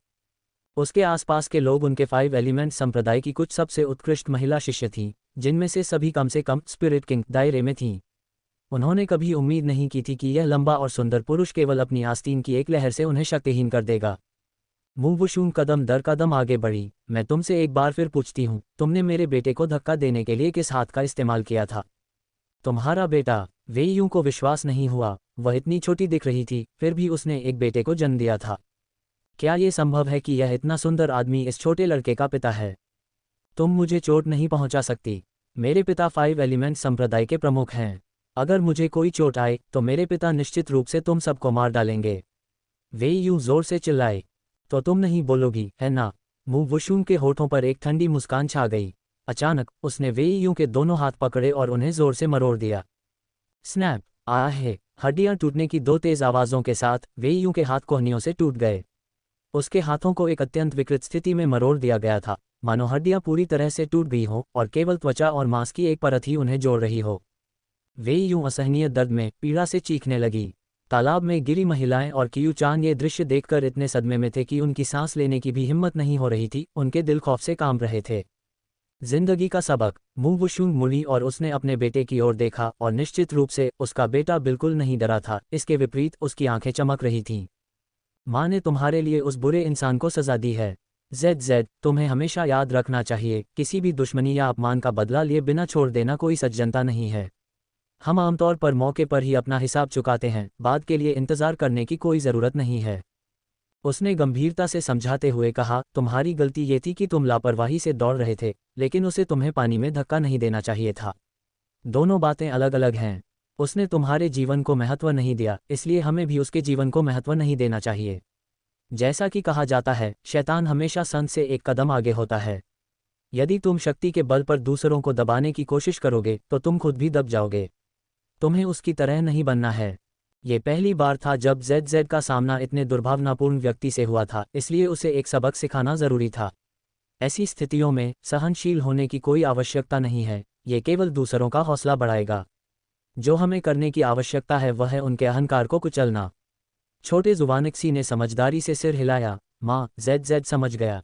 उसके आसपास के लोग उनके 5 एलिमेंट संप्रदाय की कुछ सबसे उत्कृष्ट महिला शिष्य थीं, जिनमें से कम स्पिरिट किंग दायरे में थीं। उन्होंने कभी उम्मीद नहीं की थी कि यह लंबा और सुंदर पुरुष केवल अपनी आस्तीन की एक लहर से उन्हें शक्तिहीन कर देगा। मूवशून कदम दर कदम आगे बढ़ी। मैं तुमसे एक बार फिर पूछती हूँ, तुमने मेरे बेटे को धक्का देने के लिए किस हाथ का इस्तेमाल किया था? तुम्हारा बेटा। वे यूं को विश्वास नहीं हुआ। वह इतनी छोटी दिख रही थी, फिर भी उसने एक बेटे को जन्म दिया था। क्या ये संभव है कि यह इतना सुंदर आदमी इस छोटे लड़के का पिता है? तुम मुझे चोट नहीं पहुंचा सकती। मेरे पिता 5 एलिमेंट संप्रदाय के प्रमुख हैं। अगर मुझे कोई चोट आए तो मेरे पिता निश्चित रूप से तुम सबको मार डालेंगे। वे यूं जोर से चिल्लाए। तो तुम नहीं बोलोगी, है ना? मूवशून के होठों पर एक ठंडी मुस्कान छा गई। अचानक उसने वे यूं के दोनों हाथ पकड़े और उन्हें जोर से मरोड़ दिया। स्नैप! आहे! हड्डियां टूटने की 2 तेज आवाज़ों के साथ वे यूं के हाथ कोहनियों से टूट गए। उसके हाथों को एक अत्यंत विकृत स्थिति में मरोड़ दिया गया था, मानो हड्डियां पूरी तरह से टूट गई हों और केवल त्वचा और मांस की एक परत ही उन्हें जोड़ रही हो। वे यूं असहनीय दर्द में पीड़ा से चीखने लगी। तालाब में गिरी महिलाएं और कियू-चान ये दृश्य देखकर इतने सदमे में थे कि उनकी सांस लेने की भी हिम्मत नहीं हो रही थी। उनके दिल खौफ से कांप रहे थे। जिंदगी का सबक। मूवशून मुड़ी और उसने अपने बेटे की ओर देखा और निश्चित रूप से उसका बेटा बिल्कुल नहीं डरा था। इसके विपरीत उसकी आंखें चमक रही थीं। माँ ने तुम्हारे लिए उस बुरे इंसान को सजा दी है। जेड, तुम्हें हमेशा याद रखना चाहिए, किसी भी दुश्मनी या अपमान का बदला लिए बिना छोड़ देना कोई सज्जनता नहीं है। हम आमतौर पर मौके पर ही अपना हिसाब चुकाते हैं, बाद के लिए इंतजार करने की कोई ज़रूरत नहीं है। उसने गंभीरता से समझाते हुए कहा, तुम्हारी गलती ये थी कि तुम लापरवाही से दौड़ रहे थे, लेकिन उसे तुम्हें पानी में धक्का नहीं देना चाहिए था। दोनों बातें अलग अलग हैं। उसने तुम्हारे जीवन को महत्व नहीं दिया, इसलिए हमें भी उसके जीवन को महत्व नहीं देना चाहिए। जैसा कि कहा जाता है, शैतान हमेशा संत से एक कदम आगे होता है। यदि तुम शक्ति के बल पर दूसरों को दबाने की कोशिश करोगे तो तुम खुद भी दब जाओगे। तुम्हें उसकी तरह नहीं बनना है। ये पहली बार था जब जेड का सामना इतने दुर्भावनापूर्ण व्यक्ति से हुआ था, इसलिए उसे एक सबक सिखाना जरूरी था। ऐसी स्थितियों में सहनशील होने की कोई आवश्यकता नहीं है, ये केवल दूसरों का हौसला बढ़ाएगा। जो हमें करने की आवश्यकता है वह है उनके अहंकार को कुचलना। छोटे जुबानिक्सी ने समझदारी से सिर हिलाया। माँ, जेड समझ गया।